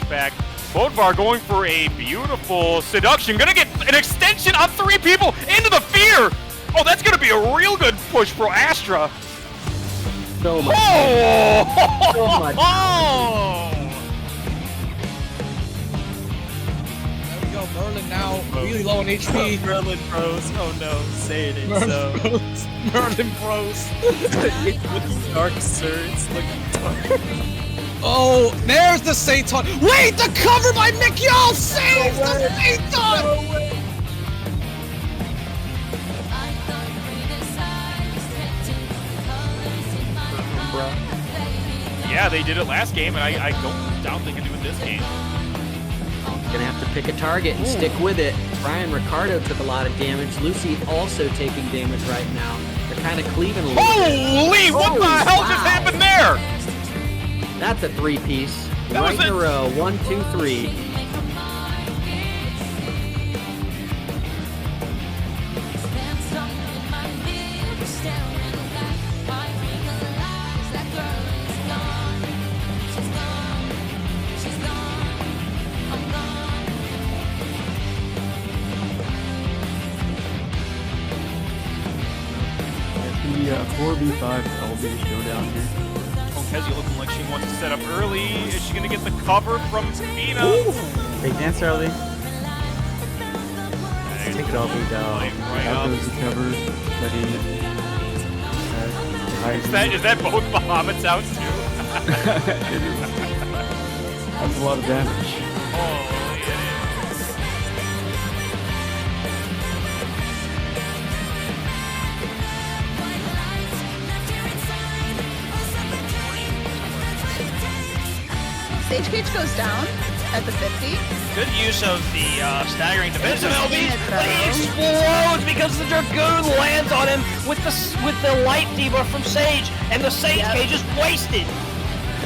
back. Bodvar going for a beautiful seduction. Gonna get an extension on 3 people into the fear. Oh, that's gonna be a real good push for Astra. So much. Oh! So much. Oh! There we go. Merlin now really low on HP. Merlin Bros. Oh no, say it ain't so. Merlin Bros. Looking dark, sir. It's looking dark. Oh, there's the Satan. Wait, the cover by Mikyal saves the Satan. Yeah, they did it last game, and I don't doubt they can do it this game. Gonna have to pick a target and stick with it. Brian Ricardo took a lot of damage. Lucy also taking damage right now. They're kind of cleaving a little bit. Holy! What the hell just happened there? That's a 3-piece. That Right was in a row. 1, 2, 3. The 4v5 LB showdown here. Kezia looking like she wants to set up early. Is she going to get the cover from Mina? Big dance early. Take it all the way down. Right Out up. goes the cover. Ready. Is that both Bahamut sounds too? It is. That's a lot of damage. Oh, it is. Stage Cage goes down at the 50. Good use of the staggering defensive LBs, Throw. but he explodes because the Dragoon lands on him with the light debuff from Sage, and the Sage Cage is wasted.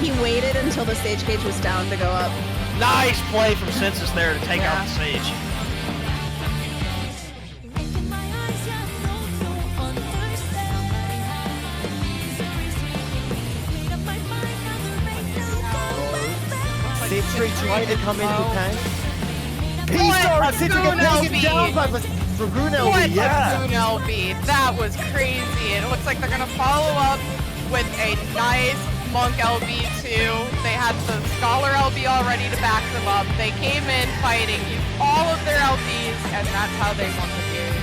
He waited until the Stage Cage was down to go up. Nice play from Census there to take out the Sage. Sage Straight tried to come into the tank. What He Dragoon got taken LB? down by the Dragoon LB. What Yeah. Dragoon LB? That was crazy. It looks like they're gonna follow up with a nice Monk LB too. They had the Scholar LB all ready to back them up. They came in fighting, used all of their LBs, and that's how they won the game.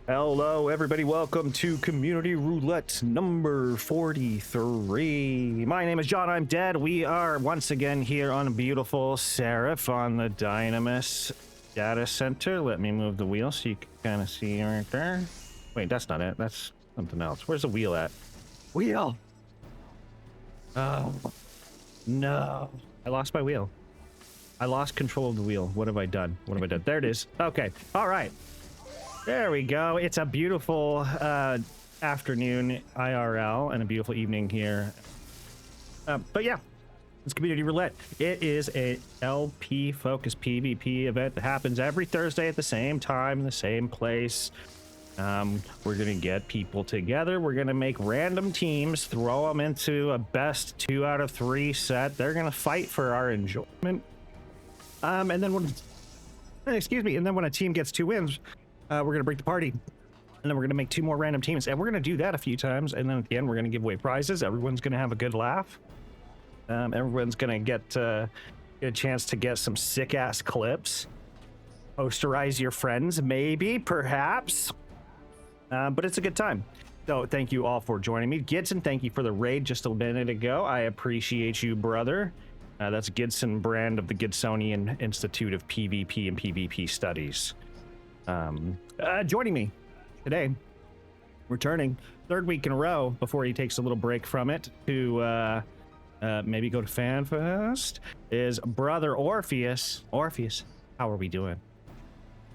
Hello, everybody. Welcome to Community Roulette number 43. My name is John. I'm dead. We are once again here on beautiful Seraph on the Dynamis data center. Let me move the wheel so you can kind of see right there. Wait, that's not it. That's something else. Where's the wheel at? Wheel. Oh, no. I lost my wheel. I lost control of the wheel. What have I done? What have I done? There it is. Okay. All right. There we go. It's a beautiful afternoon IRL and a beautiful evening here. But yeah, it's Community Roulette. It is a LP-focused PvP event that happens every Thursday at the same time, in the same place. We're going to get people together. We're going to make random teams, throw them into a best 2 out of 3 set. They're going to fight for our enjoyment. And then when a team gets 2 wins, we're going to break the party, and then we're going to make 2 more random teams, and we're going to do that a few times, and then at the end, we're going to give away prizes. Everyone's going to have a good laugh. Everyone's going to get a chance to get some sick-ass clips. Posterize your friends, maybe, perhaps. But it's a good time. So thank you all for joining me. Gidson, thank you for the raid just a minute ago. I appreciate you, brother. That's Gidson Brand of the Gidsonian Institute of PvP and PvP Studies. Joining me today, returning 3rd week in a row before he takes a little break from it to maybe go to FanFest, is brother Orpheus. Orpheus, how are we doing?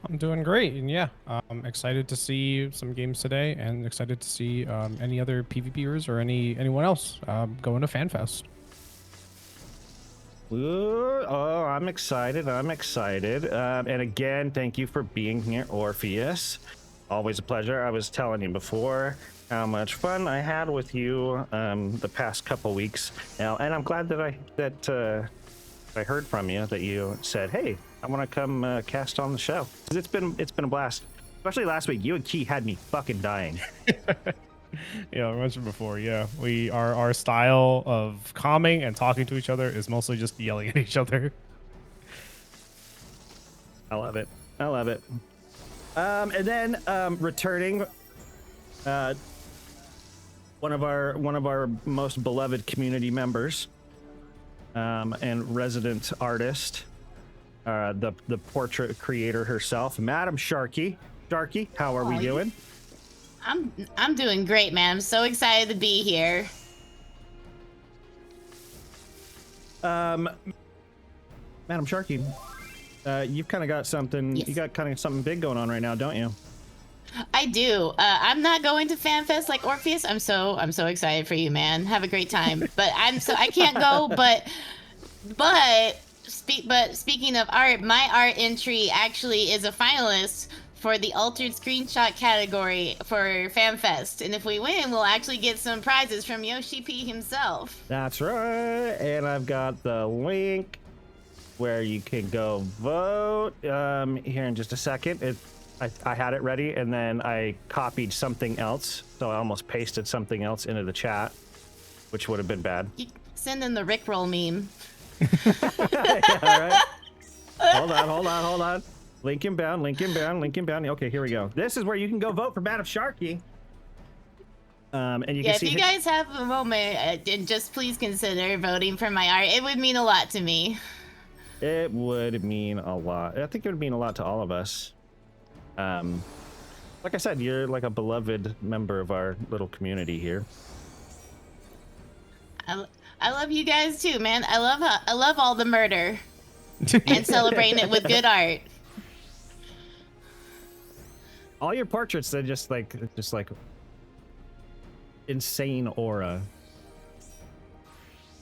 I'm doing great, and yeah, I'm excited to see some games today, and excited to see any other PvPers or anyone else going to FanFest. Ooh, oh, I'm excited. I'm excited. And again, thank you for being here, Orpheus. Always a pleasure. I was telling you before how much fun I had with you the past couple weeks now, and I'm glad that I heard from you that you said, "Hey, I want to come cast on the show." 'Cause it's been a blast. Especially last week, you and Key had me fucking dying. Yeah, I mentioned before. Yeah, our style of calming and talking to each other is mostly just yelling at each other. I love it. I love it. And then returning, one of our most beloved community members, and resident artist, the portrait creator herself, Madam Sharky. Sharky, how are we doing? I'm doing great, man. I'm so excited to be here. Madam Sharky, you've kind of got something. Yes. You got kind of something big going on right now, don't you? I do. I'm not going to FanFest like Orpheus. I'm so excited for you, man. Have a great time. But I can't go. But speaking of art, my art entry actually is a finalist for the altered screenshot category for FanFest, and if we win, we'll actually get some prizes from Yoshi P himself. That's right. And I've got the link where you can go vote here in just a second. I had it ready, and then I copied something else, so I almost pasted something else into the chat, which would have been bad. You send in the Rickroll meme. Yeah, right. Hold on. Link inbound. Okay, here we go. This is where you can go vote for Madam Sharky. And you can see. If you guys have a moment, and just please consider voting for my art. It would mean a lot to me. It would mean a lot. I think it would mean a lot to all of us. Like I said, you're like a beloved member of our little community here. I love you guys too, man. I love all the murder and celebrating it with good art. All your portraits, they're just like insane aura.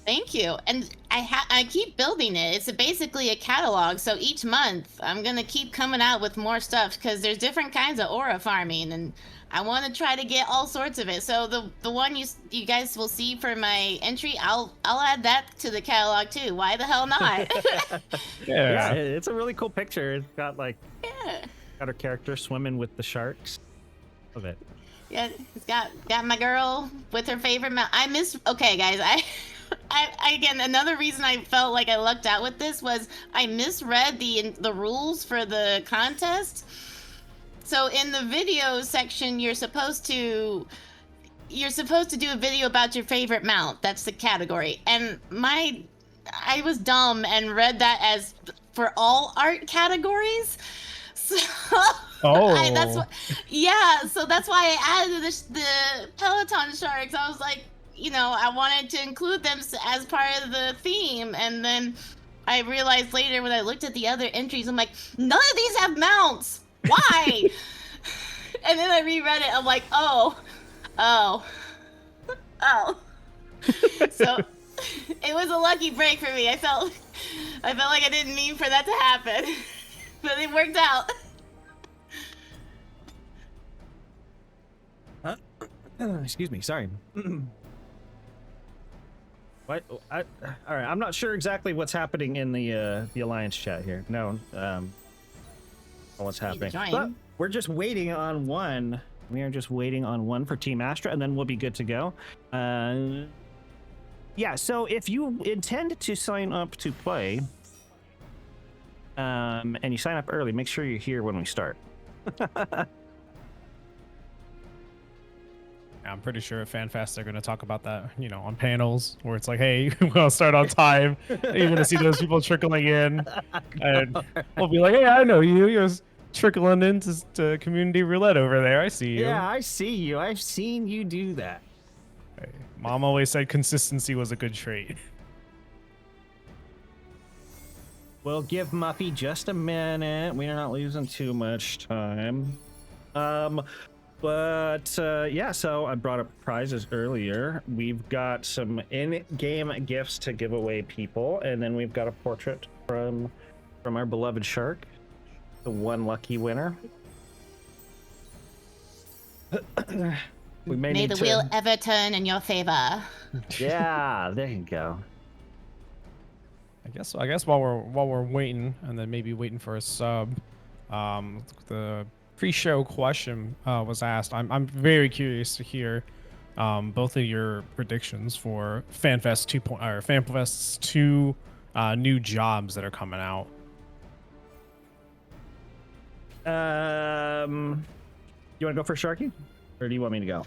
Thank you. And I keep building it. It's basically a catalog. So each month I'm going to keep coming out with more stuff because there's different kinds of aura farming, and I want to try to get all sorts of it. So the one you guys will see for my entry, I'll add that to the catalog too. Why the hell not? Yeah, it's a really cool picture. It's got like got her character swimming with the sharks. Love it. Yeah, it's got my girl with her favorite mount. Okay, guys, I again, another reason I felt like I lucked out with this was I misread the rules for the contest. So in the video section, you're supposed to do a video about your favorite mount. That's the category. And I was dumb and read that as for all art categories. So so that's why I added the Peloton sharks. I was like, I wanted to include them as part of the theme, and then I realized later when I looked at the other entries, I'm like, none of these have mounts. Why? And then I reread it. I'm like, oh. So it was a lucky break for me. I felt like I didn't mean for that to happen, but it worked out. Excuse me. Sorry. What? All right. I'm not sure exactly what's happening in the Alliance chat here. No. What's happening? But we're just waiting on one. We are just waiting on one for Team Astra, and then we'll be good to go. Yeah. So if you intend to sign up to play, and you sign up early, make sure you're here when we start. I'm pretty sure at FanFest they're going to talk about that, on panels where it's like, hey, we'll start on time. You're going to see those people trickling in. And we'll be like, hey, I know you. You're trickling into community roulette over there. I see you. Yeah, I see you. I've seen you do that. Hey, Mom always said consistency was a good trait. We'll give Muffy just a minute. We are not losing too much time. Yeah, so I brought up prizes earlier. We've got some in-game gifts to give away, people, and then we've got a portrait from our beloved shark, the one lucky winner. We May the wheel ever turn in your favor. Yeah, there you go. I guess while we're waiting, and then maybe waiting for a sub, the pre-show question was asked. I'm very curious to hear both of your predictions for FanFest 2.0 or FanFest's 2 new jobs that are coming out. You want to go first, Sharky, or do you want me to go?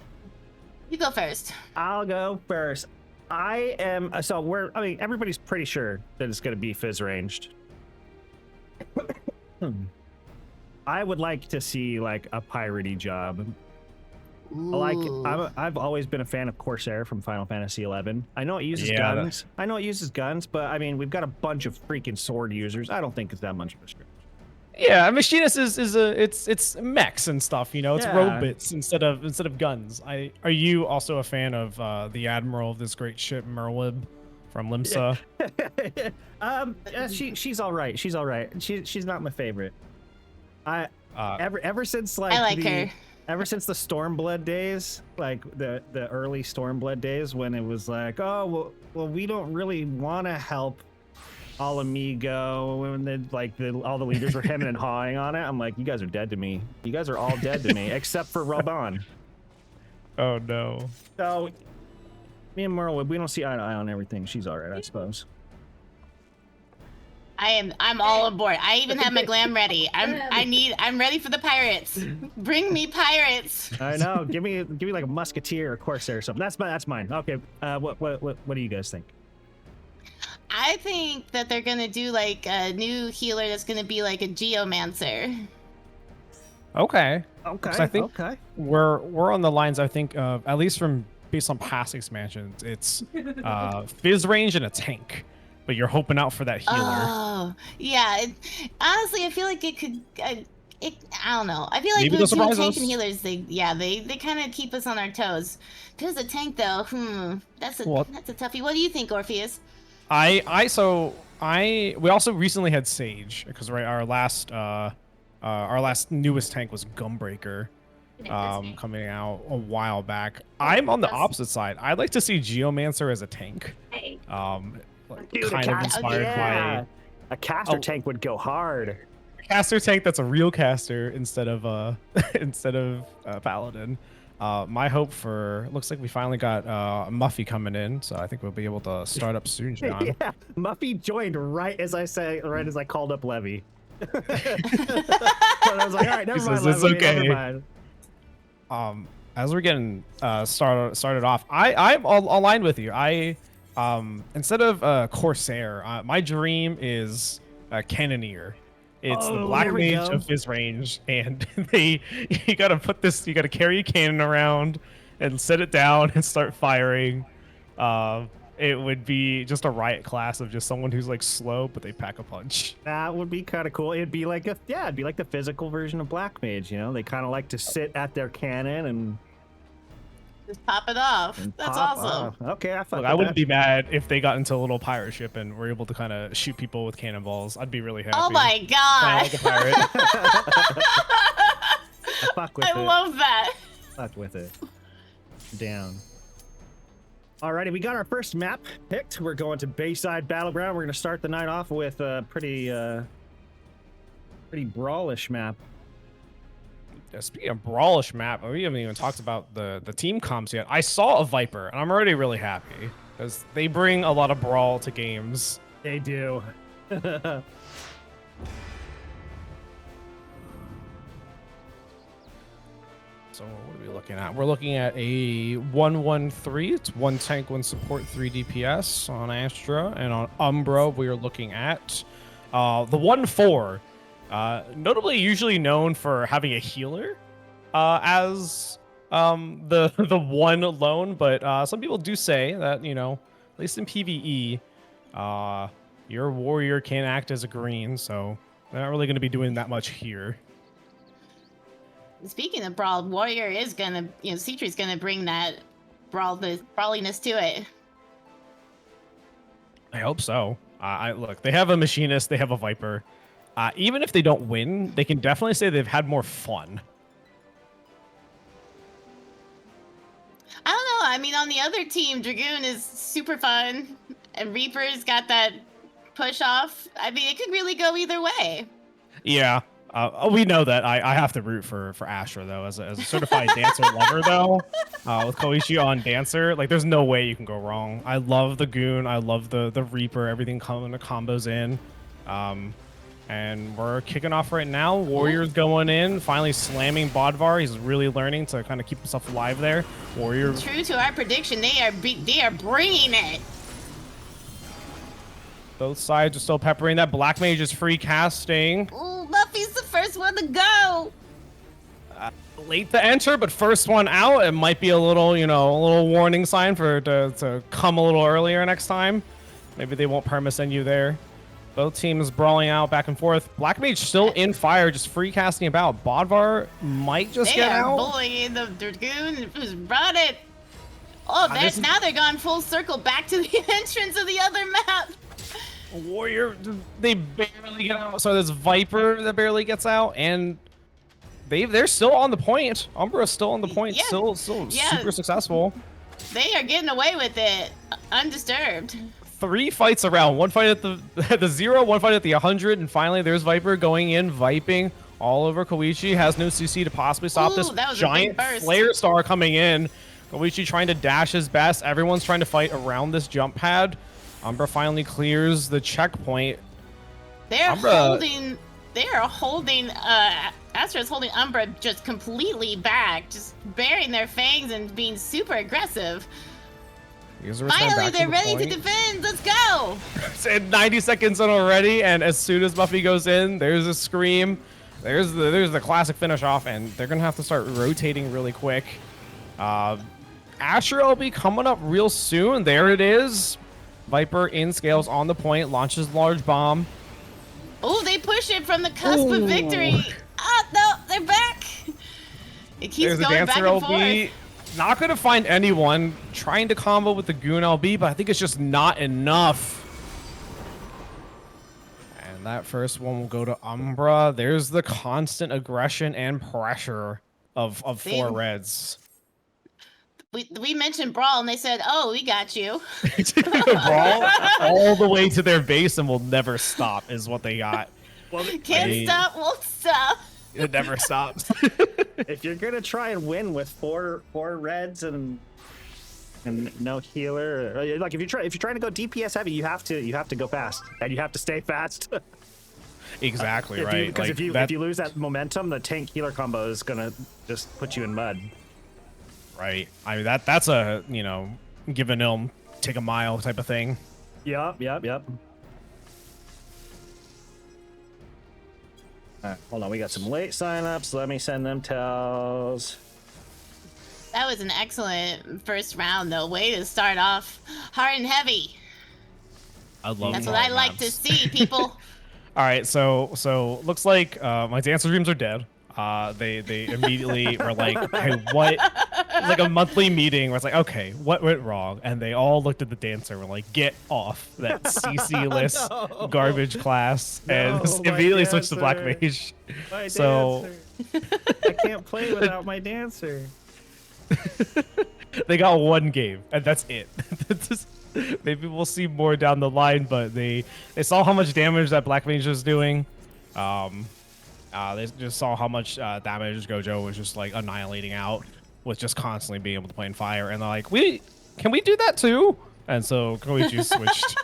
You go first. I'll go first. I am everybody's pretty sure that it's going to be fizz ranged. I would like to see like a piratey job. I've always been a fan of Corsair from Final Fantasy XI. I know it uses guns. I know it uses guns, but I mean, we've got a bunch of freaking sword users. I don't think it's that much of a stretch. Yeah, Machinist it's mechs and stuff, you know. It's robots instead of guns. Are you also a fan of the admiral of this great ship, Merlib, from Limsa? She's all right. She's all right. She's not my favorite. Ever since like I like her. Ever since the Stormblood days, like the early Stormblood days, when it was like, oh well, we don't really want to help All Amigo, and all the leaders were hemming and hawing on it. I'm like, you guys are dead to me. You guys are all dead to me, except for Raban. Oh no. So me and Merle, we don't see eye to eye on everything. She's all right, I suppose. I'm all aboard. I even have my glam ready. I'm ready for the pirates. Bring me pirates. I know. Give me like a musketeer or corsair or something. That's mine. Okay. What do you guys think? I think that they're gonna do like a new healer that's gonna be like a geomancer. Okay. Okay. So I think we're on the lines. I think of, at least from based on past expansions, it's fizz range and a tank, but you're hoping out for that healer. Oh yeah. Honestly, I feel like it could. I don't know. I feel like Maybe with surprise tank us. and healers, they kind of keep us on our toes. Because a tank though, that's a toughie. What do you think, Orpheus? We also recently had Sage, because our last newest tank was Gunbreaker, coming out a while back. I'm on the opposite side. I'd like to see Geomancer as a tank. Dude, kind of inspired by a caster tank would go hard. A caster tank that's a real caster instead of Paladin. My hope looks like we finally got Muffy coming in, so I think we'll be able to start up soon, John. Yeah, Muffy joined right as I called up Levy. So I was like, all right, never mind, It's Levy, okay. never mind. As we're getting started off, I'm aligned with you. Instead of Corsair, my dream is Cannoneer. It's the Black Mage of his range, and you gotta carry a cannon around and set it down and start firing. It would be just a riot class of just someone who's like slow, but they pack a punch. That would be kind of cool. It'd be like the physical version of Black Mage, you know? They kind of like to sit at their cannon and just pop it off. That's awesome. Okay, I wouldn't be mad if they got into a little pirate ship and were able to kind of shoot people with cannonballs. I'd be really happy. Oh my god! Like a pirate. I love that. Fuck with it. Down. Alrighty, we got our first map picked. We're going to Bayside Battleground. We're gonna start the night off with a pretty brawlish map. Yeah, speaking of brawlish map, we haven't even talked about the team comps yet. I saw a Viper, and I'm already really happy because they bring a lot of brawl to games. They do. So what are we looking at? We're looking at a 1-1-3. It's 1 tank, 1 support, 3 DPS on Astra, and on Umbra we are looking at the 1-4. Notably, usually known for having a healer as the one alone, but some people do say that, at least in PvE, Your warrior can act as a green, so they're not really going to be doing that much here. Speaking of brawl, warrior is gonna, C-Tree's gonna bring that brawliness to it. I hope so. Look, they have a machinist, they have a viper. Even if they don't win, they can definitely say they've had more fun. I don't know. I mean, on the other team, Dragoon is super fun, and Reaper's got that push off. I mean, it could really go either way. Yeah. We know that. I have to root for Astra, though, as a certified dancer lover, though. With Koichi on dancer, like, there's no way you can go wrong. I love the Goon. I love the Reaper. Everything coming to combos in. And we're kicking off right now. Warrior's going in, finally slamming Bodvar. He's really learning to kind of keep himself alive there. Warrior. True to our prediction, they are bringing it. Both sides are still peppering that. Black Mage is free casting. Ooh, Buffy's the first one to go. Late to enter, but first one out. It might be a little, a little warning sign for to come a little earlier next time. Maybe they won't perma send you there. Both teams brawling out back and forth. Black Mage still in fire, just free casting about. Bodvar might just get out. They are bullying the Dragoon who's brought it. Oh, now they're gone full circle back to the entrance of the other map. Warrior, they barely get out. So there's Viper that barely gets out, and they're still on the point. Umbra's still on the point, still super successful. They are getting away with it, undisturbed. 3 fights around. One fight at the 0, one fight at the 100, and finally there's Viper going in, viping all over Koichi. Has no CC to possibly stop this giant flare star coming in. Koichi trying to dash his best. Everyone's trying to fight around this jump pad. Umbra finally clears the checkpoint. They are holding. Astra's holding Umbra just completely back, just burying their fangs and being super aggressive. Finally, they're ready to defend. Let's go. It's 90 seconds in already, and as soon as Buffy goes in, there's a scream. There's the classic finish off, and they're gonna have to start rotating really quick. Astra will be coming up real soon. There it is. Viper in scales on the point, launches large bomb. Oh, they push it from the cusp of victory. Ah, no, they're back. It keeps going back and forth. Not going to find anyone trying to combo with the Goon LB, but I think it's just not enough. And that first one will go to Umbra. There's the constant aggression and pressure of 4 reds. We mentioned Brawl, and they said, oh, we got you. Brawl all the way to their base and will never stop is what they got. Well, can't stop, won't stop. It never stops. If you're gonna try and win with four reds and no healer, like if you're trying to go DPS heavy, you have to go fast and you have to stay fast. Exactly right. Because if you lose that momentum, the tank healer combo is gonna just put you in mud. Right. I mean that's a give an ilm, take a mile type of thing. Yep. Alright, hold on, we got some late signups. Let me send them tells. That was an excellent first round, though. Way to start off hard and heavy. I love That's what I like to see, people. All right, so looks like my dancer dreams are dead. They immediately were like, hey, what? It's like a monthly meeting where it's like, okay, what went wrong? And they all looked at the dancer and were like, get off that CC-less garbage class. And immediately switched to Black Mage. My so dancer. I can't play without my dancer. They got 1 game, and that's it. Maybe we'll see more down the line, but they saw how much damage that Black Mage was doing. They just saw how much damage Gojo was just like annihilating out with just constantly being able to play in fire, and they're like, can we do that too? And so Koichi switched,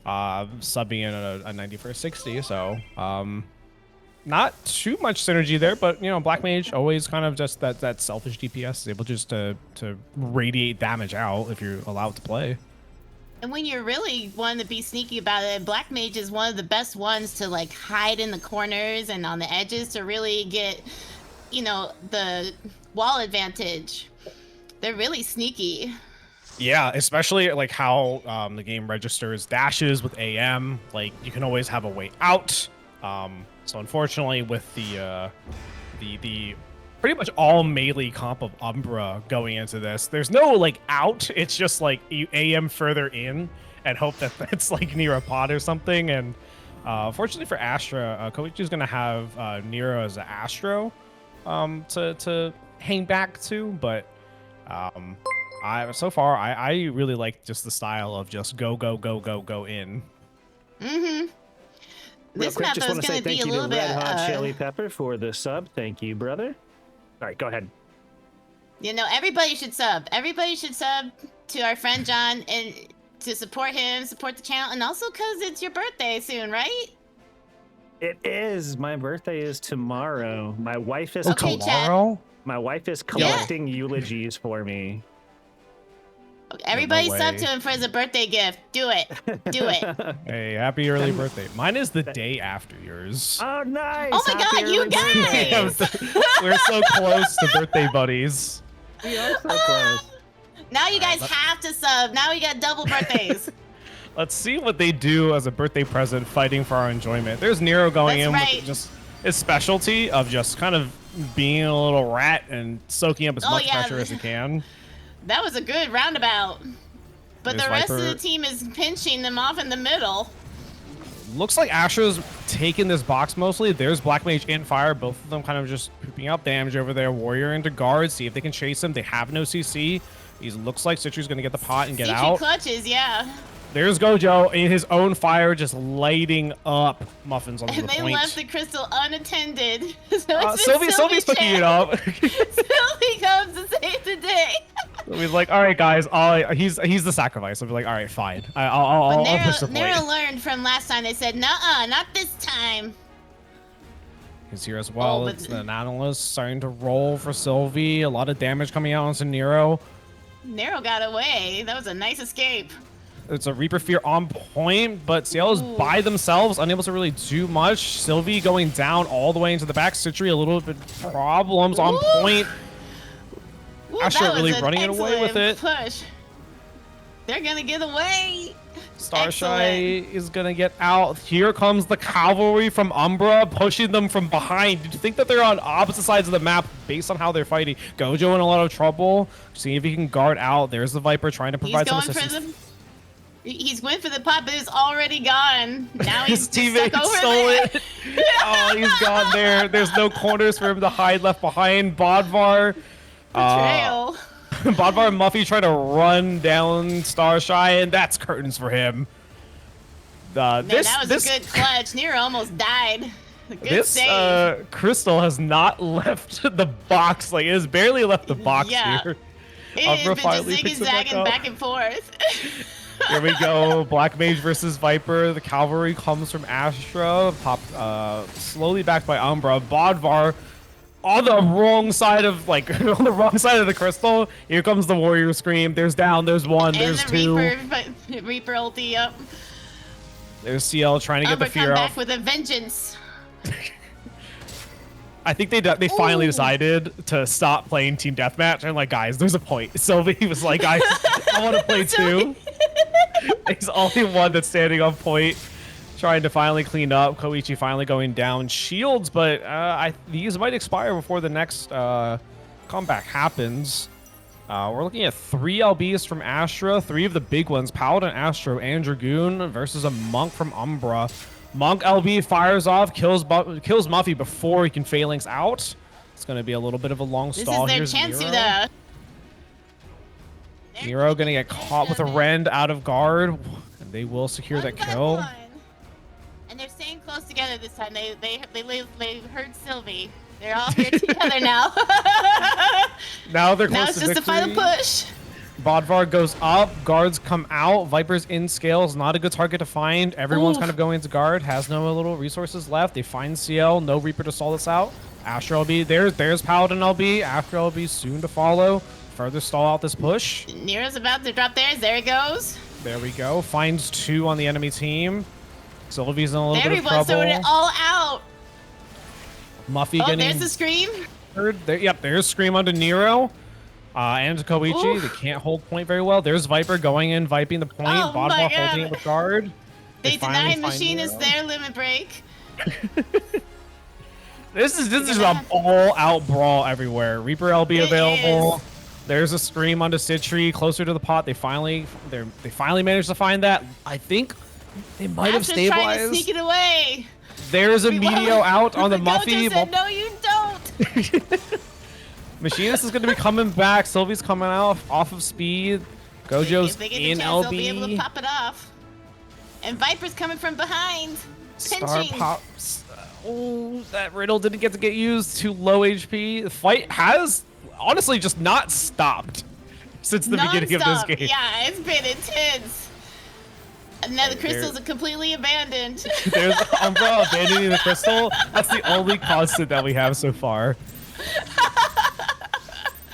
subbing in a 90/60. So not too much synergy there, but Black Mage always kind of just that selfish DPS is able just to radiate damage out if you're allowed to play. And when you're really wanting to be sneaky about it, Black Mage is one of the best ones to like hide in the corners and on the edges to really get, the wall advantage. They're really sneaky. Yeah, especially like how the game registers dashes with AM. Like you can always have a way out. So unfortunately, with the pretty much all melee comp of Umbra going into this, there's no like out. It's just like you AM further in and hope that it's like near a pod or something. And fortunately for Astra, Koichi's gonna have Nero as an Astro to hang back to, but so far I really like just the style of just go in. Mm-hmm. Real This quick, map just is want to say going to be thank a you little to bit. Red Hot Chili Pepper for the sub. Thank you, brother. All right, go ahead. You know, everybody should sub. Everybody should sub to our friend John and to support him, support the channel, and also because it's your birthday soon, right? It is. My birthday is tomorrow. My wife is Okay, Tomorrow? my wife is collecting eulogies for me. Everybody no sub way. to him for his birthday gift. Do it. Do it. Hey, happy early birthday. Mine is the day after yours. Oh, nice. Oh my Happy God, you early birthday. guys! We're so close to birthday buddies. We are so close. Now you guys have to sub. Now we got double birthdays. Let's see what they do as a birthday present fighting for our enjoyment. There's Nero going That's in right. with just his specialty of just kind of being a little rat and soaking up as Oh, much yeah. pressure as he can. That was a good roundabout. But There's the rest of Viper. the team is pinching them off in the middle. Looks like Astra's taking this box mostly. There's Black Mage in fire. Both of them kind of just pooping out damage over there. Warrior into guard. See if they can chase him. They have no CC. He looks like Citri's going to get the pot and get CG out. clutches, yeah. There's Gojo in his own fire, just lighting up muffins onto And the they point. left the crystal unattended. So it's just Sylvie's picking it up. Sylvie comes to save the day. We're like, all right, guys. He's the sacrifice. I'll be like, all right, fine. I'll push the point. Nero learned from last time. They said, "Nuh-uh, not this time." He's here as well. Oh, but- It's the analyst starting to roll for Sylvie. A lot of damage coming out onto Nero. Nero got away. That was a nice escape. It's a Reaper Fear on point, but Ciel is by themselves, unable to really do much. Sylvie going down all the way into the back. Citri a little bit problems on point. Ooh, Astra that was really an running it away with it. excellent Push. They're gonna get away. Starshy is gonna get out. Here comes the cavalry from Umbra, pushing them from behind. Did you think that they're on opposite sides of the map based on how they're fighting? Gojo in a lot of trouble. See if he can guard out. There's the Viper trying to provide some assistance. He's going for the pot, but it's already gone. Now he's His just teammate stuck over stole there. it. Oh, he's gone there. There's no corners for him to hide left behind. Bodvar. Betrayal. Bodvar and Muffy try to run down Starshy, and that's curtains for him. Man, that was a good clutch. Nero almost died. Good This save. Crystal has not left the box. Like, it has barely left the box Yeah. here. It has Umbra been just finally picks it back zigzagging up. back and forth. Here we go. Black Mage versus Viper. The cavalry comes from Astra. Slowly backed by Umbra. Bodvar on the wrong side of on the wrong side of the crystal. Here comes the warrior scream. There's down. There's one. And There's the two. Reaper ulti up. There's CL trying to get Umbra the fear come back off. with a vengeance. I think they finally decided to stop playing team deathmatch. I'm like, guys, there's a point. Sylvie was like, I want to play too. He's the only one that's standing on point, trying to finally clean up. Koichi finally going down shields, but these might expire before the next comeback happens. We're looking at 3 LBs from Astra, 3 of the big ones, Paladin, Astro, and Dragoon versus a Monk from Umbra. Monk LB fires off, kills Muffy before he can phalanx out. It's going to be a little bit of a long stall. This Here's is their chance Nero. to the... Nero going to get caught with a rend out of guard, and they will secure that kill. And they're staying close together this time. They heard Sylvie. They're all here together now. Now they're close Now it's to just a final victory. push. Bodvar goes up, guards come out, Viper's in scales, not a good target to find. Everyone's Ooh. kind of going into guard, has no little resources left. They find CL, no Reaper to stall this out. Astra LB, there's Paladin LB, After LB soon to follow. Further stall out this push. Nero's about to drop theirs. There he goes. There we go, finds 2 on the enemy team. Sylvie's in a little There bit he of was, trouble. throwing it all out. Muffy Oh, getting there's the scream. heard. Yep, there's Scream onto Nero. And Koichi, they can't hold point very well. There's Viper going in, viping the point. Oh my Bodvar God. holding it with guard. They finally denied find Machinist Nero. their limit break. This is an all-out brawl everywhere. Reaper LB It available. is. There's a scream onto Citri closer to the pot. They finally managed to find that. I think they might have Astra's trying to stabilized. sneak it away. There's a Meteor out on the Muffy. Gojo said, no, you don't. Machinist is going to be coming back. Sylvie's coming out off of speed. Gojo's If they get the in chance, they'll be able to LB. pop it off. And Viper's coming from behind. Star Pinching. pops. Oh, that riddle didn't get to get used. Too low HP. The fight has honestly just not stopped since the beginning of this Non-stop. game. Yeah, it's been intense. And now the crystals are completely abandoned. There's Umbra abandoning the crystal. That's the only constant that we have so far.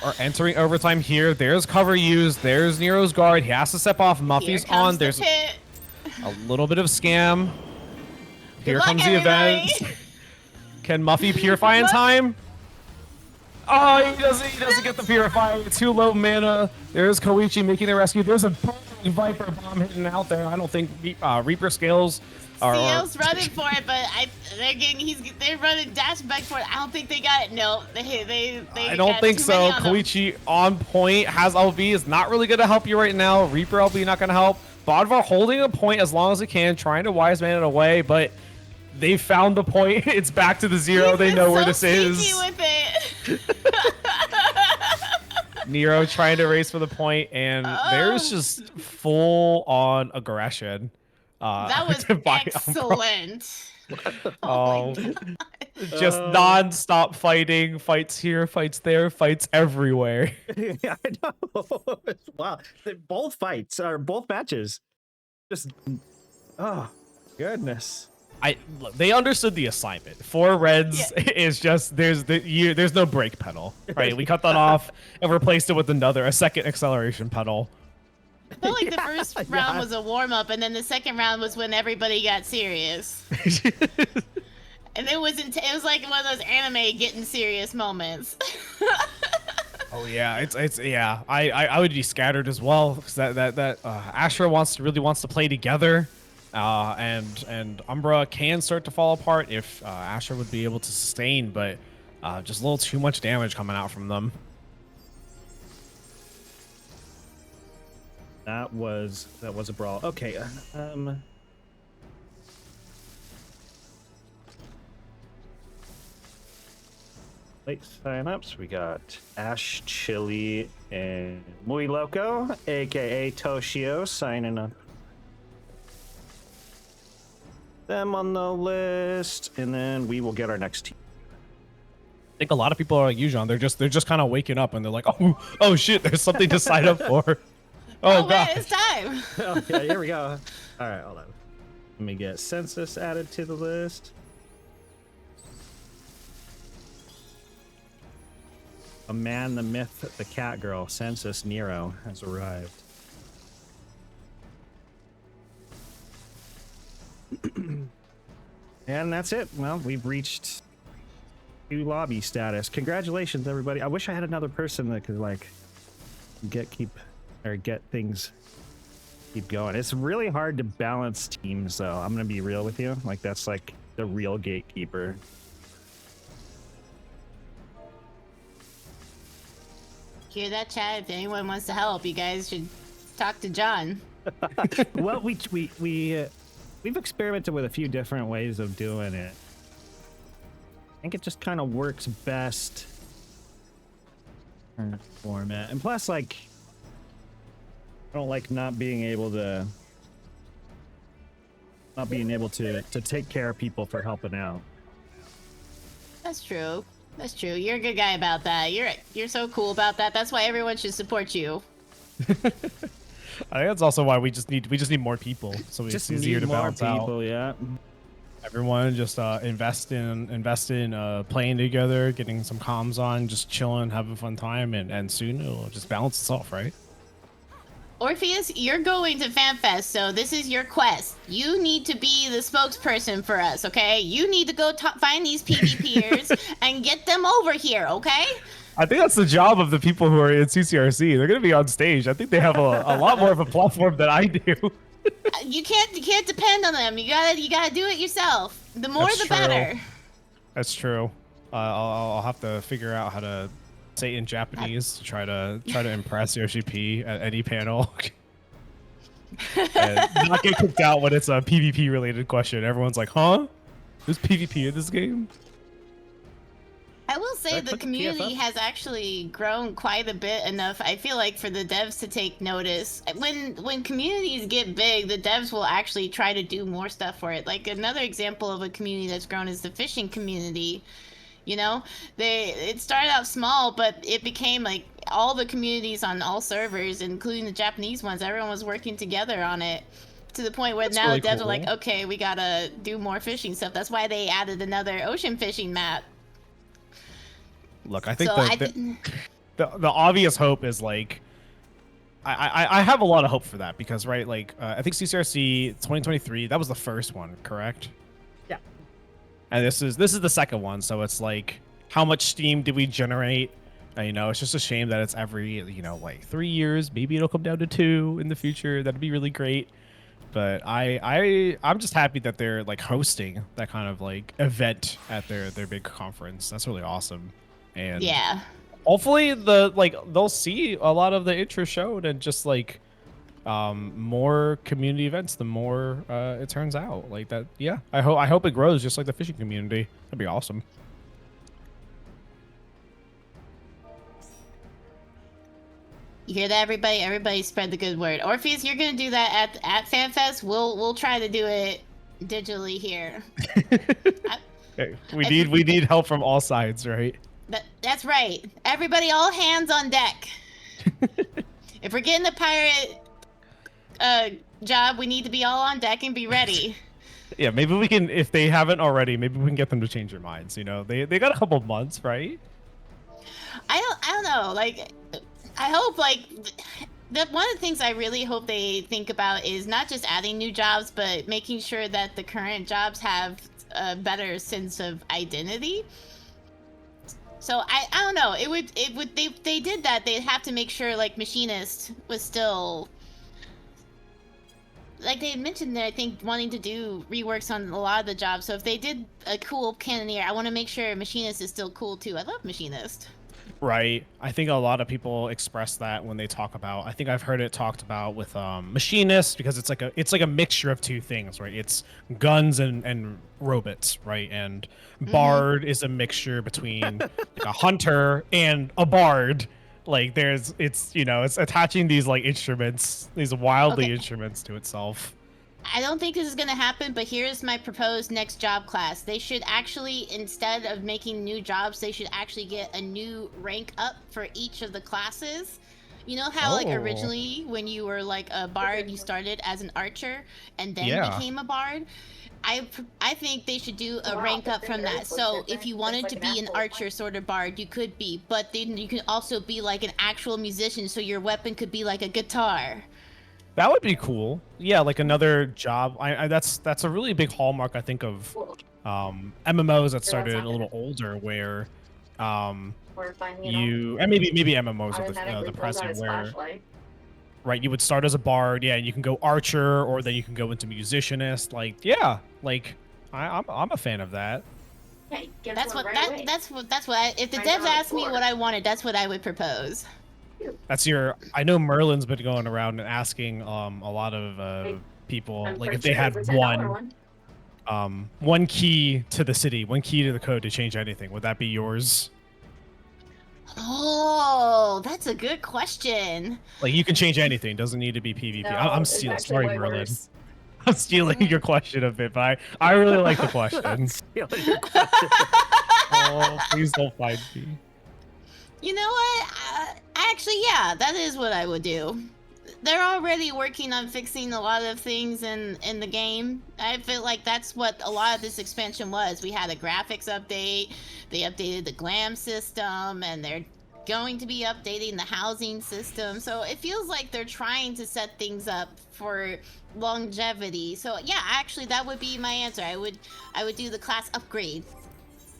Are entering overtime here. There's cover used. There's Nero's guard. He has to step off. Muffy's Here comes on. There's the pit. a little bit of scam. Here luck, comes the everybody. event. Can Muffy purify in time? Oh, he doesn't get the purify. Too low mana. There's Koichi making the rescue. There's a Viper bomb hitting out there. I don't think Reaper scales are. CL's running for it, but they're running dash back for it. I don't think they got it. No, they I don't got think too so. many on them. Koichi on point, has LB, is not really going to help you right now. Reaper LB not going to help. Bodvar holding a point as long as he can, trying to wise man it away, but they found the point. It's back to the zero. He's They been know where so this is. sneaky with it. Nero trying to race for the point, and there's just full on aggression. That was by Umbra. excellent. Oh, just non-stop fighting. Fights here, fights there, fights everywhere. Yeah, I know. Wow. Both fights are both matches. Just, oh, goodness. They understood the assignment. 4 reds is just there's no brake pedal, right? We cut that off and replaced it with a second acceleration pedal. I felt like the first round was a warm up, and then the second round was when everybody got serious. And it was like one of those anime getting serious moments. Oh yeah, it's yeah. I would be scattered as well because that Astra really wants to play together. And Umbra can start to fall apart if Asher would be able to sustain, but just a little too much damage coming out from them. That was a brawl. Okay, late signups. We got Ash, Chili, and Muy Loco, aka Toshio, signing up. Them on the list, and then we will get our next team. I think a lot of people are like you, John. They're just kind of waking up and they're like, oh shit, there's something to sign up for. Oh god, man, it's time. Okay, here we go. All right, hold on. Let me get census added to the list. A man, the myth, the cat girl, census Nero has arrived. And that's it. Well, we've reached 2 lobby status. Congratulations, everybody. I wish I had another person that could like get things keep going. It's really hard to balance teams, though. I'm gonna be real with you. Like that's like the real gatekeeper. Hear that, chat? If anyone wants to help, you guys should talk to John. Well, we've experimented with a few different ways of doing it. I think it just kind of works best in the format. And plus, like, I don't like not being able to take care of people for helping out. That's true. That's true. You're a good guy about that. You're so cool about that. That's why everyone should support you. I think that's also why we just need more people, so it's easier to balance out. Yeah. Everyone just invest in playing together, getting some comms on, just chilling, having a fun time, and soon it'll just balance itself, right? Orpheus, you're going to FanFest, so this is your quest. You need to be the spokesperson for us, okay? You need to go find these PvPers and get them over here, okay? I think that's the job of the people who are in CCRC. They're going to be on stage. I think they have a lot more of a platform than I do. You can't depend on them. You gotta do it yourself. The more, That's the true. better. That's true. I'll have to figure out how to say it in Japanese to try to impress Yoshi P at any panel. And not get kicked out when it's a PvP related question. Everyone's like, huh? There's PvP in this game? I will say the community has actually grown quite a bit enough, I feel like, for the devs to take notice. When communities get big, the devs will actually try to do more stuff for it. Like another example of a community that's grown is the fishing community. You know, it started out small, but it became like all the communities on all servers, including the Japanese ones, everyone was working together on it. To the point where now the devs are like, okay, we gotta do more fishing stuff. That's why they added another ocean fishing map. Look, I think the obvious hope is like, I have a lot of hope for that because, right, like, I think CCRC 2023, that was the first one, correct? Yeah. And this is the second one, so it's like, how much steam did we generate? You know, it's just a shame that it's every, you know, like 3 years. Maybe it'll come down to 2 in the future. That'd be really great. But I'm just happy that they're like hosting that kind of like event at their big conference. That's really awesome. And yeah, hopefully they'll see a lot of the interest shown and just like more community events the more it turns out like that. Yeah, I hope it grows just like the fishing community. That'd be awesome. You hear that, everybody? Everybody spread the good word. Orpheus, you're gonna do that at FanFest. We'll try to do it digitally here. We need help from all sides, right? That's right. Everybody, all hands on deck. If we're getting the pirate job, we need to be all on deck and be ready. Yeah, maybe we can, if they haven't already, maybe we can get them to change their minds. You know, they got a couple months, right? I don't know. Like, I hope like that one of the things I really hope they think about is not just adding new jobs, but making sure that the current jobs have a better sense of identity. So I don't know. It would if they did that, they'd have to make sure like machinist was still, like they had mentioned that I think wanting to do reworks on a lot of the jobs. So if they did a cool cannoneer, I want to make sure machinist is still cool too. I love machinist. Right. I think a lot of people express that when they talk about, I think I've heard it talked about with machinist, because it's like a mixture of two things, right? It's guns and robots, right? And bard is a mixture between like a hunter and a bard. Like it's attaching these like instruments, these wildly instruments to itself. I don't think this is going to happen, but here's my proposed next job class. They should actually, instead of making new jobs, they should actually get a new rank up for each of the classes. You know how like originally when you were like a bard, you started as an archer and then became a bard? I think they should do a rank up from that. So if you wanted to be an archer sort of bard, you could be, but then you can also be like an actual musician, so your weapon could be like a guitar. That would be cool. Yeah, like another job. That's a really big hallmark, I think, of MMOs that started a little older, where you and maybe MMOs of the present, where you would start as a bard, and you can go archer, or then you can go into musicianist. Like, yeah, like I'm a fan of that. That's what if the devs asked me what I wanted, that's what I would propose. That's I know Merlin's been going around and asking a lot of people, like, if they had one key to the city, one key to the code to change anything, would that be yours? Oh, that's a good question. Like, you can change anything, doesn't need to be PvP. I'm stealing. Sorry, Merlin. I'm stealing your question a bit, but I really like the question. Stealing your question. Oh, please don't find me. You know what? Actually, yeah, that is what I would do. They're already working on fixing a lot of things in the game. I feel like that's what a lot of this expansion was. We had a graphics update. They updated the glam system, and they're going to be updating the housing system. So it feels like they're trying to set things up for longevity. So yeah, actually that would be my answer. I would do the class upgrade.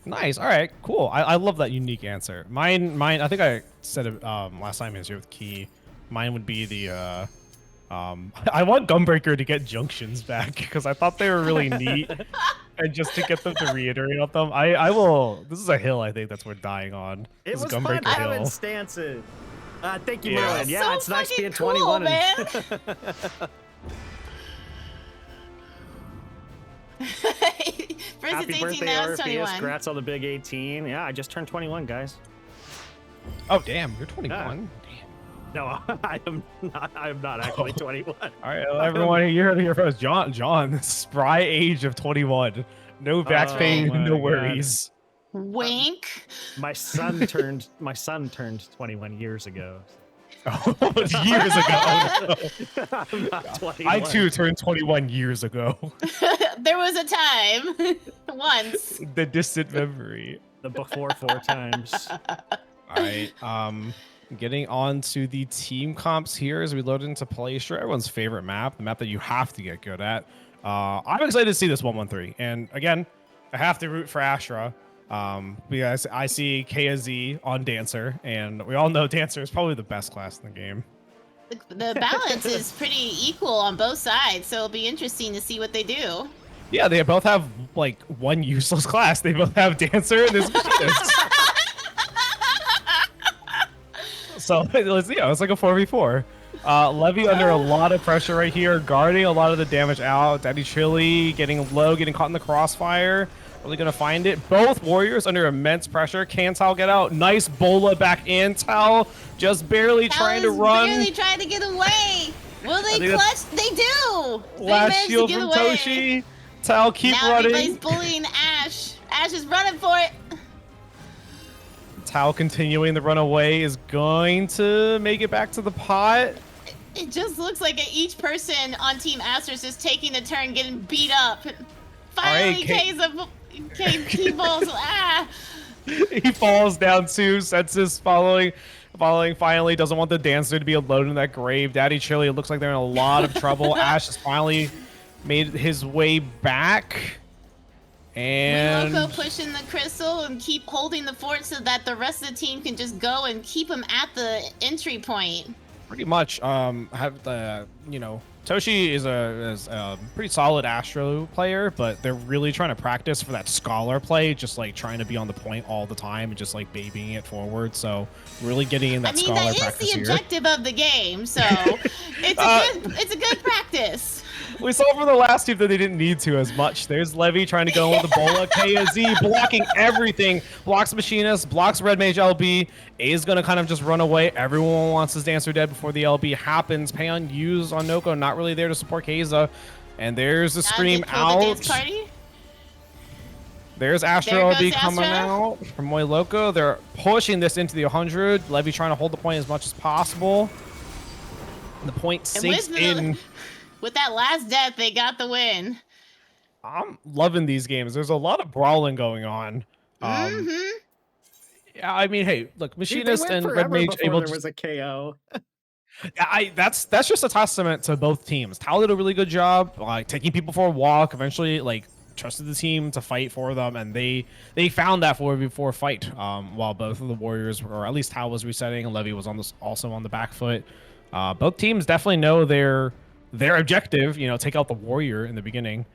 Nice. All right. Cool. I love that unique answer. Mine. I think I said it last time I was here with Key. Mine would be the I want Gunbreaker to get junctions back because I thought they were really neat, and just to get them to reiterate on them. I will. This is a hill I think that's worth dying on. It This was Gunbreaker fun hill. having stances. Thank you, Yeah. Merlin. Yeah, So it's nice being fucking 21. cool, and... First Happy it's 18, birthday, now it's Orpheus. 21. Congrats on the big 18. Yeah, I just turned 21, guys. Oh damn, you're 21. No, I am not actually 21. All right, everyone, you heard it here first. John, the spry age of 21. No back pain, my no God. worries. Wink. My son turned 21 years ago. Oh, years ago. I'm not 21. I too turned 21 years ago. There was a time. Once. The distant memory. The before 4 times. All right. Getting on to the team comps here as we load into Palestra, everyone's favorite map, the map that you have to get good at. I'm excited to see this 113. And again, I have to root for Astra. Because I see KZ on Dancer, and we all know Dancer is probably the best class in the game. The balance is pretty equal on both sides, so it'll be interesting to see what they do. Yeah, they both have like one useless class. They both have Dancer and this. So it's like a 4v4. Levy under a lot of pressure right here, guarding a lot of the damage out. Daddy Chili getting low, getting caught in the crossfire. Really gonna find it. Both warriors under immense pressure. Can Tal get out? Nice bola back in. Tal just barely trying to run. Barely trying to get away. Will they clutch? They do. They Last managed shield to get from away. Toshi. Tal keep now running. everybody's bullying Ash. Ash is running for it. Tal continuing the run away is going to make it back to the pot. It just looks like each person on Team Astra is just taking a turn getting beat up. Finally, K falls. Ah! He falls down too. Senses following finally doesn't want the Dancer to be alone in that grave. Daddy Chili, it looks like they're in a lot of trouble. Ash has finally made his way back. And Loco pushing the crystal and keep holding the fort so that the rest of the team can just go and keep him at the entry point. pretty much have the, Toshi is a pretty solid Astro player, but they're really trying to practice for that Scholar play, just like trying to be on the point all the time and just like babying it forward. So really getting in that Scholar practice that is the here. objective of the game, so it's a good practice. We saw from the last team that they didn't need to as much. There's Levy trying to go with the Bola. KZ blocking everything. Blocks Machinist, blocks Red Mage LB. A is going to kind of just run away. Everyone wants his Dancer dead before the LB happens. Payon used on Noko, not really there to support Keza. And there's the Scream out. There's Astro LB coming out from Moy Loco. They're pushing this into the 100. Levy trying to hold the point as much as possible. And the point sinks in. With that last death, they got the win. I'm loving these games. There's a lot of brawling going on. Yeah, I mean, hey, look, Machinist and Red Mage able there was a KO. That's just a testament to both teams. Tal did a really good job, like taking people for a walk. Eventually, like trusted the team to fight for them, and they found that 4v4 fight. While both of the Warriors, or at least Tal was resetting, and Levy was also on the back foot. Both teams definitely know their objective, take out the Warrior in the beginning.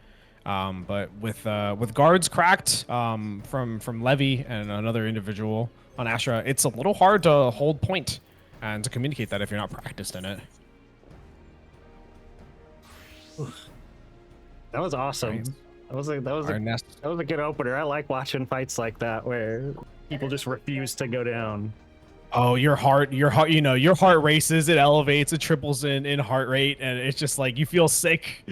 But with guards cracked from Levy and another individual on Astra, it's a little hard to hold point and to communicate that if you're not practiced in it. That was awesome. Right. That was a good opener. I like watching fights like that where people just refuse to go down. Oh, your heart, your heart races, it elevates, it triples in heart rate, and it's just like you feel sick,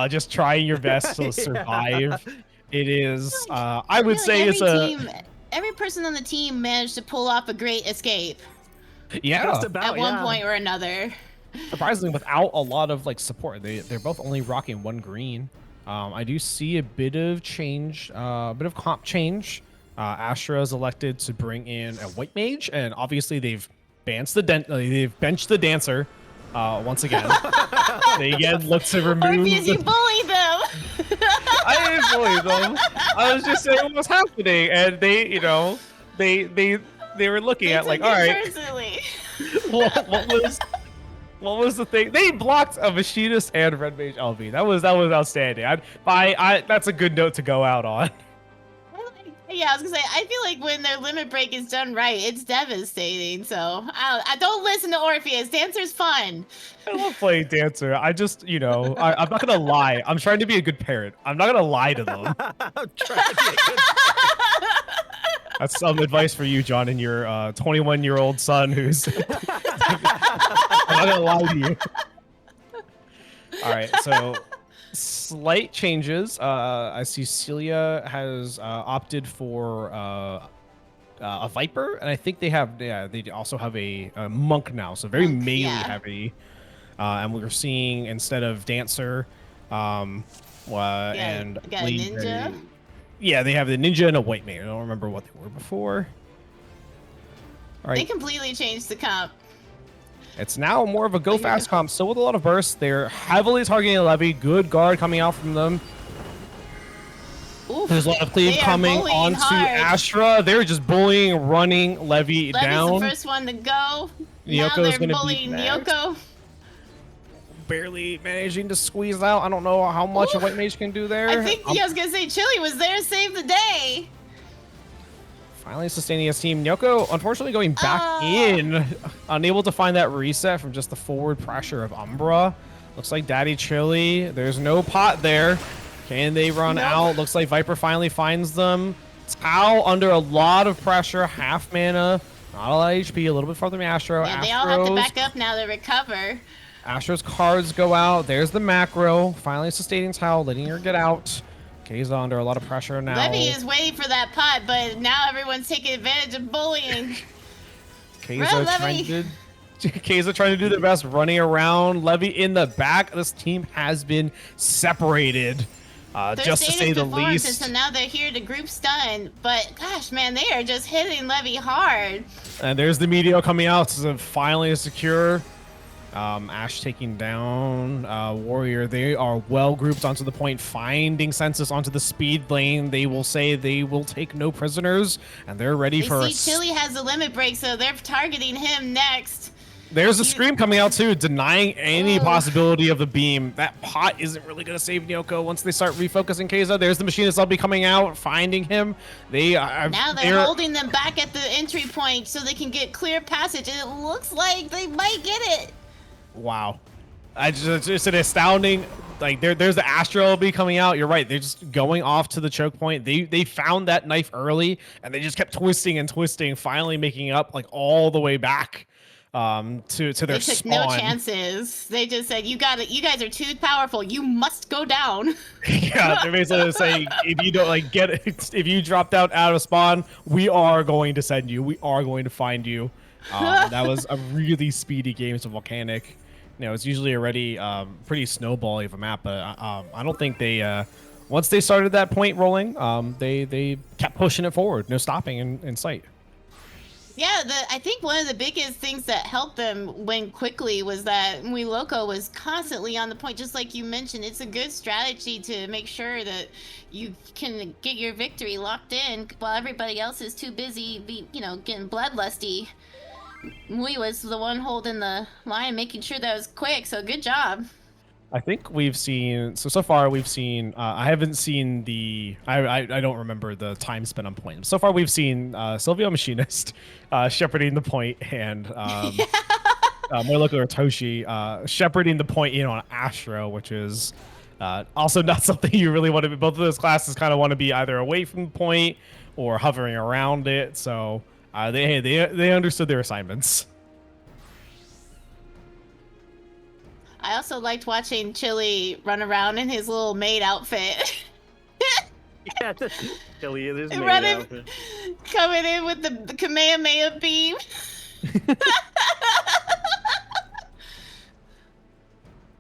just trying your best to survive. It is, I would say it's every person on the team managed to pull off a great escape. Yeah, at one point or another. Surprisingly, without a lot of like support, they're both only rocking one green. I do see a bit of change, a bit of comp change. Astra's elected to bring in a white mage, and obviously they've benched the dancer once again. They again look to remove. Orpheus, you bullied them. I didn't bully them. I was just saying what was happening, and they, you know, they were looking at like, all right, personally. what was the thing? They blocked a machinist and red mage LB. That was outstanding. That's a good note to go out on. Yeah, I was gonna say, I feel like when their limit break is done right, it's devastating. So I don't listen to Orpheus. Dancer's fun. I love playing dancer. I just, you know, I'm not gonna lie. I'm trying to be a good parent. I'm not gonna lie to them. I'm trying to be a good That's some advice for you, John, and your 21-year-old son who's. I'm not gonna lie to you. All right, so slight changes. I see Celia has opted for a Viper, and I think they also have a Monk now, so very melee heavy. And we're seeing instead of Dancer, and got a ninja. Yeah, they have the ninja and a white mage. I don't remember what they were before. All right. They completely changed the comp. It's now more of a go fast comp, still with a lot of bursts. They're heavily targeting Levy. Good guard coming out from them. Oof, there's a lot of cleave coming onto Astra. They're just bullying, running Levy down. Levy's the first one to go. Nyoko's going to be bullying Nyoko. Barely managing to squeeze out. I don't know how much a white mage can do there. I think I was going to say Chili was there to save the day. Finally sustaining his team. Nyoko, unfortunately, going back in, unable to find that reset from just the forward pressure of Umbra. Looks like Daddy Chili. There's no pot there. Can they run out? Looks like Viper finally finds them. Tao under a lot of pressure, half mana, not a lot of HP, a little bit farther than Astro. Yeah, they all have to back up now to recover. Astro's cards go out. There's the macro. Finally sustaining Tao, letting her get out. Kaysa under a lot of pressure now. Levy is waiting for that pot, but now everyone's taking advantage of bullying. Kaysa trying to do their best, running around. Levy in the back. This team has been separated, just to say the least. So now they're here to group stun, but gosh, man, they are just hitting Levy hard. And there's the Meteor coming out, so finally secure. Ash taking down Warrior. They are well grouped onto the point, finding Census onto the speed lane. They will say they will take no prisoners, and they're ready for us. Chili has a limit break, so they're targeting him next. There's a Scream coming out too, denying any possibility of the beam. That pot isn't really going to save Nyoko once they start refocusing Kaysa. There's the Machinist LB coming out, finding him. Now they're holding them back at the entry point so they can get clear passage, and it looks like they might get it. Wow. Just an astounding, like there's the Astro LB coming out. You're right. They're just going off to the choke point. They found that knife early and they just kept twisting and twisting, finally making up like all the way back to their spawn. They took no chances. They just said, you guys are too powerful. You must go down. Yeah, they're basically saying if you don't like get it, if you dropped out of spawn, we are going to send you. We are going to find you. That was a really speedy game to Volcanic. You know, it's usually already pretty snowbally of a map, but I don't think they once they started that point rolling, they kept pushing it forward, no stopping in sight. Yeah, I think one of the biggest things that helped them win quickly was that Muiloko was constantly on the point, just like you mentioned. It's a good strategy to make sure that you can get your victory locked in while everybody else is too busy, getting bloodlusty. Mui was the one holding the line, making sure that was quick, so good job. I think we've seen, so far we've seen, I haven't seen I don't remember the time spent on point. So far we've seen Silvio Machinist shepherding the point, and Muiloko or Toshi shepherding the point, on Astro, which is also not something you really want to be. Both of those classes kind of want to be either away from the point or hovering around it, so they understood their assignments. I also liked watching Chili run around in his little maid outfit. Yeah, Chili in his maid outfit. Coming in with the Kamehameha beam.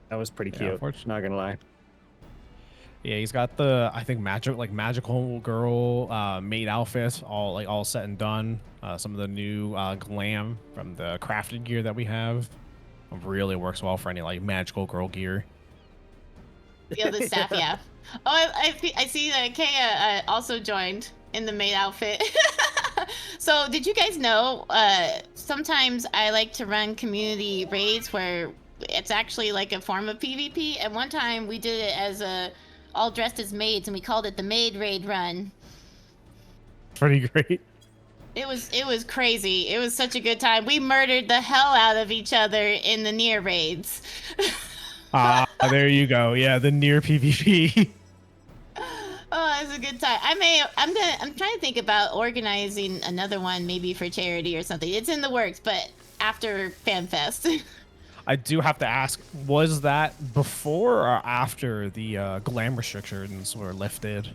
That was pretty cute, not gonna lie. Yeah, he's got the I think magical girl maid outfit all set and done. Some of the new glam from the crafted gear that we have really works well for any like magical girl gear. Yeah, the staff, yeah. Oh, I see that Kaya also joined in the maid outfit. So, did you guys know, sometimes I like to run community raids where it's actually like a form of PvP, and one time we did it as all dressed as maids, and we called it the maid raid run. Pretty great. It was crazy. It was such a good time. We murdered the hell out of each other in the near raids. There you go. Yeah, the near PvP. Oh, it was a good time. I'm trying to think about organizing another one, maybe for charity or something. It's in the works, but after FanFest. I do have to ask, was that before or after the glam restrictions were lifted?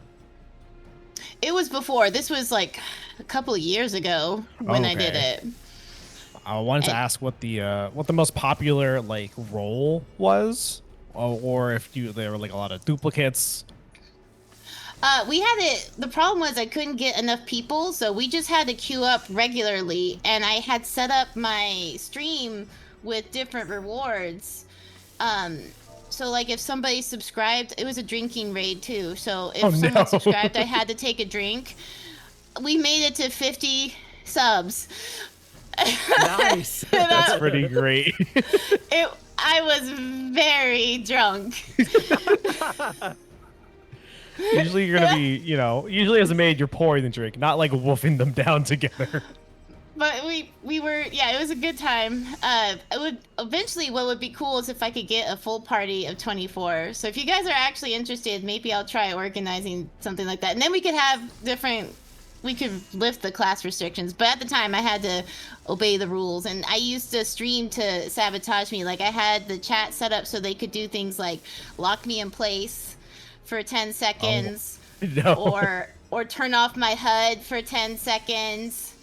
It was before. This was like a couple of years ago when I did it. I wanted to ask what the most popular like role was, or if there were like a lot of duplicates. We had it. The problem was I couldn't get enough people, so we just had to queue up regularly. And I had set up my stream with different rewards. So like if somebody subscribed, it was a drinking raid too. So if someone subscribed, I had to take a drink. We made it to 50 subs. Nice. That's pretty great. I was very drunk. Usually you're gonna be, usually as a maid you're pouring the drink, not like wolfing them down together. But we were, yeah, it was a good time. Eventually what would be cool is if I could get a full party of 24. So if you guys are actually interested, maybe I'll try organizing something like that. And then we could have we could lift the class restrictions. But at the time I had to obey the rules. And I used to stream to sabotage me. Like I had the chat set up so they could do things like lock me in place for 10 seconds. No. Or turn off my HUD for 10 seconds.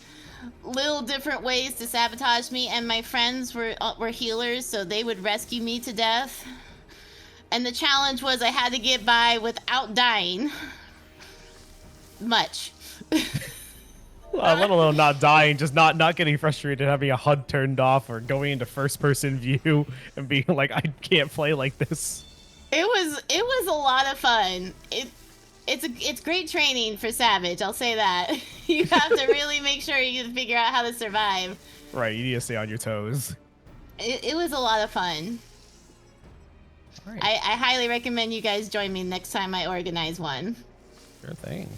Little different ways to sabotage me, and my friends were healers, so they would rescue me to death. And the challenge was I had to get by without dying much. Let alone not dying, just not getting frustrated, having a HUD turned off, or going into first-person view and being like, I can't play like this. It was a lot of fun. It's great training for Savage, I'll say that. You have to really make sure you can figure out how to survive. Right, you need to stay on your toes. It was a lot of fun. Right. I highly recommend you guys join me next time I organize one. Sure thing.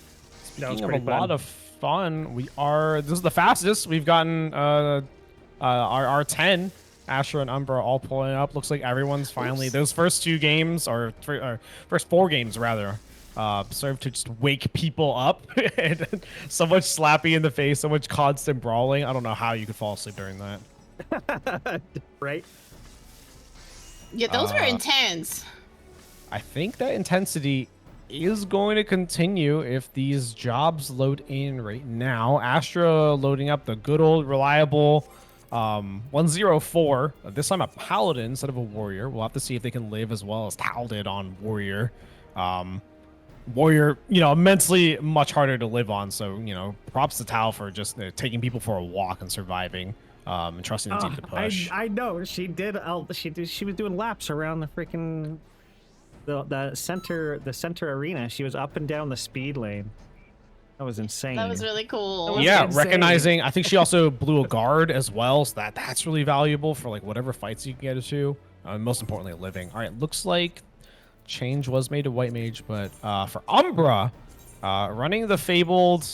That was Speaking of pretty a lot of fun, this is the fastest we've gotten our 10. Asher and Umbra all pulling up. Looks like everyone's finally, those first 2 games, or first 4 games rather, served to just wake people up. And so much slapping in the face, so much constant brawling. I don't know how you could fall asleep during that. Right? Yeah, those were intense. I think that intensity is going to continue if these jobs load in right now. Astra loading up the good old reliable 104. This time a paladin instead of a warrior. We'll have to see if they can live as well as Tal did on warrior. Warrior, immensely much harder to live on. So, props to Tal for just taking people for a walk and surviving, and trusting the team to push. I know she did. She was doing laps around the freaking the center arena. She was up and down the speed lane. That was insane. That was really cool. Yeah, recognizing. I think she also blew a guard as well, so that's really valuable for like whatever fights you can get into. Most importantly, living. All right, looks like change was made to white mage, but for Umbra, running the fabled,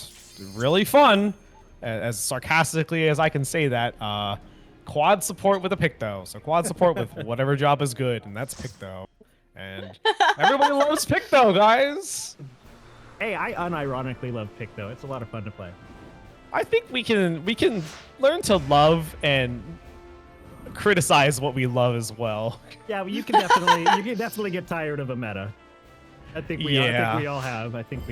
really fun. As sarcastically as I can say that, quad support with a Picto. So quad support with whatever job is good, and that's Picto. And everybody loves Picto, guys. Hey, I unironically love Picto. It's a lot of fun to play. I think we can learn to love and criticize what we love as well. Yeah, well, you can definitely get tired of a meta. I think we all have. I think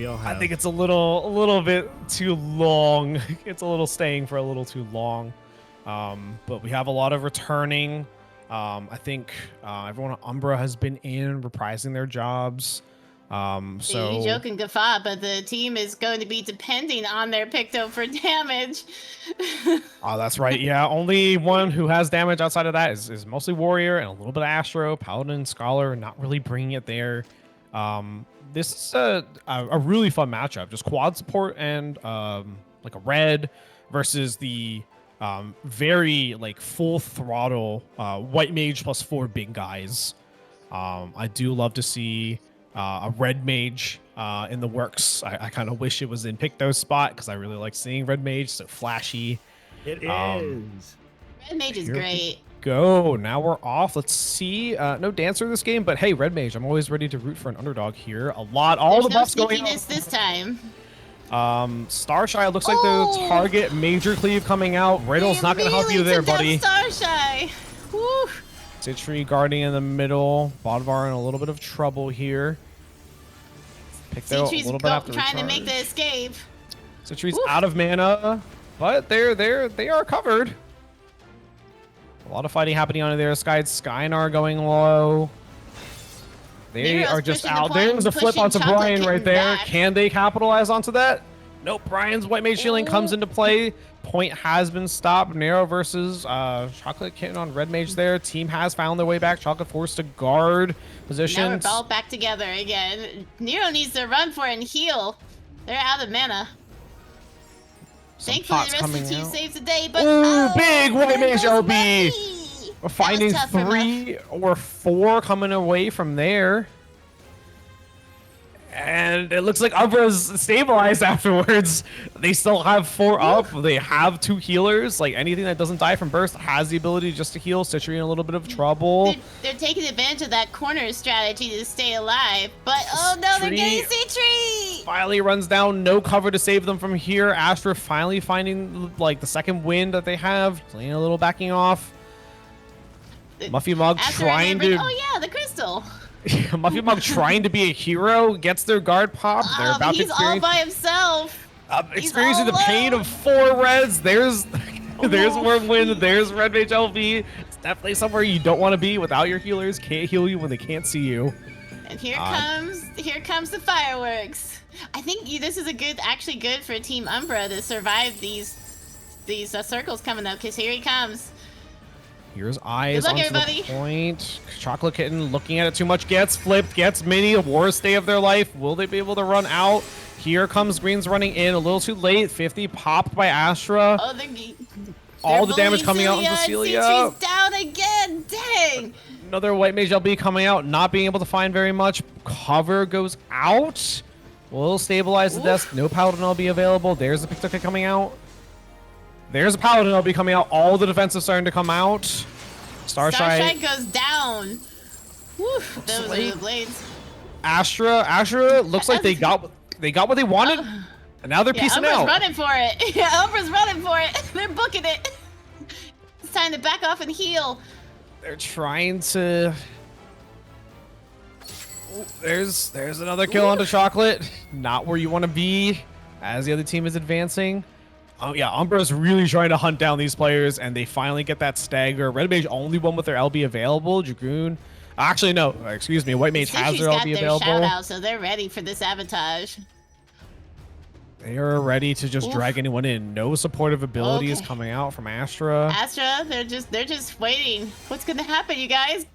it's a little bit too long. It's a little staying for a little too long. But we have a lot of returning. I think everyone at Umbra has been in reprising their jobs. So you joke and guffaw, but the team is going to be depending on their Picto for damage. Oh, that's right. Yeah, only one who has damage outside of that is mostly Warrior and a little bit of Astro. Paladin, Scholar, not really bringing it there. This is a really fun matchup. Just quad support and like a red versus the very like full throttle white mage plus 4 big guys. I do love to see a red mage in the works. I kind of wish it was in Picto's spot because I really like seeing red mage, so flashy. It is. Red Mage is great. Go. Now we're off. Let's see. No dancer this game, but hey, red mage. I'm always ready to root for an underdog here. All There's the no buffs going sneakiness this time. Starshy looks like the target. Major cleave coming out. Riddle's not going to help you there, buddy. Starshy. Woo. Citree guarding in the middle. Bodvar in a little bit of trouble here. Picto a little bit after trying to recharge. make the escape. Citree's out of mana, but they are covered. A lot of fighting happening under there. Skynar going low. They Nero's are just pushing the out. point, There's a flip pushing onto Chocolate Brian right Kitten there. back. Can they capitalize onto that? Nope. Brian's white mage shielding comes into play. Point has been stopped. Nero versus Chocolate Kitten on red mage there. Team has found their way back. Chocolate forced to guard positions. Now we're all back together again. Nero needs to run for it and heal. They're out of mana. Thankfully, pots the rest of the coming team out. saves the day, but Ooh, big white there mage goes LB. Money. We're finding tough for 3 or 4 coming away from there. And it looks like Umbra's stabilized afterwards. They still have 4 up. They have 2 healers. Like anything that doesn't die from burst has the ability just to heal. Citree in a little bit of trouble. They're taking advantage of that corner strategy to stay alive. But oh no, they're getting Citree! Finally runs down. No cover to save them from here. Astra finally finding like the second wind that they have. Playing a little backing off. Muffy Mug After trying to... oh yeah, the crystal. Muffy Mug trying to be a hero, gets their guard popped. They're about He's to all experience, by himself. experiencing all the pain alone. of 4 reds. There's Wormwind, there's Red Mage LV. It's definitely somewhere you don't want to be without your healers. Can't heal you when they can't see you. And here comes the fireworks. I think this is actually good for Team Umbra to survive these circles coming up, because here he comes. Here's Eyes Good luck, onto everybody. the point. Chocolate Kitten looking at it too much. Gets flipped, gets mini. Worst day of their life. Will they be able to run out? Here comes Green's running in. A little too late. 50 popped by Astra. Oh, All the damage coming out into Celia. Citree's down again. Dang. Another White Mage LB coming out. Not being able to find very much. Cover goes out. Will stabilize the desk. No Paladin LB available. There's the Picto coming out. There's a Paladin LB coming out. All the defensive starting to come out. Starshine goes down. Woo, those are the blades. Astra looks like they got what they wanted, and now they're piecing Umbra's out. running for it. Yeah, Umbra's running for it. They're booking it. It's time to back off and heal. They're trying to. Oh, there's another kill onto Chocolate. Not where you want to be, as the other team is advancing. Oh yeah, Umbra's really trying to hunt down these players, and they finally get that stagger. Red Mage only one with their LB available. Dragoon, actually no, excuse me. White Mage has their LB available. Shout out, so they're ready for this sabotage. They are ready to just drag anyone in. No supportive abilities coming out from Astra. Astra, they're just waiting. What's gonna happen, you guys?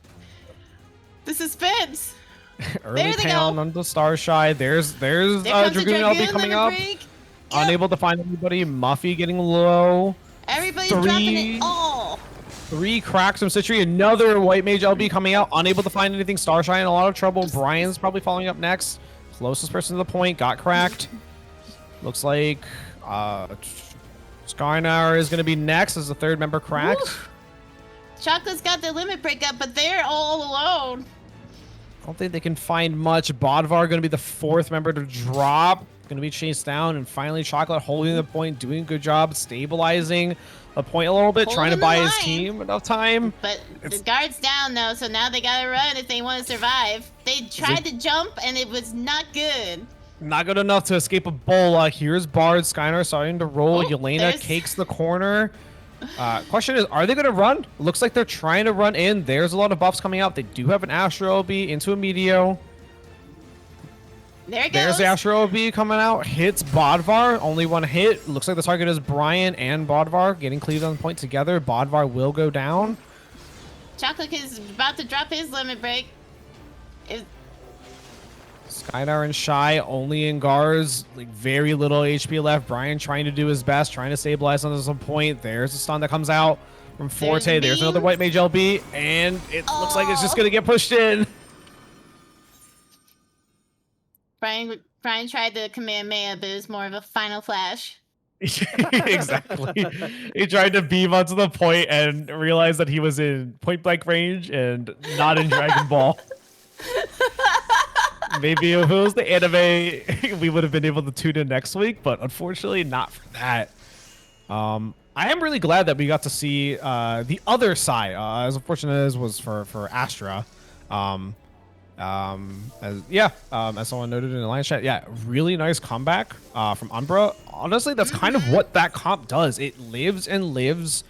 The suspense. Early pound on the Starshy. There's Dragoon LB coming up. Unable to find anybody. Muffy getting low. Everybody's dropping it all. 3 cracks from Citree. Another White Mage LB coming out. Unable to find anything. Starshine in a lot of trouble. Brian's probably following up next. Closest person to the point. Got cracked. Looks like Skynar is going to be next as the 3rd member cracked. Oof. Chocolate's got the limit breakup, but they're all alone. I don't think they can find much. Bodvar going to be the 4th member to drop. Going to be chased down, and finally Chocolate holding the point, doing a good job stabilizing the point a little bit, trying to buy his team enough time. But the guard's down though, so now they gotta run if they want to survive. They tried to jump, and it was not good. Not good enough to escape a bola. Here's Bard. Skynar starting to roll. Yelena cakes the corner. Question is, are they going to run? Looks like they're trying to run in. There's a lot of buffs coming out. They do have an Astro LB into a Meteo. There it goes. There's the Astro OB coming out. Hits Bodvar. Only one hit. Looks like the target is Brian and Bodvar getting cleaved on the point together. Bodvar will go down. Chocolate is about to drop his limit break. Skydar and Shy only in Gars. Like very little HP left. Brian trying to do his best, trying to stabilize on some point. There's a stun that comes out from Forte. There's another White Mage LB, and it looks like it's just gonna get pushed in. Brian tried the Kamehameha, but it was more of a final flash. Exactly. He tried to beam onto the point and realized that he was in point blank range and not in Dragon Ball. Maybe if it was the anime, we would have been able to tune in next week, but unfortunately not for that. I am really glad that we got to see the other side, as unfortunate as was for Astra. As someone noted in the line chat, yeah, really nice comeback from Umbra. Honestly, that's kind of what that comp does. It lives and lives,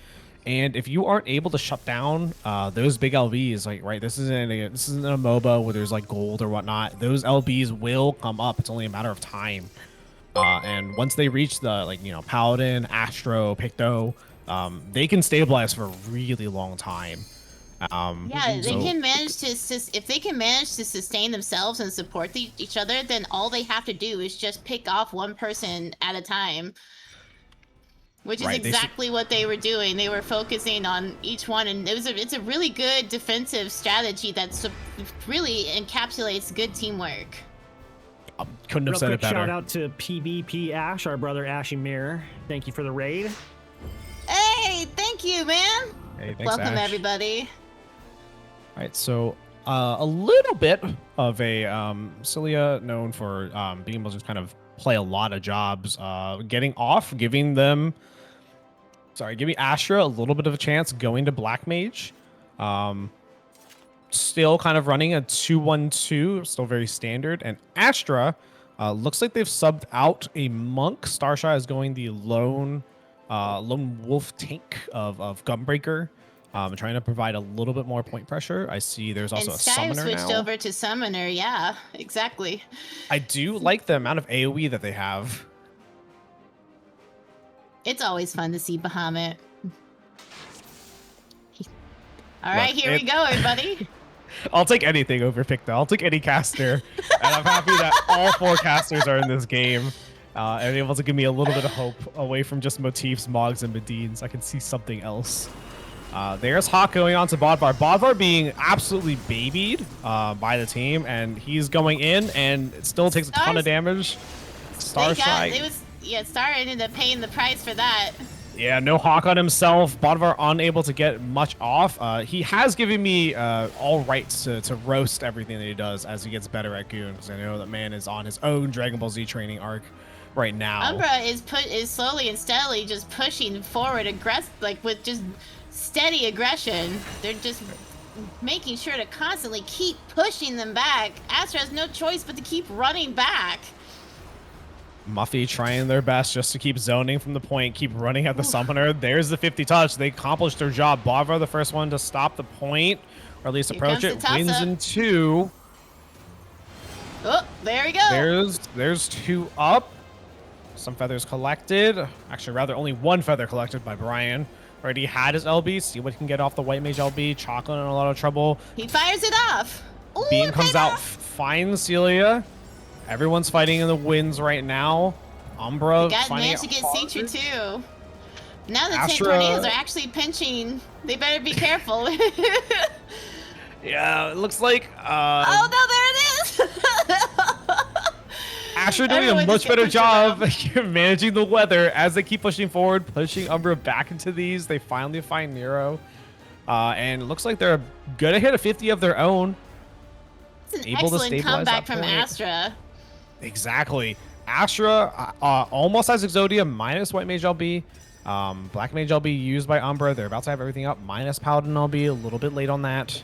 and if you aren't able to shut down those big LBs, like this isn't a MOBA where there's like gold or whatnot. Those LBs will come up. It's only a matter of time. And once they reach the Paladin, Astro, Picto, they can stabilize for a really long time. They can manage to if they can manage to sustain themselves and support each other, then all they have to do is just pick off one person at a time, which is exactly what they were doing. They were focusing on each one, and it's a really good defensive strategy that really encapsulates good teamwork. Couldn't have said it better. Shout out to PvP Ash, our brother Ashy Mirror. Thank you for the raid. Hey, thank you, man. Hey, thanks, welcome Ash. everybody. All right, so a little bit of a Cilia known for being able to kind of play a lot of jobs, getting off, giving Astra a little bit of a chance going to Black Mage. Still kind of running a 2-1-2, still very standard. And Astra looks like they've subbed out a Monk. Starshy is going the lone wolf tank of Gunbreaker. Trying to provide a little bit more point pressure. I see there's also a summoner switched now. over to summoner. Yeah, exactly. I do like the amount of AoE that they have. It's always fun to see Bahamut. All right, here we go, everybody. I'll take anything over Picto. I'll take any caster. And I'm happy that all 4 casters are in this game. And able to give me a little bit of hope away from just motifs, Mogs, and Medines. I can see something else. There's Hawk going on to Bodvar. Bodvar being absolutely babied by the team, and he's going in, and it still takes a ton of damage. Star ended up paying the price for that. Yeah, no Hawk on himself. Bodvar unable to get much off. He has given me all rights to roast everything that he does as he gets better at Goon, because I know that man is on his own Dragon Ball Z training arc right now. Umbra is slowly and steadily just pushing forward, with just steady aggression. They're just making sure to constantly keep pushing them back. Astra has no choice but to keep running back. Muffy trying their best just to keep zoning from the point, keep running at the summoner. There's the 50 touch. They accomplished their job. Bodvar, the first one to stop the point, or at least approach it, wins in 2. Oh, there we go. There's 2 up. Some feathers collected. Actually, rather, only 1 feather collected by Brian. Already had his LB. See what he can get off the White Mage LB. Chocolate in a lot of trouble. He fires it off. Ooh, Beam comes out, finds Celia. Everyone's fighting in the winds right now. Umbra managed to get Citra too. Now the 10 tornadoes are actually pinching. They better be careful. Yeah, it looks like... oh, no, there it is! Astra doing a much better job managing the weather as they keep pushing forward, pushing Umbra back into these. They finally find Nero. And it looks like they're going to hit a 50 of their own. It's an excellent comeback from Astra. Exactly. Astra almost has Exodia minus White Mage LB. Black Mage LB used by Umbra. They're about to have everything up minus Paladin LB. A little bit late on that.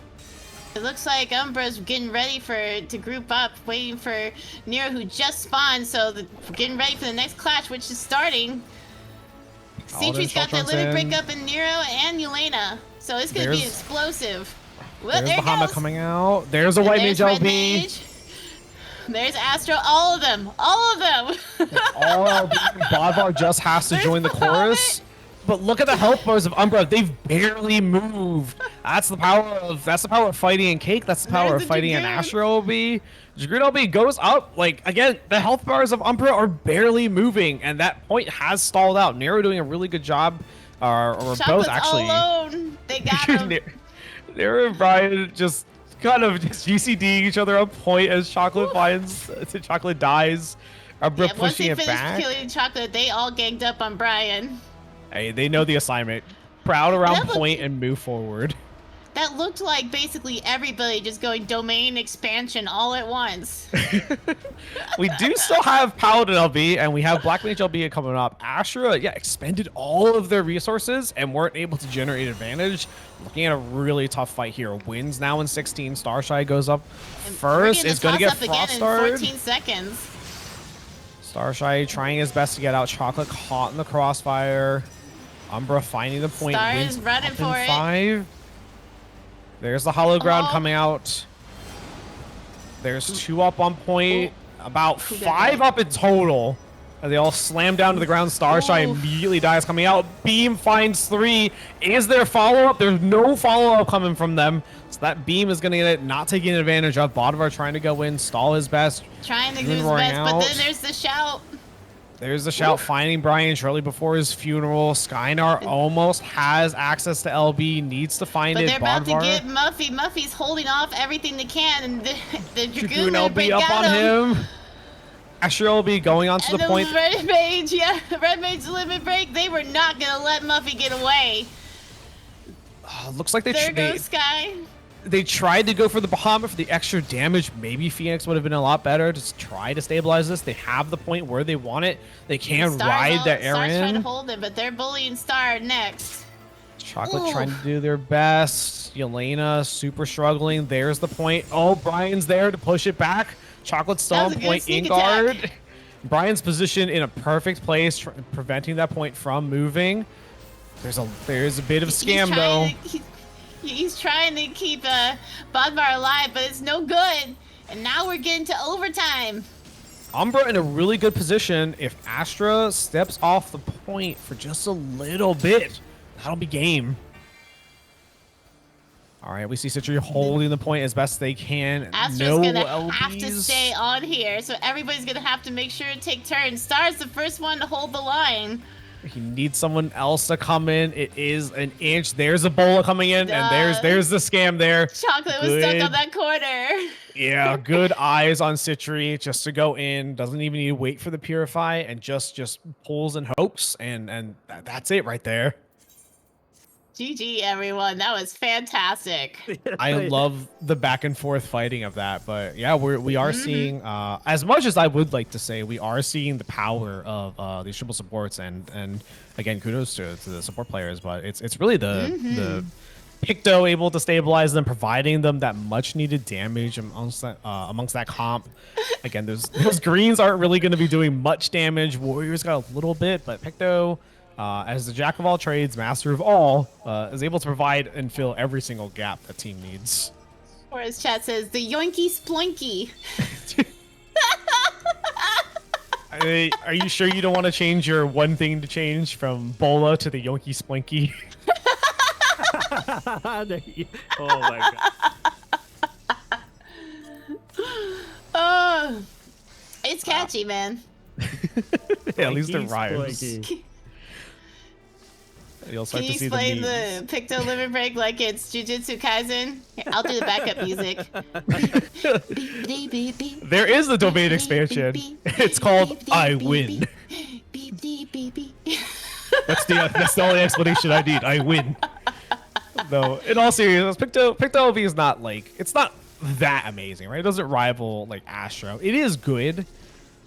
It looks like Umbra's getting ready to group up, waiting for Nero, who just spawned, so getting ready for the next clash, which is starting. Citri's got the limit break up in Nero and Yelena, so it's going to be explosive. Well, there's Bahamut coming out. There's a White Mage LB. There's Astro. All of them. All of them. All Bodvar just has to join the chorus. But look at the health bars of Umbra. They've barely moved. That's the power of fighting in Cake. That's the power of fighting in Astro LB. Dragoon LB goes up. Like, again, the health bars of Umbra are barely moving, and that point has stalled out. Nero doing a really good job. Or both actually. All alone. They got him. Nero and Brian just kind of just GCDing each other on point as Chocolate Chocolate dies. Umbra pushing it back. Once they finished killing Chocolate, they all ganged up on Brian. Hey, they know the assignment. Proud around point and move forward. That looked like basically everybody just going domain expansion all at once. We do still have Paladin LB, and we have Black Mage LB coming up. Astra, yeah, expended all of their resources and weren't able to generate advantage. Looking at a really tough fight here. Wins now in 16. Starshy goes up first. Is going to get Frost started. 14 seconds. Starshy trying his best to get out. Chocolate caught in the crossfire. Umbra finding the point. Star wins is running for it. 5. There's the hollow ground coming out. There's 2 up on point. About 5 up in total. And they all slam down to the ground. Starshy immediately dies coming out. Beam finds 3. Is there follow-up? There's no follow-up coming from them. So that beam is going to get it, not taking advantage of. Bodvar trying to go in, stall his best. Trying to do his best, but then there's the shout. There's the shout, finding Brian shortly before his funeral. Skynar almost has access to LB, needs to find it. But they're about to get Muffy. Muffy's holding off everything they can, and the Dragoon LB up on him. Asher LB going on to the point. Red Mage, yeah, Red Mage limit break. They were not gonna let Muffy get away. Looks like there goes Sky. They tried to go for the Bahamut for the extra damage. Maybe Phoenix would have been a lot better to try to stabilize this. They have the point where they want it. They can ride the Aaron. Star's trying to hold it, but they're bullying Star next. Chocolate trying to do their best. Yelena super struggling. There's the point. Oh, Brian's there to push it back. Chocolate's still on point in guard. Brian's positioned in a perfect place, preventing that point from moving. There's a bit of scam though. He's trying to keep Bodvar alive, but it's no good. And now we're getting to overtime. Umbra in a really good position. If Astra steps off the point for just a little bit, that'll be game. All right, we see Citri holding the point as best they can. Astra's gonna have to stay on here, so everybody's gonna have to make sure to take turns. Star's the first one to hold the line. He needs someone else to come in. It is an inch. There's a Bola coming in, and there's the scam there. Chocolate was stuck on that corner. Yeah, good eyes on Citri just to go in. Doesn't even need to wait for the Purify, and just pulls and hopes, and that's it right there. GG, everyone. That was fantastic. I love the back and forth fighting of that. But yeah, we are seeing, as much as I would like to say, we are seeing the power of these triple supports. And again, kudos to the support players. But it's really the Picto able to stabilize them, providing them that much needed damage amongst that comp. Again, those greens aren't really going to be doing much damage. Warriors got a little bit, but Picto, as the jack of all trades, master of all, is able to provide and fill every single gap that team needs. Or as chat says, the yoinky sploinky. Are you sure you don't want to change your one thing to change from Bola to the yoinky splinky? Oh my god. Oh, it's catchy, man. Yeah, at least it rhymes. You'll start Can you to see explain the Picto limit break like it's Jujutsu Kaisen? Here, I'll do the backup music. There is a domain expansion. It's called I Win. That's the only explanation I need. I win. Though, in all seriousness, Picto LV is not it's not that amazing, right? It doesn't rival like Astro. It is good.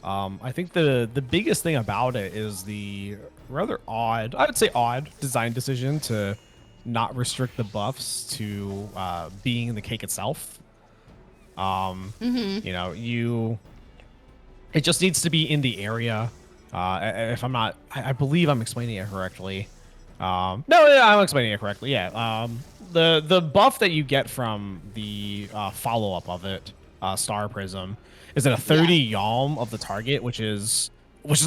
I think the biggest thing about it is the rather odd, I would say odd, design decision to not restrict the buffs to being in the cake itself. You know, it just needs to be in the area. If I'm not, I believe I'm explaining it correctly. No, I'm explaining it correctly. Yeah. The buff that you get from the follow-up of it Star Prism is at a 30 yalm of the target, which is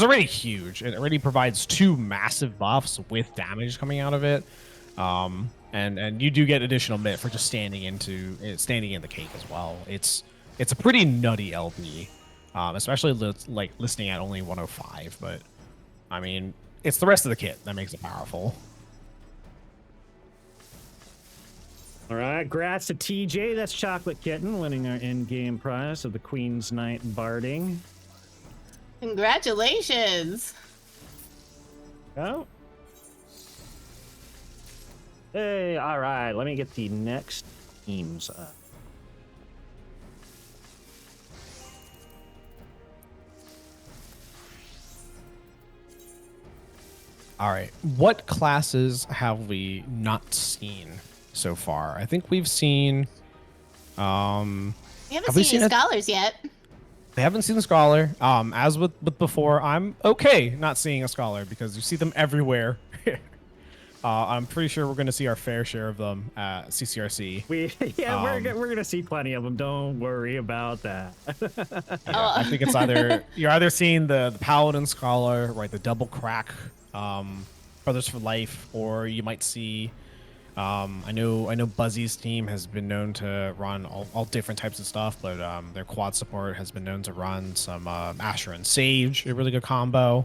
already huge. It already provides 2 massive buffs with damage coming out of it. And you do get additional mit for just standing in the cake as well. It's a pretty nutty LB, especially like listening at only 105. But I mean, it's the rest of the kit that makes it powerful. All right, congrats to TJ. That's Chocolate Kitten winning our in-game prize of the Queen's Night Barding. Congratulations. Oh. Hey, all right. Let me get the next teams up. All right, what classes have we not seen so far? I think we've seen. We haven't seen any scholars yet. They haven't seen the scholar. As with before, I'm okay not seeing a scholar because you see them everywhere. I'm pretty sure we're going to see our fair share of them at CCRC. We're gonna see plenty of them. Don't worry about that. I think it's you're either seeing the paladin scholar, right, the double crack, Brothers for Life, or you might see. I know Buzzy's team has been known to run all different types of stuff, but their quad support has been known to run some Asher and Sage, a really good combo.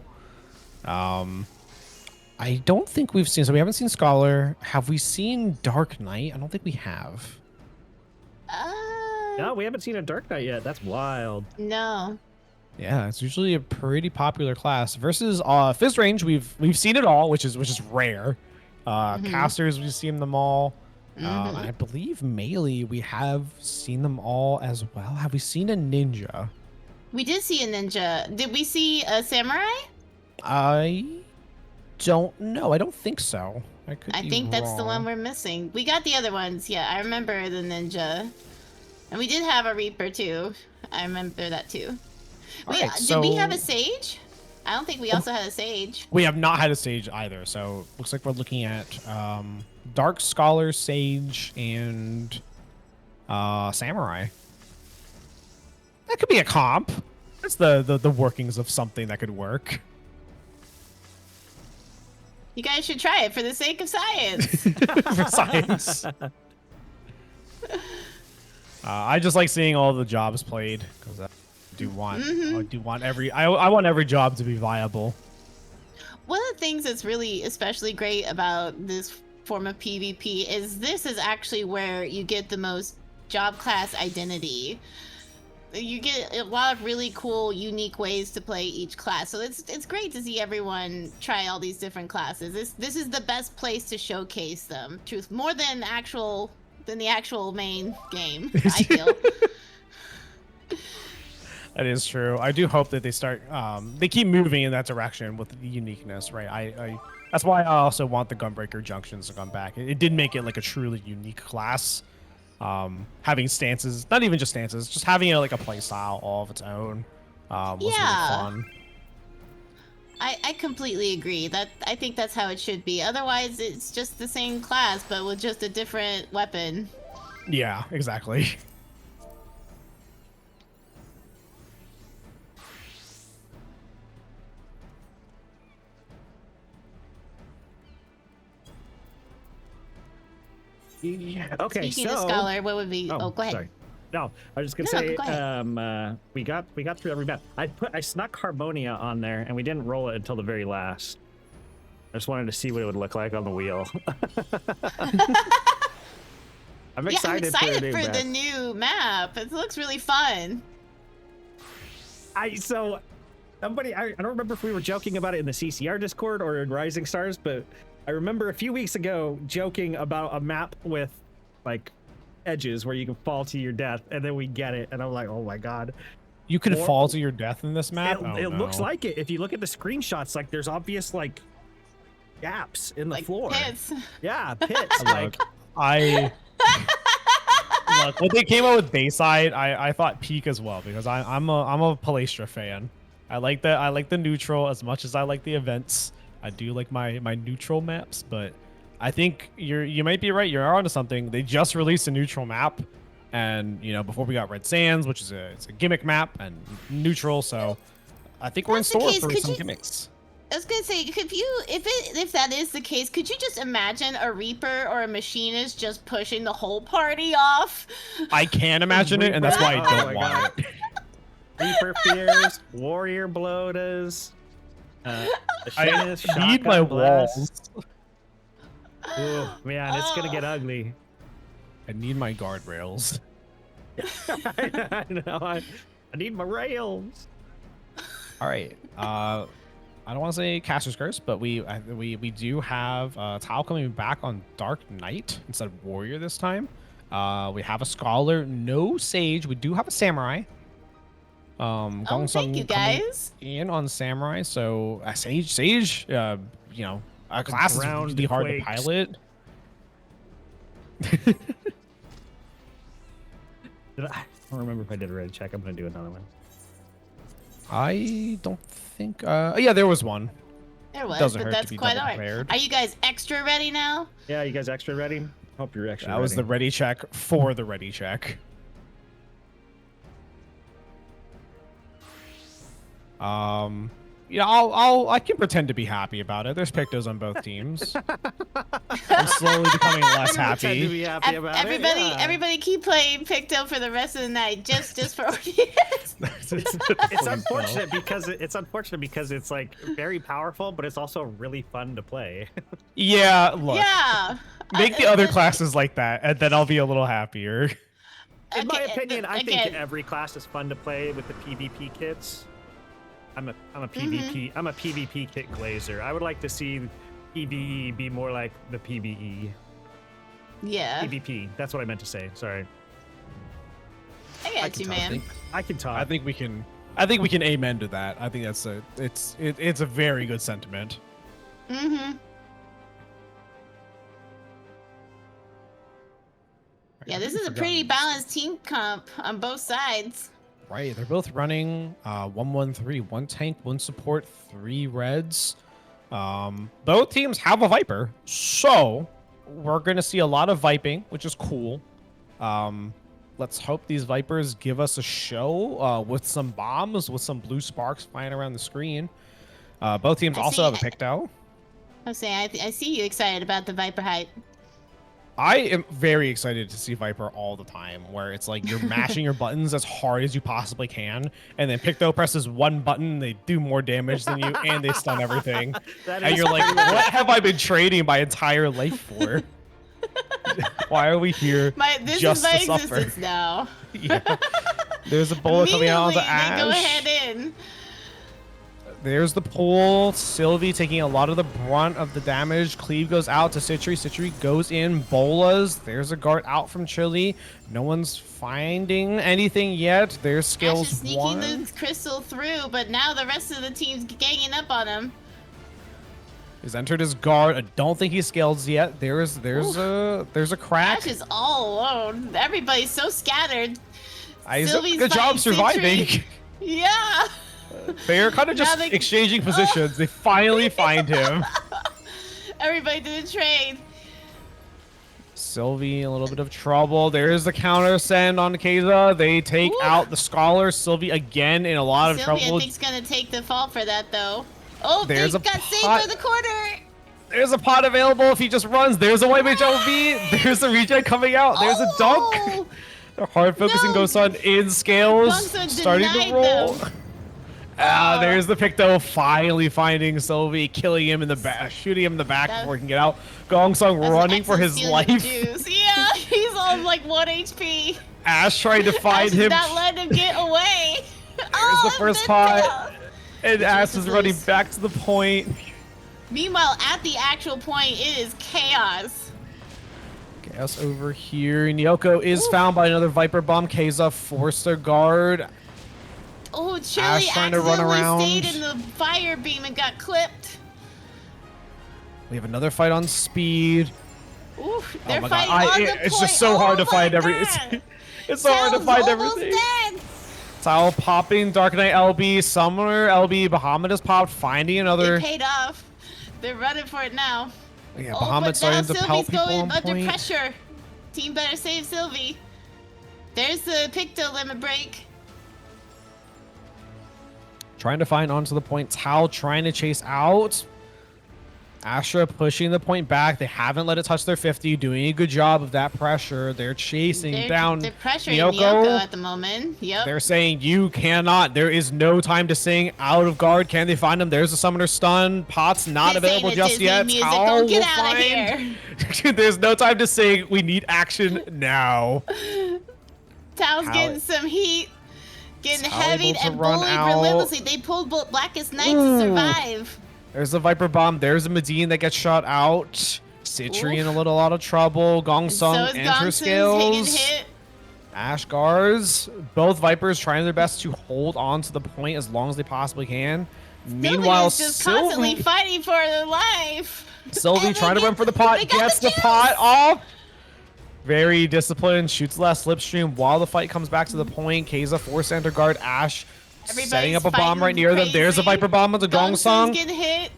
I don't think we've seen, so we haven't seen Scholar. Have we seen Dark Knight? I don't think we have. No, we haven't seen a Dark Knight yet. That's wild. No. Yeah, it's usually a pretty popular class. Versus Fizz range, we've seen it all, which is rare. Casters, we've seen them all. I believe melee, we have seen them all as well. Have we seen a ninja? We did see a ninja. Did we see a samurai? I don't know. I don't think so. I think that's the one we're missing. We got the other ones. Yeah, I remember the ninja. And we did have a reaper too. I remember that too. Did we have a sage? I don't think we also had a sage. We have not had a sage either. So looks like we're looking at Dark Scholar, Sage, and Samurai. That could be a comp. That's the workings of something that could work. You guys should try it for the sake of science. For science. I just like seeing all the jobs played because I do want I want every job to be viable. One of the things that's really especially great about this form of PvP is this is actually where you get the most job class identity. You get a lot of really cool, unique ways to play each class. So it's great to see everyone try all these different classes. This is the best place to showcase them. Truth, more than the actual main game, I feel. That is true. I do hope that they keep moving in that direction with the uniqueness, right? I that's why I also want the Gunbreaker Junctions to come back. It did make it like a truly unique class. Having stances, not even just stances, just having it like a play style all of its own was really fun. I completely agree. I think that's how it should be. Otherwise, it's just the same class, but with just a different weapon. Yeah, exactly. Yeah. Okay. Speaking of Scholar, what would be? Oh, go ahead. Sorry. No, I was just gonna say, we got through every map. I snuck Harmonia on there, and we didn't roll it until the very last. I just wanted to see what it would look like on the wheel. I'm excited for the new map. It looks really fun. I don't remember if we were joking about it in the CCR Discord or in Rising Stars, but I remember a few weeks ago joking about a map with like edges where you can fall to your death, and then we get it, and I'm like, oh my god. You can fall to your death in this map? It looks like it. If you look at the screenshots, like there's obvious like gaps in the floor. Pits. Yeah, pits. Look, when they came out with Bayside, I thought Peak as well because I'm a Palestra fan. I like the neutral as much as I like the events. I do like my neutral maps, but I think you might be right. You're onto something. They just released a neutral map, And before we got Red Sands, which is it's a gimmick map and neutral, so I think we're in store for some gimmicks. I was gonna say, if that is the case, could you just imagine a Reaper or a Machinist just pushing the whole party off? I can imagine it, and that's why I don't want it. Reaper Fears, Warrior Bloaters, I need my walls. Oh man, it's gonna get ugly. I need my guardrails. I know. I need my rails. All right. I don't want to say Caster's Curse, but we do have Tau coming back on Dark Knight instead of Warrior this time. We have a Scholar, no Sage. We do have a Samurai. Thank you guys. In on Samurai, so Sage, a class is really hard to pilot. I don't remember if I did a red check. I'm gonna do another one. I don't think. Yeah, there was one. There was, Doesn't but hurt that's to be quite double alright. prepared. Are you guys extra ready now? Yeah, you guys extra ready? Hope you're extra ready. That was the ready check for the ready check. I can pretend to be happy about it. There's Pictos on both teams. I'm slowly becoming less happy. To be happy about Everybody keep playing Picto for the rest of the night, just for Orpheus. It's unfortunate because it's like very powerful, but it's also really fun to play. Yeah, look. Yeah. Make the other classes like that, and then I'll be a little happier. In my opinion, I think every class is fun to play with the PvP kits. I'm a PvP I'm a PvP kit glazer. I would like to see PvE be more like the PvE. Yeah. PvP. That's what I meant to say. Sorry. I got you, man. I can talk. I think we can amen to that. I think that's it's a very good sentiment. Mm-hmm. Yeah, this is a pretty balanced team comp on both sides. Right, they're both running 1-1-3, 1 tank, 1 support, 3 reds. Both teams have a Viper, so we're gonna see a lot of viping, which is cool. Let's hope these Vipers give us a show with some bombs, with some blue sparks flying around the screen. Both teams also have a Picto. I see you excited about the Viper hype. I am very excited to see Viper all the time, where it's like you're mashing your buttons as hard as you possibly can, and then Picto presses one button, they do more damage than you, and they stun everything. And you're like, what have I been trading my entire life for? Why are we here just to suffer? Existence now. Yeah. There's a bullet coming out of the ash. Go ahead in. There's the pull. Sylvie taking a lot of the brunt of the damage. Cleave goes out to Citri. Citri goes in. Bolas. There's a guard out from Chili. No one's finding anything yet. There's Skills Ash is sneaking the crystal through, but now the rest of the team's ganging up on him. He's entered his guard. I don't think he scales yet. There's a crack. Ash is all alone. Everybody's so scattered. Good job surviving. Yeah. They're kind of just exchanging positions. They finally find him. Everybody did a trade. Sylvie in a little bit of trouble. There's the counter send on Keza. They take out the Scholar. Sylvie again in a lot of trouble. I think's gonna take the fall for that though. Oh, there's they got saved by the corner. There's a pot available if he just runs. There's a white mage LV. There's a regen coming out. There's a dunk. They're hard focusing Ghost on in scales. Starting to roll. There's the Picto finally finding Sylvie, killing him in the back, shooting him in the back before he can get out. Gong Sung running for his life. Yeah, he's on like 1 HP. Ash trying to find him. Not letting him get away. There's the first pot. And Ash is running back to the point. Meanwhile, at the actual point, it is chaos. Chaos over here. Nyoko is found by another Viper Bomb. Keza forced their guard. Oh, Chili trying to run around. Stayed in the fire beam and got clipped. We have another fight on speed. Ooh, they're my fighting God. on the It's point. just so hard to find everything. It's so hard to find everything. Tao popping, Dark Knight LB, Summoner LB, Bahamut has popped, finding another. It paid off. They're running for it now. Yeah, Bahamut's starting to pelt people on under point. pressure. Team better save Sylvie. There's the Picto limit break. Trying to find onto the point. Tao trying to chase out. Astra pushing the point back. They haven't let it touch their 50. Doing a good job of that pressure. They're chasing down They're pressuring Yoko. Yoko at the moment. Yep. They're saying you cannot. There is no time to sing. Out of guard. Can they find him? There's a summoner stun. Pot's not This available ain't a just Disney yet. music. Tao Don't get will out of here. There's no time to sing. We need action now. Tao's getting some heat. Getting Tao heavy able to and run bullied out. relentlessly. They pulled Blackest Night to survive. There's a Viper Bomb. There's a Medine that gets shot out. Citri in a little out of trouble. Gong Sung So is enter Gong Sung's scales. taking hit. Ashgars. Both Vipers trying their best to hold on to the point as long as they possibly can. Meanwhile, Sylvie is just constantly fighting for their life. Sylvie And trying to they run for the pot. they got Gets the the pot off. Very disciplined. Shoots last slipstream while the fight comes back to the point. Kaiza forced to enter guard. Ash setting up a bomb right near them. There's a Viper Bomb on the Gong Sung. Getting hit.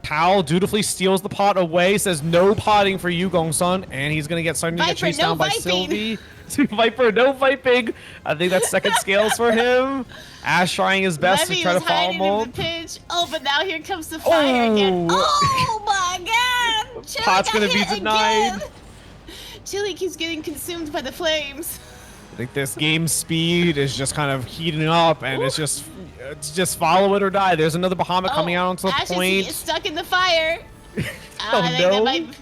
Tao dutifully steals the pot away, says no potting for you, Gong Sun, and he's gonna get starting to get Viper, chased no down by viping. Sylvie. Viper, no viping. I think that's second scales for him. Ash trying his best Levy to try to was hiding follow in the pinch. Oh, but now here comes the fire again. Oh my god! Chili Pot's got gonna be hit denied. again. Chili keeps getting consumed by the flames. I think this game speed is just kind of heating up, and it's just follow it or die. There's another Bahamut coming out onto the Ash point. is stuck in the fire. Oh, I think no. that might...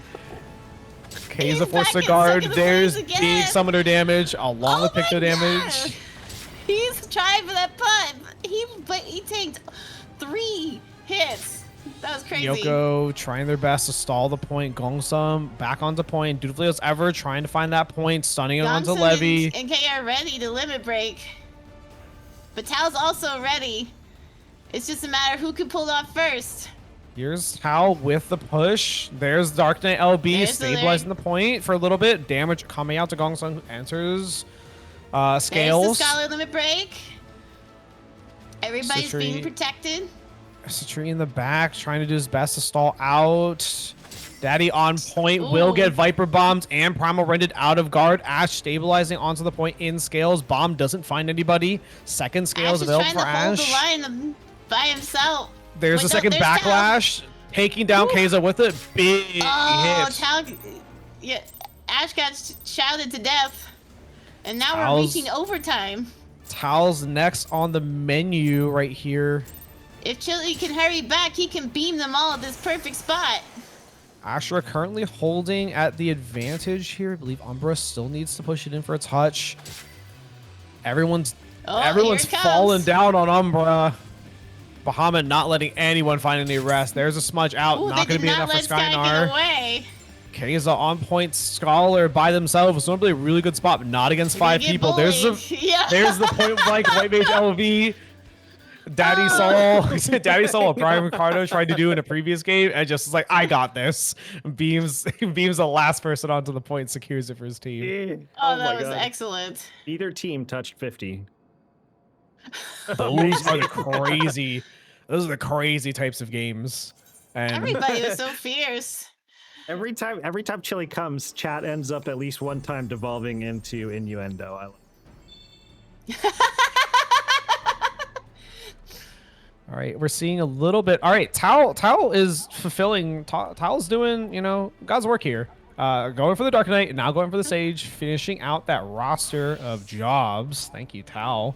Kaiza back forced the and guard. stuck in the There's flames big again. summoner damage along with my Picto damage. God. He's trying for that putt. He tanked 3 hits. That was crazy. Yoko trying their best to stall the point. Gongsum back onto point. Dutifully as ever, trying to find that point, stunning it onto Gongsun Levy. and K are ready to limit break. But Tao's also ready. It's just a matter of who can pull off first. Here's Tao with the push. There's Dark Knight LB There's the stabilizing the point for a little bit. Damage coming out to Gongsung, who enters scales. There's the Scholar limit break. Everybody's Citri. being protected. Citri in the back, trying to do his best to stall out. Daddy on point, will Ooh. get Viper bombed and Primal rendered out of guard. Ash stabilizing onto the point in scales. Bomb doesn't find anybody. Second scales Ash is available trying for to hold Ash. the line by himself. There's Wait, a no, second there's Tao. backlash. Taking down Kaiza with it. Big Oh, hit. Tao, yeah, Ash got shouted to death. And now we're Tao's- reaching overtime. Tao's next on the menu right here. If Chili can hurry back, he can beam them all at this perfect spot. Ashra currently holding at the advantage here. I believe Umbra still needs to push it in for a touch. Everyone's Oh, everyone's here it comes. falling down on Umbra. Bahamut not letting anyone find any rest. There's a smudge out. Ooh, Not they going to did be not enough for let Sky get Skynar. away. Kaiza on point. Scholar by themselves. Normally a really good spot, but not against They're gonna 5 get people. There's the bullied. Yeah. there's the point blank White Mage LV. Daddy Daddy saw what Brian Ricardo tried to do in a previous game and just was like, I got this. Beams the last person onto the point, secures it for his team. Oh, that was excellent. Neither team touched 50. Those are the crazy. Those are the crazy types of games. And Everybody was so fierce. Every time Chili comes, chat ends up at least one time devolving into innuendo. all right, we're seeing a little bit. All right, Tao is fulfilling. Tao's doing, God's work here. Going for the Dark Knight and now going for the Sage, finishing out that roster of jobs. Thank you, Tao.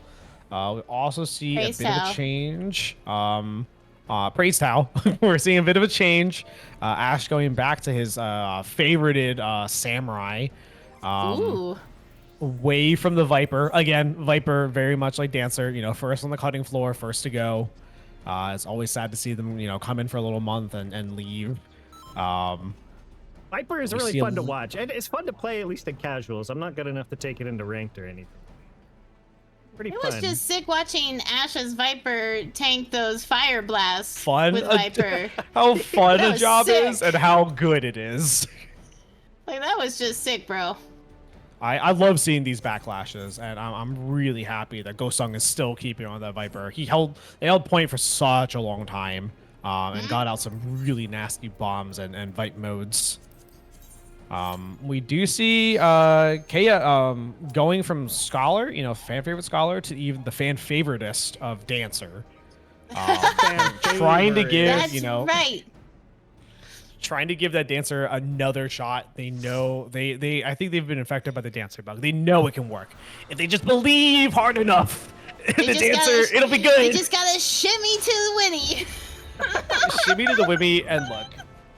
We also see Praise a bit of Tao. a change. Praise Tao. We're seeing a bit of a change. Ash going back to his favorited Samurai. Ooh. Away from the Viper. Again, Viper very much like Dancer, first on the cutting floor, first to go. It's always sad to see them, come in for a little month and leave. Viper is We really see a fun to l- watch. And it's fun to play, at least in casuals. I'm not good enough to take it into ranked or anything. Pretty It fun. was just sick watching Ash's Viper tank those fire blasts Fun. with Viper. How fun That a was job sick. is and how good it is. Like, that was just sick, bro. I love seeing these backlashes, and I'm really happy that Gosung is still keeping on that Viper. They held point for such a long time, and got out some really nasty bombs and Vipe modes. We do see Kaya going from scholar, fan favorite scholar, to even the fan favoritist of dancer. Trying to give, That's right. Trying to give that dancer another shot. They know I think they've been infected by the dancer bug. They know it can work if they just believe hard enough. The dancer, it'll be good. They just gotta shimmy to the Winnie. Shimmy to the Wimmy, and look,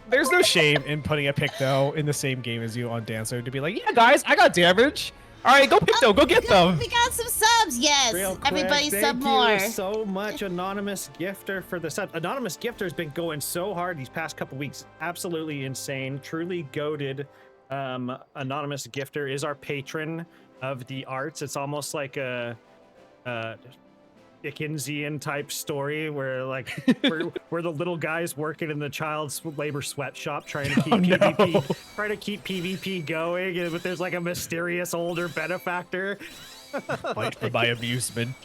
there's no shame in putting a Picto in the same game as you on dancer to be like, yeah, guys, I got damage. All right, go Picto, go get them. We got some subs, yes. Real quick, Everybody sub Thank more. you so much, Anonymous Gifter, for the sub. Anonymous Gifter's been going so hard these past couple weeks. Absolutely insane. Truly goated. Anonymous Gifter is our patron of the arts. It's almost like a Dickensian type story where like where the little guy's working in the child's labor sweatshop trying to keep PvP going, but there's like a mysterious older benefactor. Fight for my amusement.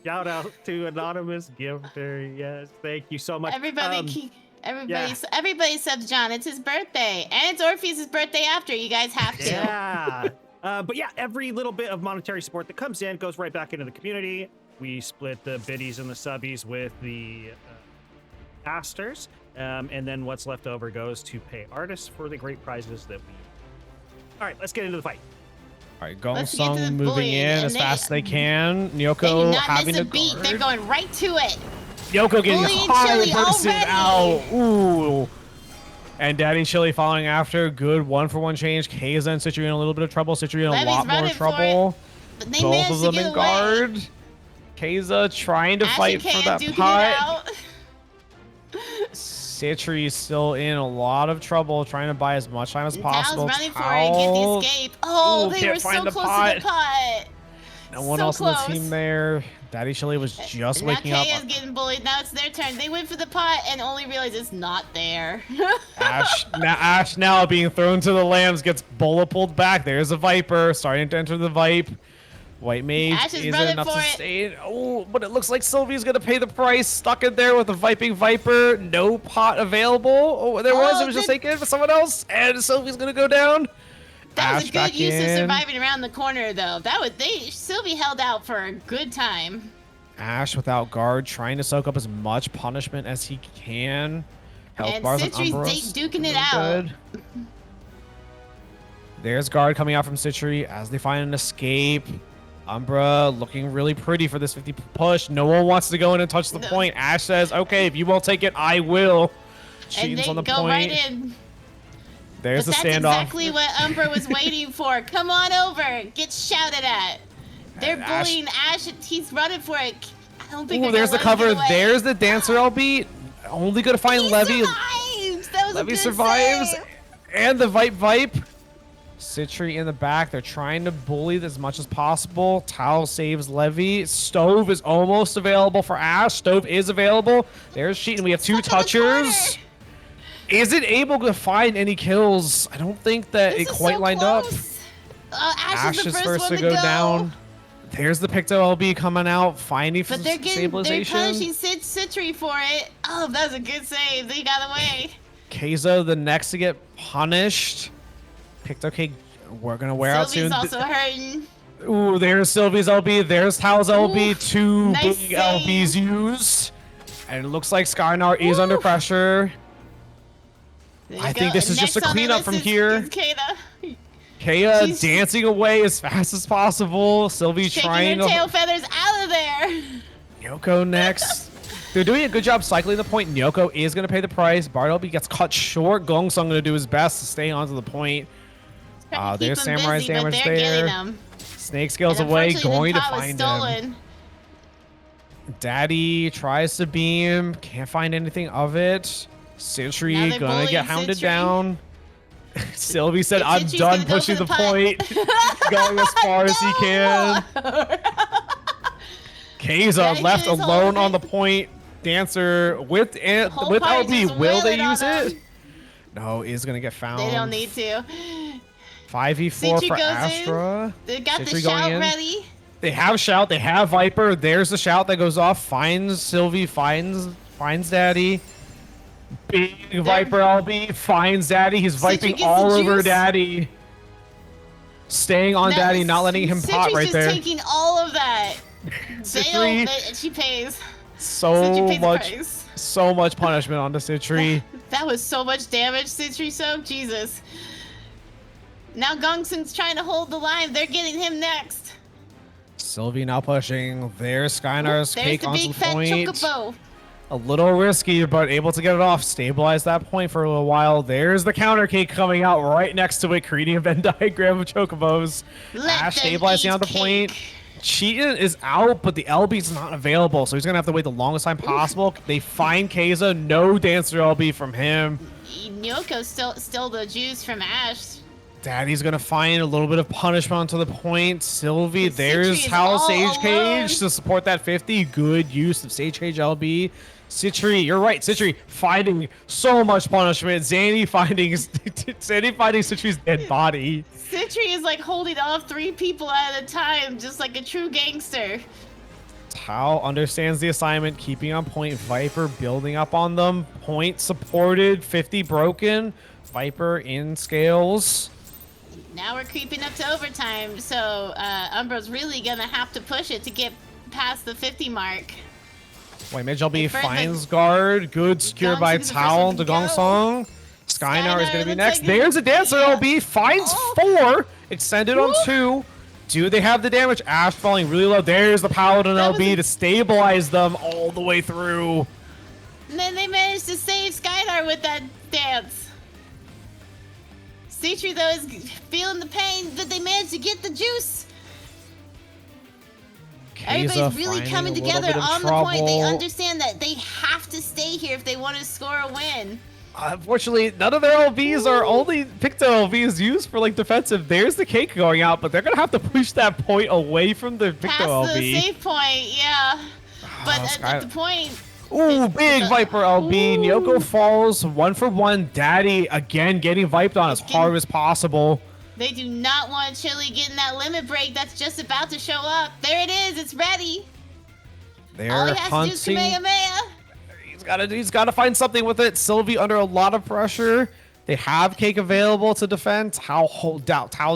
Shout out to Anonymous Gifter. Yes, thank you so much. Everybody subs John. It's his birthday, and it's Orpheus' birthday after. You guys have to. Yeah. But yeah, every little bit of monetary support that comes in goes right back into the community. We split the biddies and the subbies with the casters, and then what's left over goes to pay artists for the great prizes that we. All right, let's get into the fight. All right, Gongsung moving in as fast as they can. Nyoko having to beat. They're going right to it. Nyoko getting hard person out. Ooh. And Daddy Chili following after. Good 1-for-1 change. Keiza and Citri in a little bit of trouble. Citri in a lot more trouble. Both of them in guard. Keiza trying to fight for that pot. Citri's still in a lot of trouble, trying to buy as much time as possible. Running for it, get the escape. Oh, they were so close to the pot. No one else in the team there. Daddy Chili was just waking up. Keia's getting bullied. Now it's their turn. They went for the pot and only realize it's not there. Ash now being thrown to the lambs, gets bullet pulled back. There's a Viper starting to enter the Vipe. White Mage is enough to stay. Oh, but it looks like Sylvie's gonna pay the price. Stuck in there with a Viping Viper. No pot available. Oh, there was. It was just taken for someone else, and Sylvie's gonna go down. That was a good use of surviving around the corner, though. Sylvie held out for a good time. Ash without guard, trying to soak up as much punishment as he can. Health bars on Umbros. Duking it out. There's guard coming out from Citri as they find an escape. Umbra looking really pretty for this 50 push. No one wants to go in and touch the point. Ash says, okay, if you won't take it, I will. Cheating's on the point. Right in. There's the standoff. That's exactly what Umbra was waiting for. Come on over. Get shouted at. They're bullying Ash. He's running for it. I don't think there's the cover. There's the dancer LB. Only gonna find Levy. Survives. That was Levy a good survives. save. And the Vipe. Citri in the back. They're trying to bully as much as possible. Tao saves Levy. Stove is almost available for Ash. Stove is available. There's Sheet, and we have two touchers. Is it able to find any kills? I don't think that it quite lined up. Ash is first to go down. There's the Picto LB coming out, finding but they're punishing Citri for it. Oh, that was a good save. They got away. Keiza the next to get punished. Picto Cake, we're gonna wear out soon. Sylvie's also hurting. Ooh, there's Sylvie's LB. There's Tao's LB. Two big LBs used. And it looks like Skynar is under pressure. I think this is just a cleanup from here. Kaya dancing away as fast as possible. Sylvie trying her tail feathers out of there. Nyoko next. They're doing a good job cycling the point. Nyoko is going to pay the price. Bartleby gets cut short. Gongsung going to do his best to stay onto the point. There's Samurai's damage there. Snake scales away, going to find him. Daddy tries to beam. Can't find anything of it. Citri gonna get hounded down. Sylvie said, I'm done pushing the point. Going as far as he can. Keiza left alone on the point. Dancer with LB. Will they use it? No, is gonna get found. They don't need to. 5v4 for Astra. They got the shout ready. They have shout. They have Viper. There's the shout that goes off. Finds Sylvie. Finds Daddy. Big Viper LB finds Daddy. He's viping gets all the over juice. Daddy. Staying on Daddy, not letting him pot right just there. taking all of that. Citri, She pays. so Citri pays the much, price. so much punishment on the Citri. That was so much damage, Citri Soak. Jesus. Now Gongsung's trying to hold the line. They're getting him next. Sylvie now pushing. There's Skynar's There's cake the onto big the fat point. chocobo. A little risky, but able to get it off. Stabilize that point for a little while. There's the counter cake coming out right next to it, creating a Venn diagram of chocobos. Ash stabilizing on the point. Cheatin is out, but the LB's not available, so he's gonna have to wait the longest time possible. They find Keza, no Dancer LB from him. Nyoko still the juice from Ash. Daddy's gonna find a little bit of punishment onto the point. Sylvie, there's is how all Sage alone. Cage to support that 50. Good use of Sage Cage LB. Citri, you're right. Citri finding so much punishment. Zanny finding Citri's dead body. Citri is like holding off 3 people at a time, just like a true gangster. Tao understands the assignment, keeping on point. Viper building up on them. Point supported, 50 broken. Viper in scales. Now we're creeping up to overtime, so Umbro's really gonna have to push it to get past the 50 mark. Wait, Mid LB For the- finds guard. Good secure by Gongsung's the Tao first to one to go. Gongsung. Skynar is going to be looks next. like There's a Dancer yeah. LB. Finds Oh. 4. Extended on 2. Do they have the damage? Ash falling really low. There's the Paladin That was LB a- to stabilize them all the way through. And then they managed to save Skylar with that dance. Citri, though, is feeling the pain, but they managed to get the juice. Keza Everybody's really finding coming a little together bit of on the point. They trouble. understand that they have to stay here if they want to score a win. Unfortunately, none of their LVs are only Picto LVs used for like defensive. There's the cake going out, but they're gonna have to push that point away from the Picto Past the LV. save point, yeah. But at the point, Ooh, big Viper LB. Ooh. Nyoko falls 1 for 1. Daddy again getting viped on as hard as possible. they do not want Chili getting that limit break that's just about to show up. There it is, it's ready. They're All he has to do is hunting. Kamehameha. He's got to find something with it. Sylvie under a lot of pressure. They have cake available to defend. Tao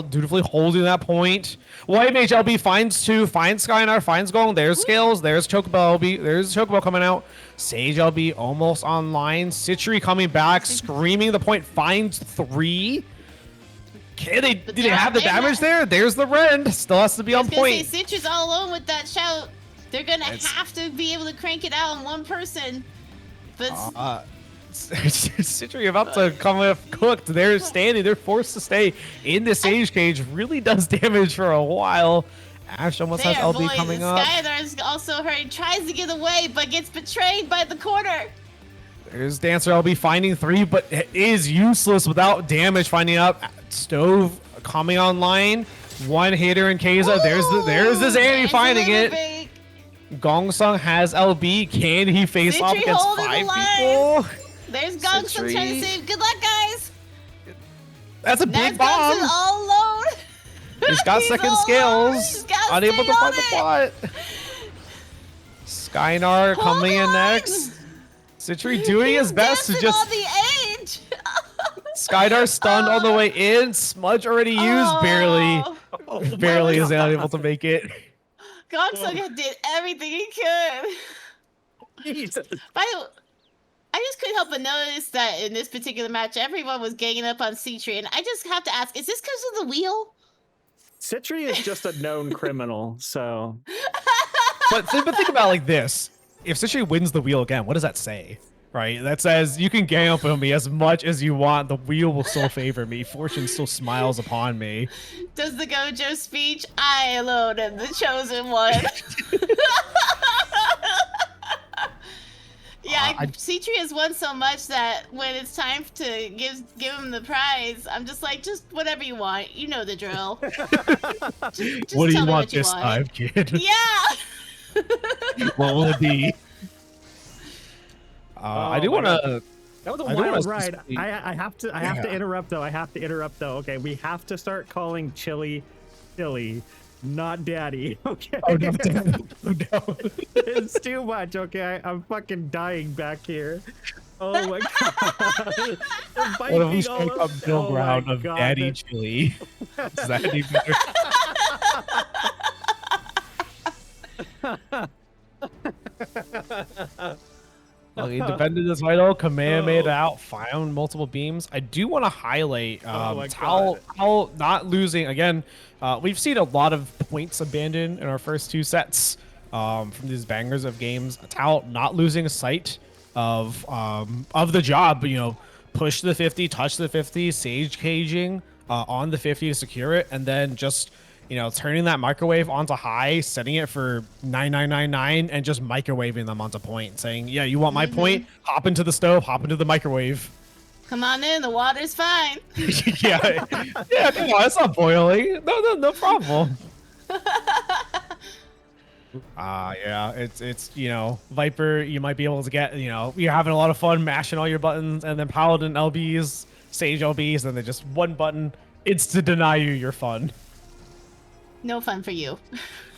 dutifully holding that point. White Mage LB finds 2, finds Skynar, finds Gong. There's Scales. There's Chocobo LB. There's Chocobo coming out. Sage LB almost online. Citri coming back, screaming the point. Finds 3. Do they have the damage there? There's the rend. Still has to be on point. Citri's all alone with that shout. They're gonna have to be able to crank it out on one person. But Citri about to come with cooked. They're standing. They're forced to stay in the Sage Cage. Really does damage for a while. Ash almost has LB coming up. Skylar's also hurt. Tries to get away, but gets betrayed by the corner. There's Dancer LB finding 3, but it is useless without damage. Finding up Stove coming online. 1 hitter in Keza. There's the Zanny finding it. Gongsung has LB. Can he face off Citri against holding 5 the line. people? There's Gongsung trying to save. Good luck, guys. That's a That's big bomb. Gongsung all alone. He's got He's second all alone. He's scales. gotta Unable stay to find on the it. plot. Skynar coming in next. Citri doing his best to Dancing just. on the edge. Skynar stunned on the way in. Smudge already used. Barely. Barely is not able to make it. Gongsung did everything he could. I just couldn't help but notice that in this particular match, everyone was ganging up on Citri, and I just have to ask, is this because of the wheel? Citri is just a known criminal, so. But think about it like this. If Citri wins the wheel again, what does that say? Right? That says you can gang up on me as much as you want. The wheel will still favor me. Fortune still smiles upon me. Does the Gojo speech, I alone am the chosen one. Yeah, Citri has won so much that when it's time to give him the prize, I'm just like, just whatever you want. You know the drill. just What do tell you me want what you this time, kid? Yeah! What will it be? I do want to. That was a wild ride. I have to interrupt though. Okay, we have to start calling Chili Chili not daddy. Okay. Oh no! Oh no! It's too much. Okay, I'm fucking dying back here. Oh my god. What if we strike up middle ground of Daddy Chili? Is that any better? Well, he defended his vital. Kamehameha out, found multiple beams. I do want to highlight Tal not losing again. We've seen a lot of points abandoned in our first two sets from these bangers of games. Tal not losing sight of the job. You know, push the 50, touch the 50, sage caging on the 50 to secure it, and then just, you know, turning that microwave onto high, setting it for 9999, and just microwaving them onto point, saying, yeah, you want my point? Hop into the stove, hop into the microwave. Come on in, the water's fine. yeah, yeah, come on, it's not boiling. No problem. Yeah, it's you know, Viper, you might be able to get, you know, you're having a lot of fun mashing all your buttons, and then Paladin LBs, Sage LBs, and then just one button, it's to deny you your fun. No fun for you.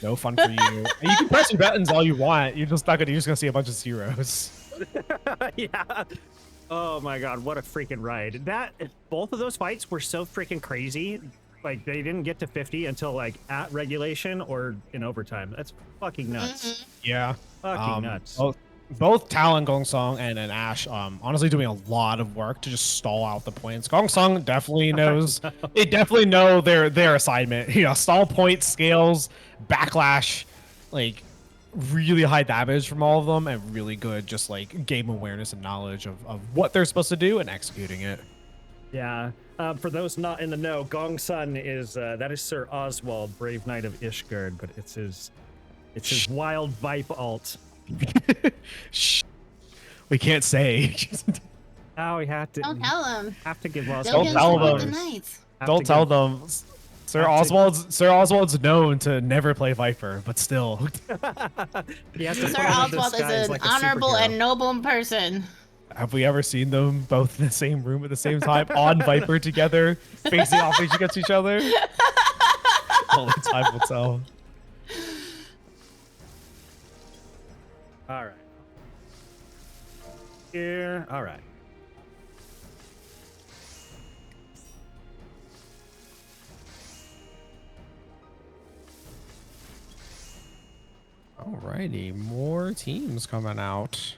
No fun for you. You can press your buttons all you want. You're just gonna see a bunch of zeros. Yeah. Oh my god, what a freaking ride. Both of those fights were so freaking crazy. Like, they didn't get to 50 until like at regulation or in overtime. That's fucking nuts. Yeah. Fucking nuts. Both Tal and Gong Song and Ash honestly doing a lot of work to just stall out the points. Gong Song definitely knows. They definitely know their assignment. You know, stall points, scales, backlash, like really high damage from all of them, and really good just like game awareness and knowledge of what they're supposed to do and executing it. Yeah. For those not in the know, Gong Sun is that is Sir Oswald, Brave Knight of Ishgard, but it's his wild Vipe alt. Shh. We can't say. Oh, we have to. Don't tell him. Have to give us. Don't tell them. Don't tell them. Sir Oswald's known to never play Viper, but still. Sir Oswald is an honorable and noble person. Have we ever seen them both in the same room at the same time on Viper together, facing off against each other? Only time will tell. All right. Here. All right. Alrighty, more teams coming out.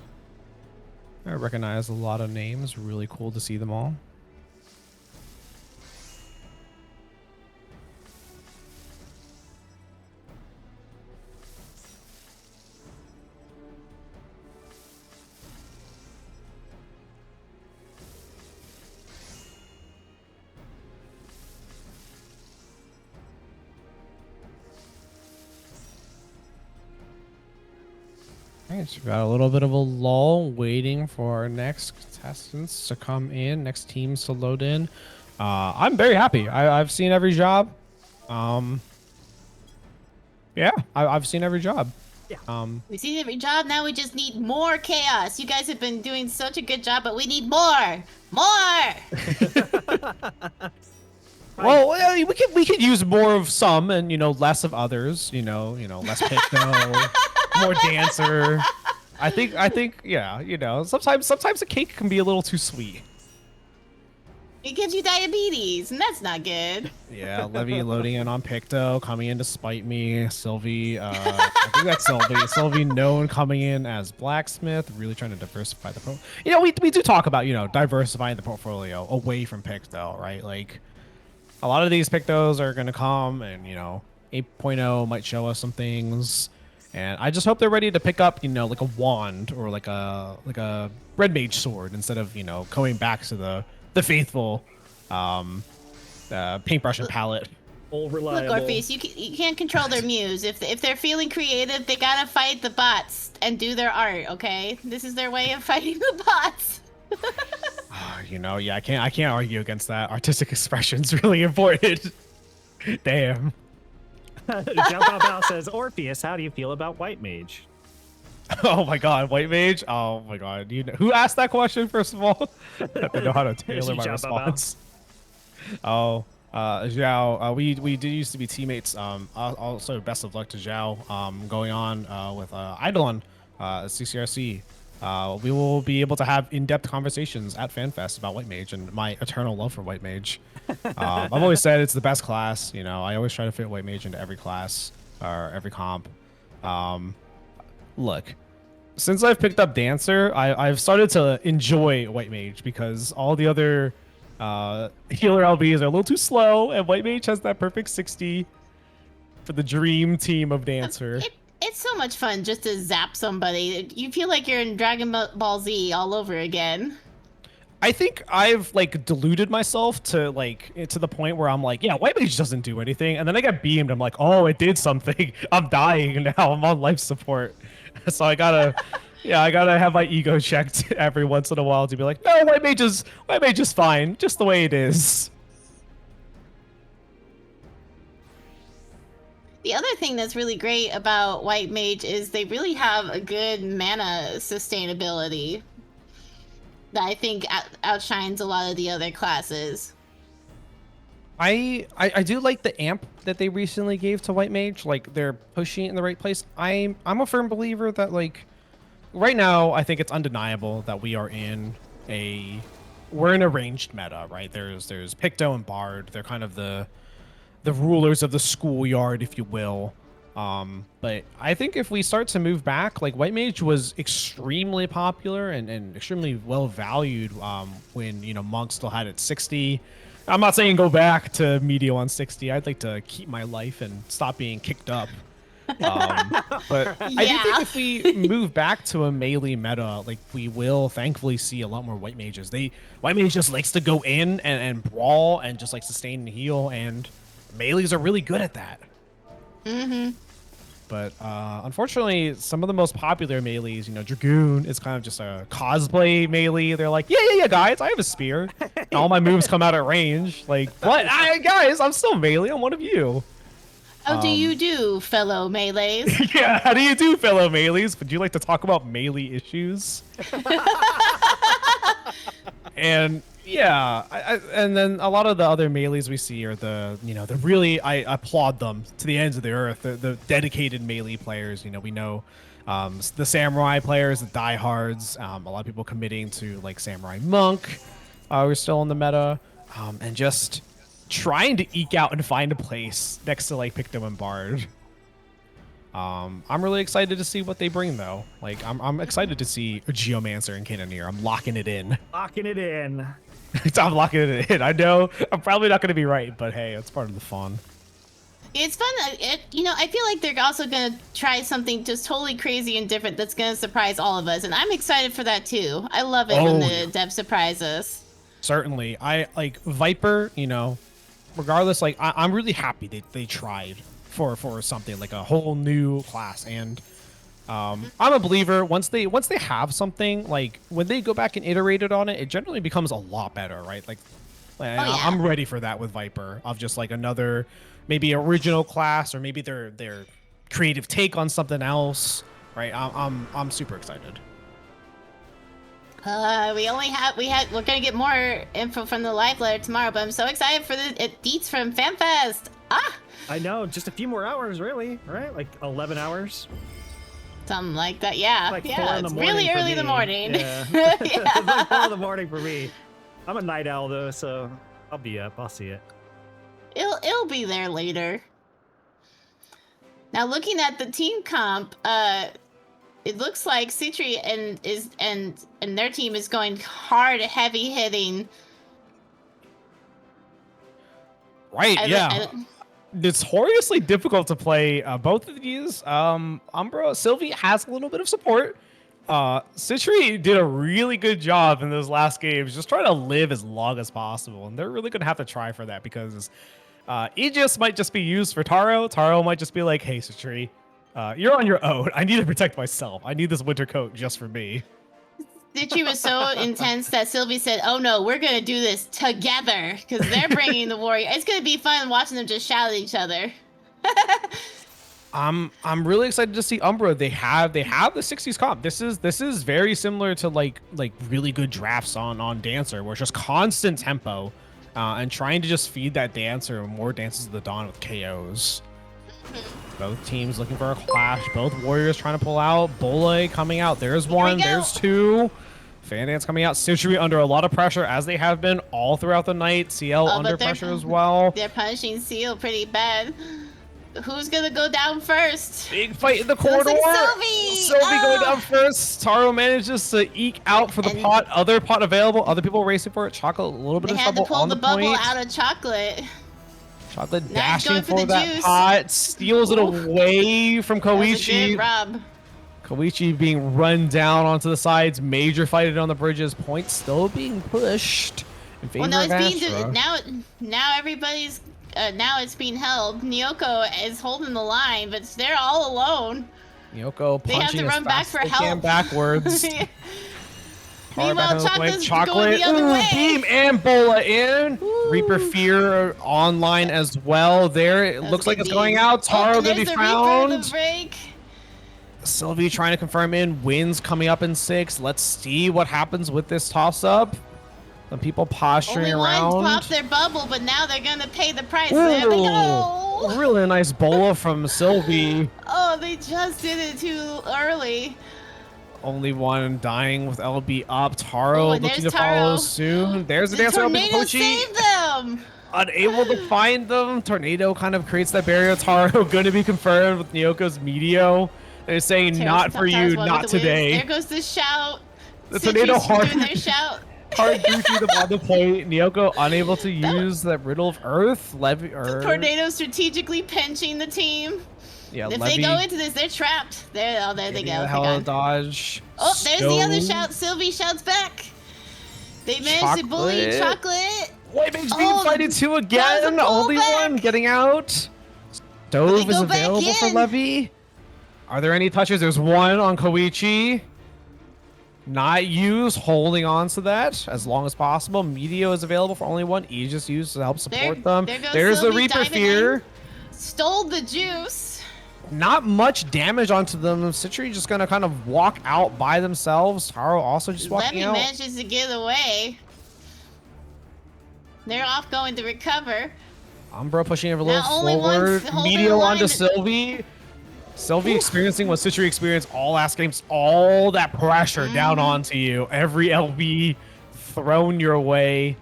I recognize a lot of names. Really cool to see them all. Alright, so we've got a little bit of a lull waiting for our next contestants to come in, next teams to load in. I'm very happy. I've seen every job. Yeah, I've seen every job. Yeah. We've seen every job, now we just need more chaos. You guys have been doing such a good job, but we need more! More! Well, we could use more of some and, you know, less of others, you know, less Picto, more Dancer. I think, yeah, you know, sometimes a cake can be a little too sweet. It gives you diabetes, and that's not good. Yeah, Levy loading in on Picto, coming in to spite me. Sylvie, I think that's Sylvie. Sylvie known coming in as Blacksmith, really trying to diversify the portfolio. You know, we do talk about, you know, diversifying the portfolio away from Picto, right? Like, a lot of these Pictos are going to come and, you know, 8.0 might show us some things. And I just hope they're ready to pick up, you know, like a wand or like a red mage sword instead of, you know, going back to the faithful paintbrush and palette. All reliable. Look, Orpheus, you can't control their muse. If they're feeling creative, they gotta fight the bots and do their art, okay? This is their way of fighting the bots. You know, yeah, I can't argue against that. Artistic expression's really important. Damn. Jump Out Bow says, Orpheus, how do you feel about White Mage? Oh my god, White Mage? Oh my god. You know, who asked that question, first of all? I have to know how to tailor my response. Oh, Zhao, we did used to be teammates. Also, best of luck to Zhao. Going on with Eidolon, CCRC. We will be able to have in-depth conversations at FanFest about White Mage and my eternal love for White Mage. I've always said it's the best class. You know, I always try to fit White Mage into every class or every comp. Look, since I've picked up Dancer, I've started to enjoy White Mage because all the other healer LBs are a little too slow, and White Mage has that perfect 60 for the dream team of Dancer. It's so much fun just to zap somebody. You feel like you're in Dragon Ball Z all over again. I think I've like deluded myself to the point where I'm like, yeah, White Mage doesn't do anything, and then I get beamed. I'm like, oh, it did something. I'm dying now. I'm on life support, so I gotta have my ego checked every once in a while to be like, no, White Mage is fine, just the way it is. The other thing that's really great about White Mage is they really have a good mana sustainability that I think outshines a lot of the other classes. I do like the amp that they recently gave to White Mage. Like, they're pushing it in the right place. I'm a firm believer that, like, right now I think it's undeniable that we're in a ranged meta, right? There's Picto and Bard. They're kind of the rulers of the schoolyard, if you will. But I think if we start to move back, like, White Mage was extremely popular and extremely well valued when, you know, Monk still had it 60. I'm not saying go back to Medio on 60. I'd like to keep my life and stop being kicked up. But I do think if we move back to a melee meta, like, we will thankfully see a lot more White Mages. White Mage just likes to go in and brawl and just like sustain and heal, and melees are really good at that. Mm-hmm. But unfortunately, some of the most popular melees, you know, Dragoon is kind of just a cosplay melee. They're like, yeah, guys, I have a spear. And all my moves come out at range. Like, what? Guys, I'm still melee. I'm one of you. How do you do, fellow melees? Yeah, how do you do, fellow melees? Would you like to talk about melee issues? And yeah, and then a lot of the other melees we see are the really, I applaud them to the ends of the earth, the dedicated melee players. You know, we know the samurai players, the diehards, a lot of people committing to like Samurai Monk. We're still in the meta, and just trying to eke out and find a place next to like Picto and Bard. I'm really excited to see what they bring though. Like, I'm excited to see a Geomancer and Cannoneer. I'm locking it in. Locking it in. I'm locking it in. I know I'm probably not going to be right, but hey, it's part of the fun. It's fun. I feel like they're also going to try something just totally crazy and different that's going to surprise all of us. And I'm excited for that too. I love it when the devs surprise us. Certainly. I like Viper, you know, regardless, like I'm really happy they tried for something like a whole new class. And I'm a believer once they have something, like when they go back and iterate on it, it generally becomes a lot better, right? Like, I'm ready for that with Viper, of just like another maybe original class, or maybe their creative take on something else, right? I'm super excited. We're gonna get more info from the live letter tomorrow, but I'm so excited for the deets from FanFest. I know, just a few more hours, really, right? Like 11 hours. Something like that, yeah. Like it's really early in the morning. Yeah. It's like 4 in the morning for me. I'm a night owl though, so I'll be up. I'll see it. It'll be there later. Now, looking at the team comp, it looks like Citri and their team is going hard, heavy hitting. Right, yeah. Notoriously difficult to play both of these. Umbra, Sylvie has a little bit of support. Citri did a really good job in those last games, just trying to live as long as possible. And they're really going to have to try for that, because Aegis might just be used for Taro. Taro might just be like, hey, Citri, you're on your own. I need to protect myself. I need this winter coat just for me. Citri was so intense that Sylvie said, oh no, we're going to do this together, because they're bringing the warrior. It's going to be fun watching them just shout at each other. I'm really excited to see Umbra. They have the 60s comp. This is very similar to like really good drafts on Dancer, where it's just constant tempo. and trying to just feed that Dancer more Dances of the Dawn with KOs. Both teams looking for a clash. Both warriors trying to pull out. Bole coming out. There's one. There's two. Fan Dance coming out. Citrus under a lot of pressure, as they have been all throughout the night. CL under pressure as well. They're punishing Seal pretty bad. Who's gonna go down first? Big fight in the corridor. Sylvie going down first. Taro manages to eke out for the pot. Other pot available. Other people racing for it. Chocolate a little bit of trouble on the point. They had to pull the bubble out of Chocolate. Chocolate dashing for that pot. Steals it away from Koichi. Koichi being run down onto the sides. Major fighting on the bridges. Points still being pushed in favor of Astra. Now everybody's now it's being held. Nyoko is holding the line, but they're all alone. Nyoko punching they have to run back for help. Backwards. Meanwhile, Chocolate. Beam and Bola in. Ooh. Reaper Fear online as well. There, it looks like it's going out. Taro gonna be found. Sylvie trying to confirm in. Wins coming up in 6. Let's see what happens with this toss-up. Some people posturing around. Only one popped their bubble, but now they're gonna pay the price. There they go. Really nice Bola from Sylvie. Oh, they just did it too early. Only one dying with LB up. Taro looking to follow soon. There's the Dancer open. Koichi saved them. Unable to find them. Tornado kind of creates that barrier. Taro going to be confirmed with Nyoko's Meteor. They're saying not for you, not today. There goes the shout. The Tornado hard. Doing their shout. Hard goofy on the point. Nyoko unable to use that Riddle of Earth. The Tornado strategically pinching the team. Yeah, if they go into this, they're trapped. There they go. Hell of a dodge. Oh, there's the other shout. Sylvie shouts back. They managed to bully Chocolate. White Mage being fighted too again. Only one getting out. Stove is available for Levy. Are there any touches? There's one on Koichi. Not used, holding on to that as long as possible. Meteor is available for only one. Aegis used to help support them. There's the Reaper Fear. Stole the juice. Not much damage onto them. Citri just gonna kind of walk out by themselves. Taro also just walking out. Levy manages to get away. They're off going to recover. Umbra pushing a little forward. Meteor onto Sylvie. Sylvie experiencing what Citri experienced all last games. All that pressure down onto you. Every LB thrown your way.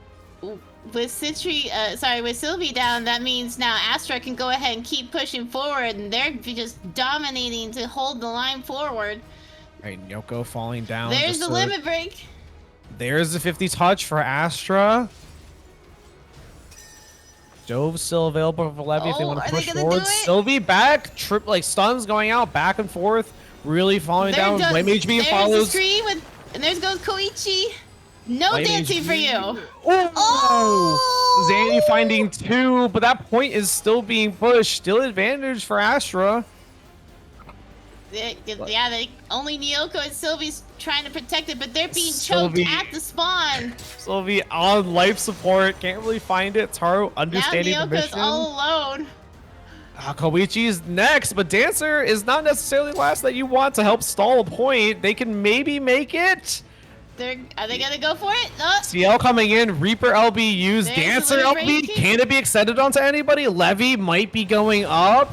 With with Sylvie down, that means now Astra can go ahead and keep pushing forward, and they're just dominating to hold the line forward. Right, Nyoko falling down. There's the limit break. There's the 50 touch for Astra. Jove's still available for Levy if they want to push forward. Sylvie back, stuns going out, back and forth, really falling down. White Mage being follows. And there goes Koichi. No dancing for you. Oh! Zanny finding 2, but that point is still being pushed. Still advantage for Astra. Only Nyoko and Sylvie's trying to protect it, but they're being choked at the spawn. Sylvie on life support, can't really find it. Taro understanding the mission. Now Nyoko's all alone. Koichi's next, but Dancer is not necessarily last that you want to help stall a point. They can maybe make it. Are they gonna go for it? CL coming in, Reaper LB used, Dancer LB. Can it be extended onto anybody? Levy might be going up.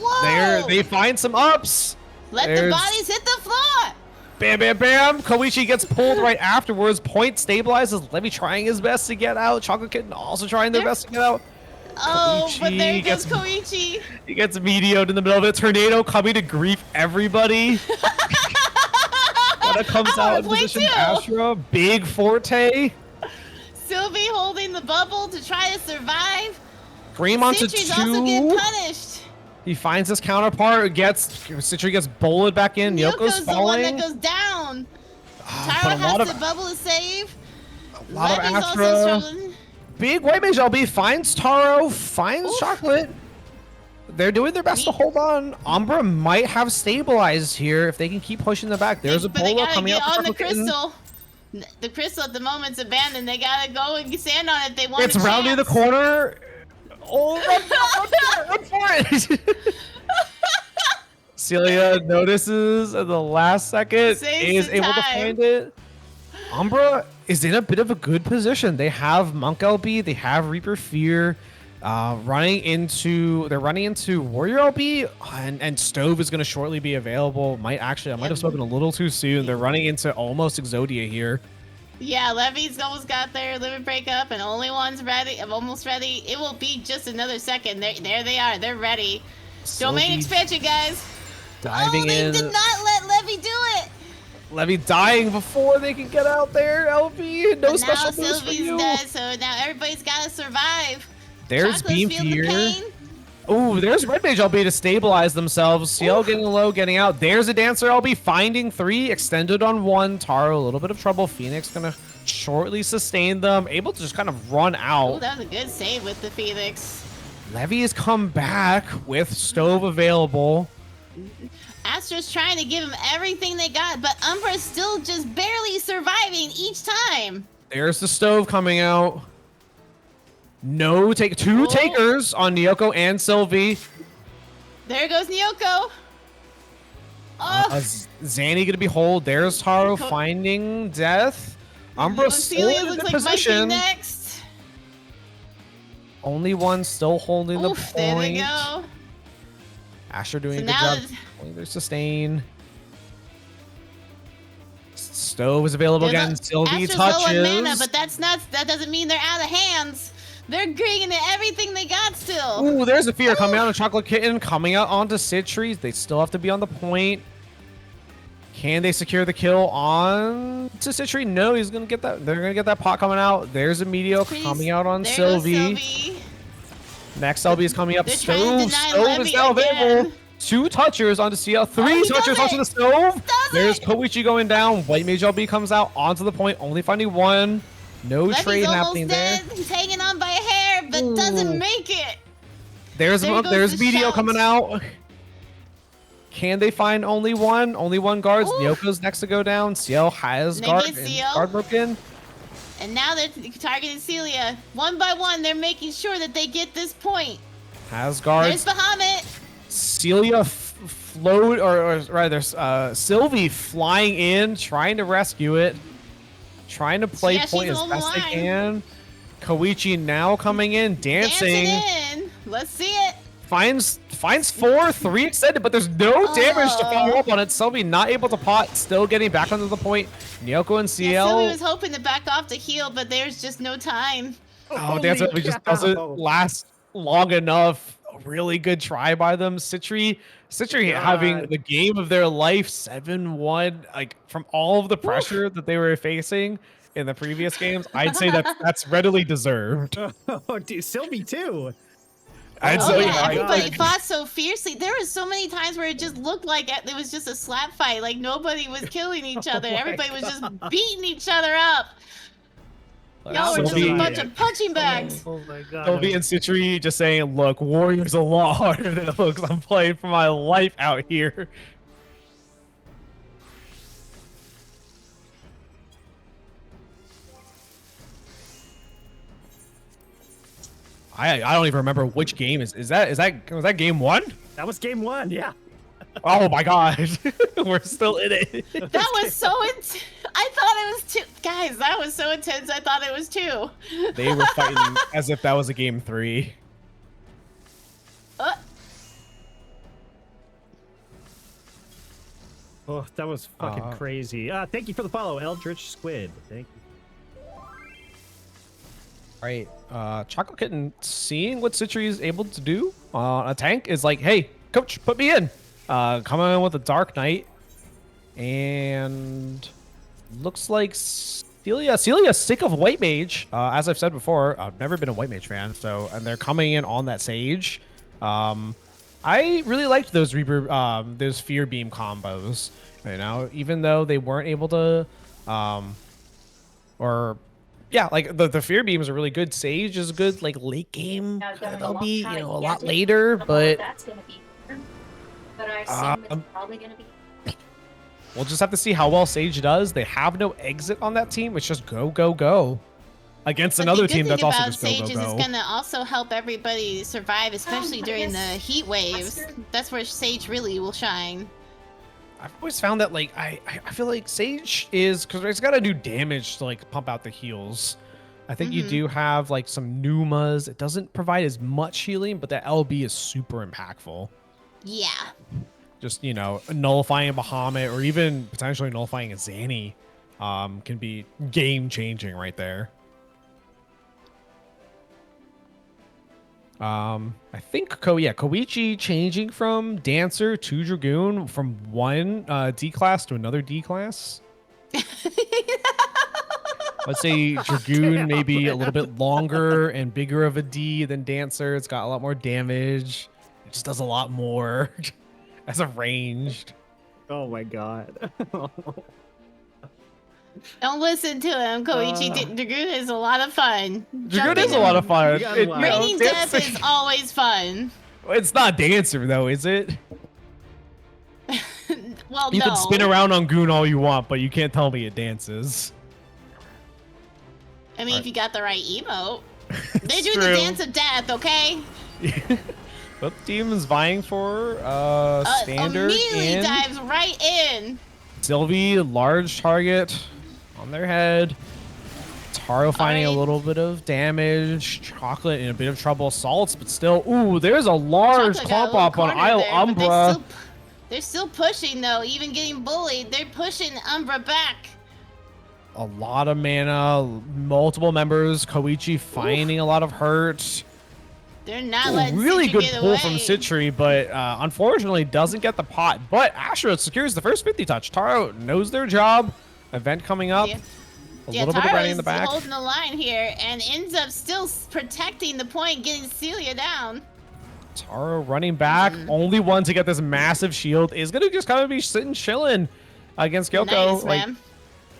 Whoa! They find some ups. Let the bodies hit the floor. Bam, bam, bam. Koichi gets pulled right afterwards. Point stabilizes. Levy trying his best to get out. Chocolate Kitten also trying their best to get out. Oh, Koichi but there goes Koichi. He gets Meteored in the middle of it. Tornado coming to grief everybody. That comes out in position. Astra, big forte. Sylvie holding the bubble to try to survive. Dream onto 2. Also getting punished. He finds his counterpart. Citri gets bowled back in. Nyoko's falling. The one that goes down. Taro has the bubble to save. A lot of Astra. Big White Mage LB finds Taro. Finds Chocolate. They're doing their best to hold on. Umbra might have stabilized here if they can keep pushing them back. There's a Bola coming up on the crystal. The crystal at the moment's abandoned. They gotta go and stand on it. They want. It's rounding the corner. Oh, run for it! Celia notices at the last second, is able to find it. Umbra is in a bit of a good position. They have Monk LB, they have Reaper Fear, they're running into Warrior LB, and Stove is going to shortly be available. I might have spoken a little too soon. They're running into almost Exodia here. Yeah, Levy's almost got their limit break up, and only one's ready. I'm almost ready. It will be just another second. There they are. They're ready. Domain expansion, guys. Diving in. They did not let Levy do it. Levy dying before they can get out there. LB, no But special now boost for Sylvie's you. dead, so now everybody's got to survive. There's Chocola's Beam feel the Fear. pain. Oh, there's Red Mage LB to stabilize themselves. CL getting low, getting out. There's a Dancer LB finding 3, extended on 1. Taro, a little bit of trouble. Phoenix gonna shortly sustain them. Able to just kind of run out. Oh, that was a good save with the Phoenix. Levy has come back with Stove available. Astra's trying to give him everything they got, but Umbra's still just barely surviving each time. There's the Stove coming out. No take, 2 takers on Nyoko and Sylvie. There goes Nyoko. Oh, Zanny gonna be hold. There's Taro finding death. Umbra still in a good position. Next. Only one still holding the point. There they go. Asher doing a good job holding their sustain. Stove is available again. Sylvie touches. Low on mana, but that doesn't mean they're out of hands. They're bringing everything they got still. Ooh, there's a fear coming out of Chocolate Kitten, coming out onto Citries. They still have to be on the point. Can they secure the kill on to Citry? No, he's gonna get that. They're gonna get that pot coming out. There's a Meteor coming out on Sylvie. Next LB is coming up. Stove is now available. 2 touchers onto CL. 3 touchers onto the Stove. There's Koichi going down. White Mage LB comes out onto the point, only finding 1. No trade happening there. He's hanging on by a hair, but doesn't make it. There's Meteor coming out. Can they find only 1? Only 1 guards. Nyoko's next to go down. CL has guard broken. And now they're targeting Celia. 1 by 1, they're making sure that they get this point. Has guards. There's Bahamut. Celia float, or rather, Sylvie flying in, trying to rescue it. Trying to play point as best they can. Koichi now coming in, dancing. In. Let's see it. Finds 4, 3 extended, but there's no damage to follow up on it. Sylvie not able to pot, still getting back onto the point. Nyoko and CL. Yeah, Sylvie was hoping to back off to heal, but there's just no time. Oh, Dance just doesn't last long enough. A really good try by them. Citry having the game of their life, 7-1, like from all of the pressure that they were facing in the previous games. I'd say that's readily deserved. Oh, dude, Sylvie too. Everybody fought so fiercely. There were so many times where it just looked like it was just a slap fight. Like nobody was killing each other. Everybody was just beating each other up. Y'all were just a bunch of punching bags. Oh my god. Sylvie and Citry just saying, look, Warrior's a lot harder than it looks. I'm playing for my life out here. I don't even remember which game was that game 1? That was game 1, yeah. Oh my god. We're still in it. That was so intense. I thought it was 2. Guys, that was so intense. I thought it was 2. They were fighting as if that was a game 3. Oh, that was fucking crazy. Thank you for the follow, Eldritch Squid. Thank you. Right. Chocolate Kitten seeing what Citry is able to do on a tank is like, hey, coach, put me in. Coming in with a Dark Knight. And looks like Celia's sick of White Mage. As I've said before, I've never been a White Mage fan, and they're coming in on that Sage. I really liked those those Fear Beam combos. You know, even though they weren't able to, like the Fear Beams are really good. Sage is good, like late game. They'll be, a lot later, but that's gonna be. But I assume it's probably gonna be. We'll just have to see how well Sage does. They have no exit on that team. It's just go, go, go. Against another team that's also just go, go, go. Sage is it's gonna also help everybody survive, especially during the heat waves. That's where Sage really will shine. I've always found that like I feel like Sage is because it's got to do damage to like pump out the heals. I think you do have like some Numas. It doesn't provide as much healing, but that LB is super impactful. Yeah. Just, you know, nullifying a Bahamut or even potentially nullifying a Zanny can be game changing right there. I think Koichi changing from Dancer to Dragoon from one D class to another D class. Let's say Dragoon maybe a little bit longer and bigger of a D than Dancer. It's got a lot more damage. It just does a lot more as a ranged. Oh my god. Don't listen to him, Koichi. Dragoon is a lot of fun. Dragoon is a lot of fun. Raining Death is always fun. It's not Dancer though, is it? Well, you no. can spin around on Goon all you want, but you can't tell me it dances. I mean, if you got the right emote. They're doing true. the dance of death, okay? Both teams vying for standard Immediately and dives right in. Sylvie, large target on their head. Taro finding a little bit of damage. Chocolate in a bit of trouble. Salts, but still. Ooh, there's a large clump up on Isle Umbra. They're still pushing, though. Even getting bullied. They're pushing Umbra back. A lot of mana, multiple members. Koichi finding a lot of hurt. They're not letting really Citri good get pull away. from Citri, but unfortunately doesn't get the pot. But Astra secures the first 50 touch. Taro knows their job. Event coming up. A little bit of running in the back. Holding the line here and ends up still protecting the point, getting Celia down. Taro running back. Only one to get this massive shield is gonna just kind of be sitting chilling against Gyoko. Nice, like, man.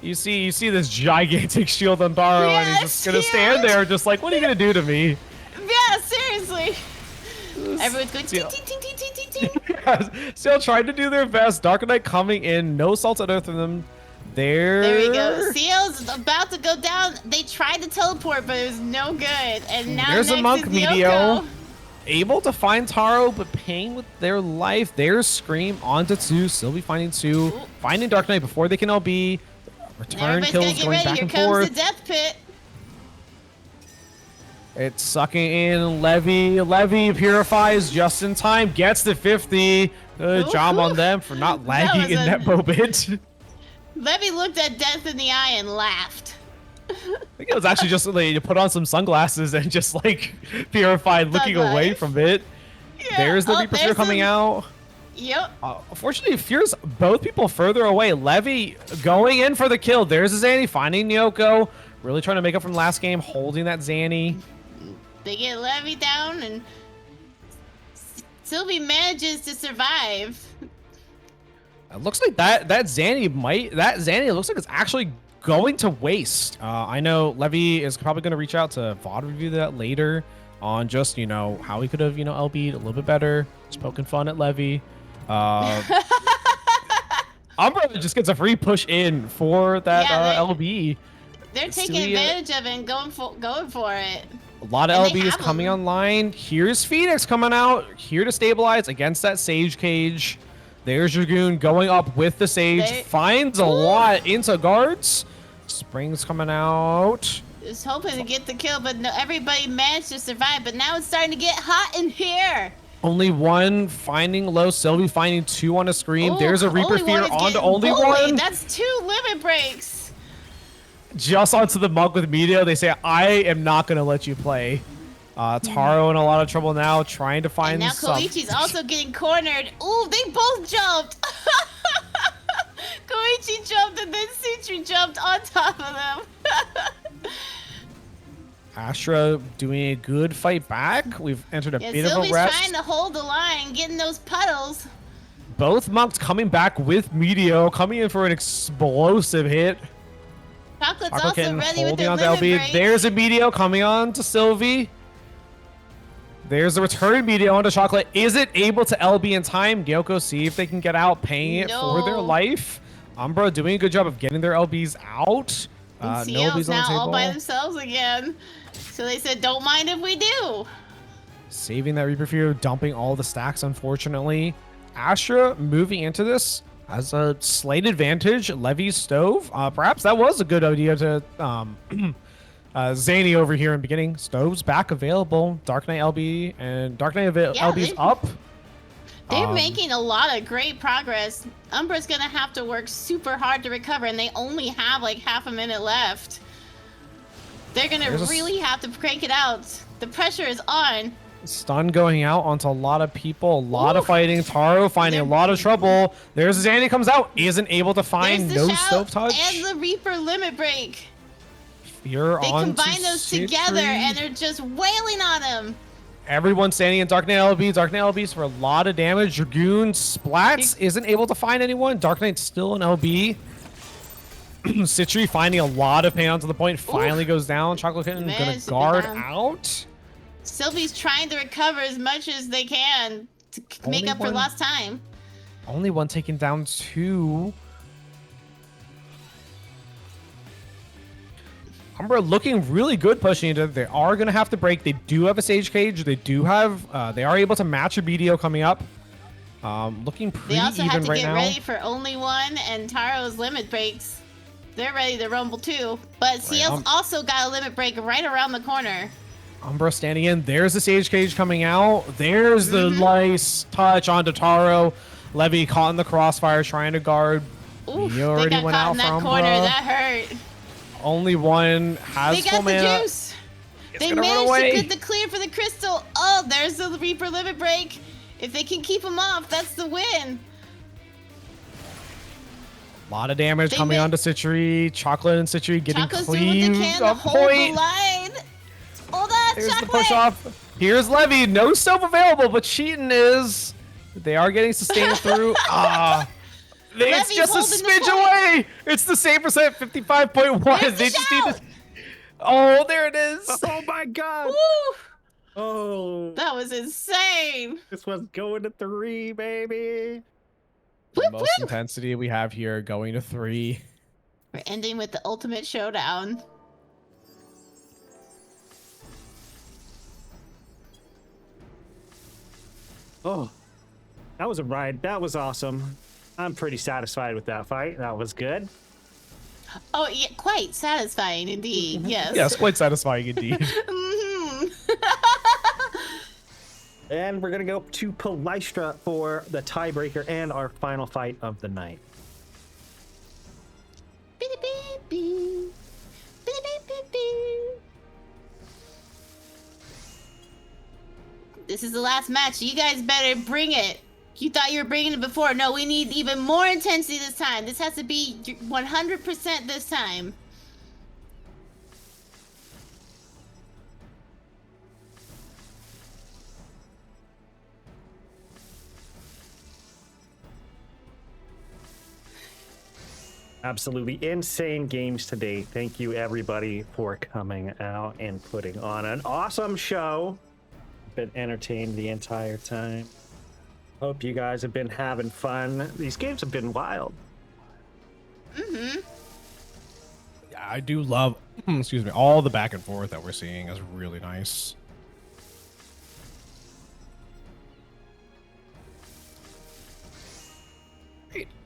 you see this gigantic shield on Taro, and he's just gonna stand there, just like, what are you gonna do to me? Yeah, seriously. Everyone's going ting ting ting ting ting ting ting. Still trying to do their best. Dark Knight coming in. No salt at earth from them. There we go. Seal's about to go down. They tried to teleport, but it was no good. And now there's next a monk is Meteor. Yoko. Able to find Taro, but paying with their life. There's Scream onto 2. Sylvie finding 2. Finding Dark Knight before they can LB. Return Everybody's kills gonna get going ready. back Here and comes forth. the death pit. It's sucking in Levy. Levy purifies just in time. Gets the 50. Good job on them for not lagging in that moment. Levy looked at death in the eye and laughed. I think it was actually just like you put on some sunglasses and just like purified, looking away from it. There's the Reaper Fear coming out. Yep. Unfortunately, Fear's both people further away. Levy going in for the kill. There's a Zanny finding Nyoko. Really trying to make up from last game, holding that Zanny. They get Levy down and Sylvie manages to survive. It looks like that Zanny looks like it's actually going to waste. I know Levy is probably going to reach out to VOD review that later on just, you know, how he could have, you know, LB'd a little bit better. Just poking fun at Levy. Umbra just gets a free push in for that LB. They're taking advantage of it and going for it. A lot of LB is coming online. Here's Phoenix coming out here to stabilize against that Sage cage. There's Dragoon going up with the Sage. Finds a lot into guards. Spring's coming out. Just hoping to get the kill, but no, everybody managed to survive. But now it's starting to get hot in here. Only one finding low. Sylvie finding 2 on a Scream. Ooh, There's a Reaper Fear onto only one. That's 2 limit breaks. Just onto the monk with Meteor. They say, I am not going to let you play. Taro in a lot of trouble now, trying to find and now Koichi's also getting cornered. Ooh, they both jumped. Koichi jumped and then Citri jumped on top of them. Astra doing a good fight back. We've entered a bit Sylvie's of a rest. trying to hold the line, getting those puddles. Both monks coming back with Meteor, coming in for an explosive hit. Chocolate's also ready with their on limit LB. break. There's a Meteor coming on to Sylvie. There's a return Meteor onto Chocolate. Is it able to LB in time? Gyoko see if they can get out, paying it for their life. Umbra doing a good job of getting their LBs out. No LBs on CL's the now table. all by themselves again. So they said, don't mind if we do. Saving that Reaper Fear, dumping all the stacks, unfortunately. Astra moving into this has a slight advantage. Levy's stove. Perhaps that was a good idea to Zany over here in beginning. Stove's back available. Dark Knight LB and Dark Knight LB's up. They're making a lot of great progress. Umbra's gonna have to work super hard to recover, and they only have like half a minute left. They're gonna really have to crank it out. The pressure is on. Stun going out onto a lot of people. A lot of fighting. Taro finding a lot of trouble. There's Zanny comes out. Isn't able to find no stove touch. And the Reaper limit break. Fear they on combine those together, and they're just wailing on him. Everyone standing in Dark Knight LB. Dark Knight LB's for a lot of damage. Dragoon splats. Isn't able to find anyone. Dark Knight's still in LB. Citri finding a lot of pain onto the point. Finally goes down. Chocolate Kitten gonna guard out. Sylvie's trying to recover as much as they can to make up for lost time. Only one taken down 2. Umbra looking really good pushing into it. They are going to have to break. They do have a Sage Cage. They do have, they are able to match a BDO coming up. Looking pretty even right now. They also have to get ready for only one and Taro's limit breaks. They're ready to rumble too. But CL's also got a limit break right around the corner. Umbra standing in. There's the Sage Cage coming out. There's the nice touch onto Taro. Levy caught in the crossfire trying to guard. Oof, he already they got went caught out in that for corner. Umbra. That hurt. Only one has they full got the mana. juice. It's They gonna run managed away. to get the clear for the crystal. Oh, there's the Reaper limit break. If they can keep him off, that's the win. A lot of damage coming onto Citri. Chocolate and Citri getting Choco's doing what they cleaved can to up hold the point. line. Hold on, Here's Chocolate. the push off. Here's Levy. No stove available, but Cheatin is. They are getting sustained through. It's Levy's just a holding the smidge point. away. It's the same percent, 55.1. They just need to. Oh, there it is. Oh my god. Woo! Oh. That was insane. This one's going to 3, baby. The most intensity we have here going to 3. We're ending with the ultimate showdown. Oh, that was a ride. That was awesome. I'm pretty satisfied with that fight. That was good. Oh, yeah, quite satisfying indeed. Yes. Yes, quite satisfying indeed. And we're going to go to Palystra for the tiebreaker and our final fight of the night. This is the last match. You guys better bring it. You thought you were bringing it before. No, we need even more intensity this time. This has to be 100% this time. Absolutely insane games today. Thank you, everybody, for coming out and putting on an awesome show. Been entertained the entire time. Hope you guys have been having fun. These games have been wild. I do love, excuse me, all the back and forth that we're seeing is really nice.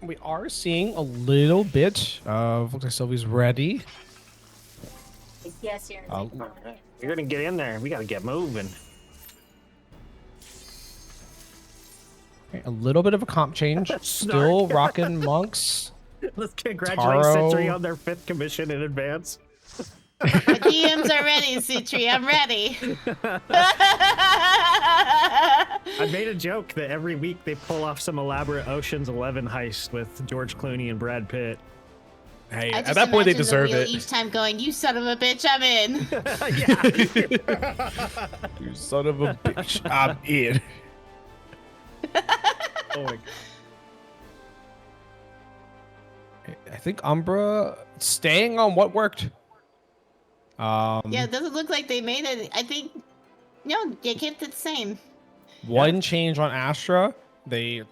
We are seeing a little bit of, looks like Sylvie's ready. Yes, you're. You're gonna get in there. We gotta get moving. Okay, a little bit of a comp change. Still rocking monks. Let's congratulate Taro. Citri on their 5th commission in advance. My DMs are ready, Citri. I'm ready. I made a joke that every week they pull off some elaborate Ocean's 11 heist with George Clooney and Brad Pitt. Hey, I at just that point they imagine the deserve wheel it. Each time going, you son of a bitch, I'm in. You son of a bitch, I'm in. Oh my God. I think Umbra staying on what worked. Yeah, it doesn't look like they made it. I think, no, they kept it the same. One change on Astra.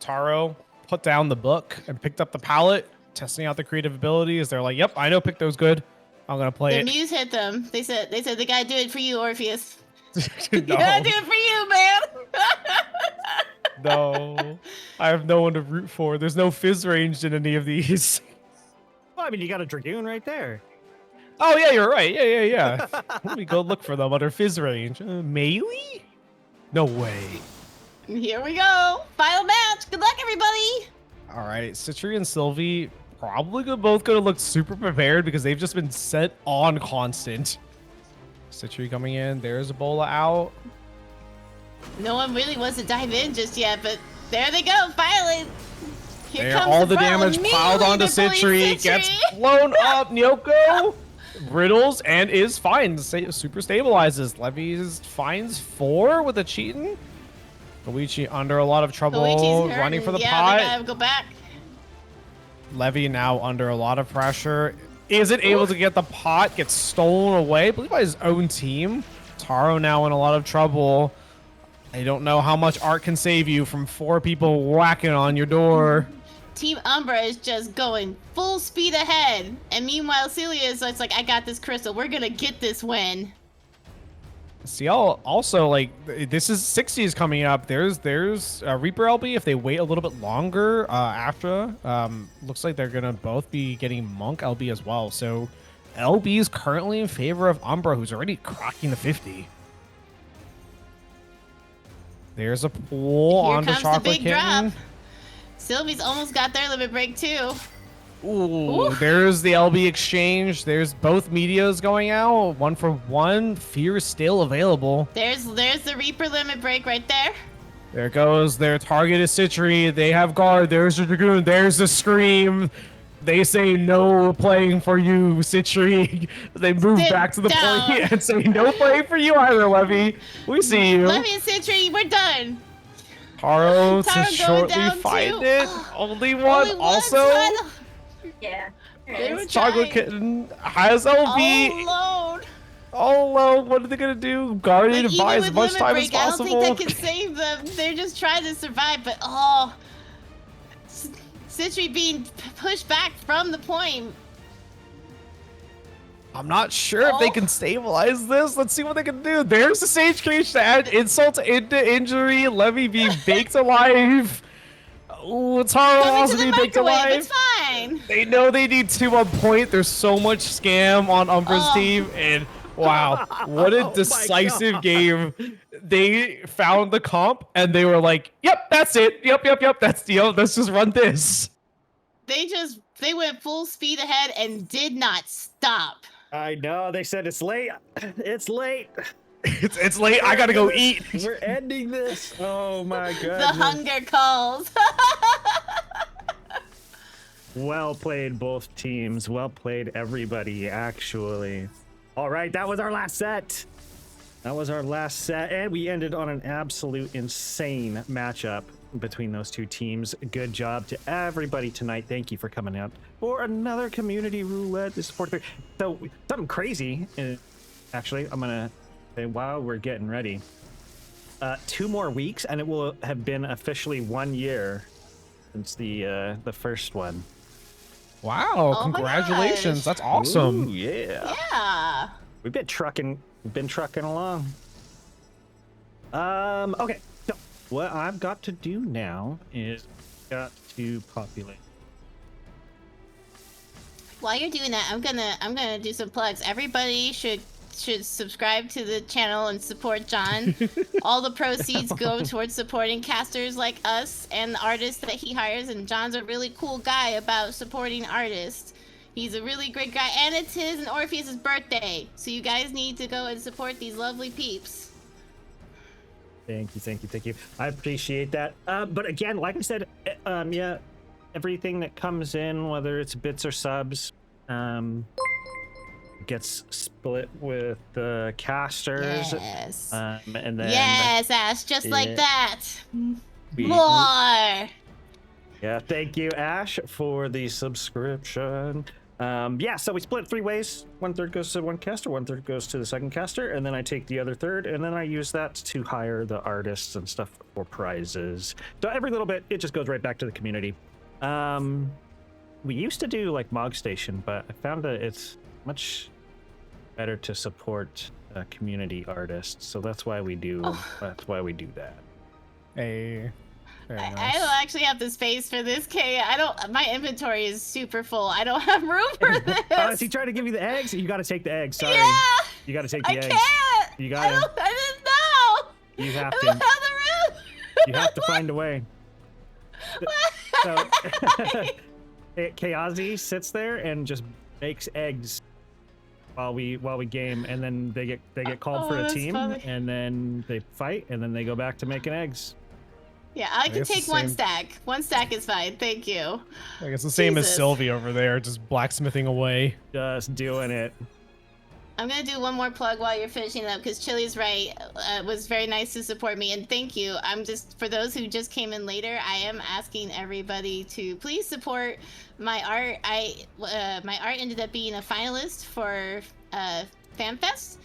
Taro put down the book and picked up the palette, testing out the creative abilities. They're like, "Yep, I know pick those good. I'm gonna play Their it." muse hit them. They said they gotta do it for you, Orpheus. No. You gotta do it for you, man. No. I have no one to root for. There's no fizz ranged in any of these. Well, I mean, you got a Dragoon right there. Oh yeah, you're right. Yeah. Let me go look for them under fizz range. Melee? No way. Here we go. Final match. Good luck, everybody. All right, Citri and Sylvie probably both gonna look super prepared because they've just been set on constant. Citri coming in. There's Ebola out. No one really wants to dive in just yet, but there they go. Finally. Here There, comes all the brawl. damage piled onto Immediately they're Citri, bullying gets Citri. blown up. Nyoko riddles and is fine. Super stabilizes. Levy's finds 4 with a cheatin'. Koichi under a lot of trouble, Luigi's running for the hurting. pot. They gotta go back. Levy now under a lot of pressure. Isn't able to get the pot, gets stolen away, I believe by his own team. Taro now in a lot of trouble. I don't know how much art can save you from 4 people whacking on your door. Team Umbra is just going full speed ahead. And meanwhile, Celia is like, I got this, Crystal. We're gonna get this win. See, also, like, this is 60 is coming up. There's Reaper LB if they wait a little bit longer after. Looks like they're gonna both be getting Monk LB as well. So LB is currently in favor of Umbra, who's already cracking the 50. There's a pull Here onto comes the Chocolate big Kitten. drop. Sylvie's almost got their limit break too. Ooh, there's the LB exchange. There's both medias going out. 1 for 1. Fear is still available. There's the Reaper limit break right there. There it goes. Their target is Citri. They have guard. There's the Dragoon. There's the Scream. They say no playing for you, Citri. They move Sit back to the down. point and say no playing for you either, Levy. We see you. Levy and Citri, we're done. Taro to Taro going shortly down find too. it. Only one. Only one Also, side. Yeah. They were Chocolate trying. Kitten has LB. All alone. All alone. What are they gonna do? Guardian Like, to buy even as with much limit time break, as I don't possible. think that can save them. They're just trying to survive, but Citri being pushed back from the point. I'm not sure if they can stabilize this. Let's see what they can do. There's the Sage Cage to add insult into injury. Levy being baked alive. Ooh, Taro Coming also to the being baked microwave, alive. it's fine. They know they need 2 on point. There's so much scam on Umbra's team, and wow, what a decisive game. They found the comp, and they were like, yep, that's it. Yep, that's let's just run this. They went full speed ahead and did not stop. I know. They said it's late. It's late. It's late. I gotta go eat. We're ending this. Oh my The goodness. hunger calls. Well played, both teams. Well played, everybody, actually. All right, that was our last set. And we ended on an absolute insane matchup between those two teams. Good job to everybody tonight. Thank you for coming out for another community roulette. This is 43. So something crazy. Actually, I'm gonna say while we're getting ready, 2 more weeks, and it will have been officially 1 year since the first one. Wow, Oh my congratulations. gosh. That's awesome. Ooh, yeah. Yeah. We've been trucking along. Okay. So what I've got to do now is got to populate. While you're doing that, I'm gonna do some plugs. Everybody should subscribe to the channel and support John. All the proceeds go towards supporting casters like us and the artists that he hires, and John's a really cool guy about supporting artists. He's a really great guy, and it's his and Orpheus' birthday, so you guys need to go and support these lovely peeps. Thank you. I appreciate that. But again, like I said, yeah, everything that comes in, whether it's bits or subs, gets split with the casters. Yes. And then Yes, Ash, just like that. we- More. Yeah, thank you, Ash, for the subscription. Yeah, so we split 3 ways. 1/3 goes to one caster, 1/3 goes to the second caster, and then I take the other third, and then I use that to hire the artists and stuff for prizes. So every little bit, it just goes right back to the community. We used to do like Mog Station, but I found that it's much better to support community artists. So that's why we do. That's why we do that. Hey. Very I nice. don't actually have the space for this, Kay. I don't. My inventory is super full. I don't have room for this. Is he trying to give you the eggs? You got to take the eggs. Sorry. Yeah. You got to take the eggs. I can't. You got to. I didn't know. You have I to. don't have the room. You have to find a way. So, Kayazi sits there and just makes eggs while we game, and then they get called for a that's team, funny. and then they fight, and then they go back to making eggs. Yeah, I can guess the take one same- stack. One stack is fine. Thank you. I guess the same as Jesus. Sylvie over there, just blacksmithing away. Just doing it. I'm gonna do one more plug while you're finishing up, because Chili's right. Was very nice to support me, and thank you. I'm just, for those who just came in later, I am asking everybody to please support my art. My art ended up being a finalist for FanFest,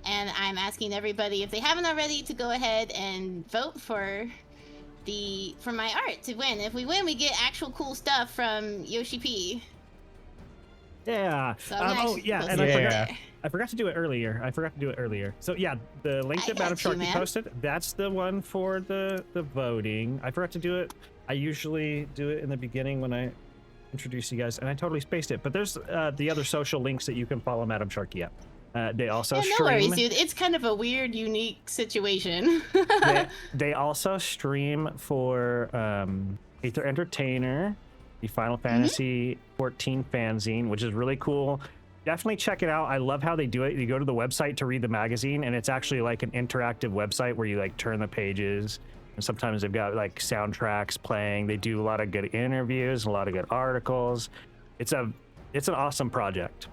and I'm asking everybody, if they haven't already, to go ahead and vote for my art to win. If we win, we get actual cool stuff from Yoshi P. Yeah. So I'm gonna actually yeah, post and it. I forgot to do it earlier. So yeah, the link that Madam got you, Sharky man. posted, that's the one for the voting. I forgot to do it. I usually do it in the beginning when I introduce you guys, and I totally spaced it. But there's the other social links that you can follow Madam Sharky at. They also Yeah, no stream. worries, dude. It's kind of a weird, unique situation. they also stream for Aether Entertainer, the Final Fantasy 14 fanzine, which is really cool. Definitely check it out. I love how they do it. You go to the website to read the magazine, and it's actually like an interactive website where you like turn the pages, and sometimes they've got like soundtracks playing. They do a lot of good interviews, a lot of good articles. It's an awesome project.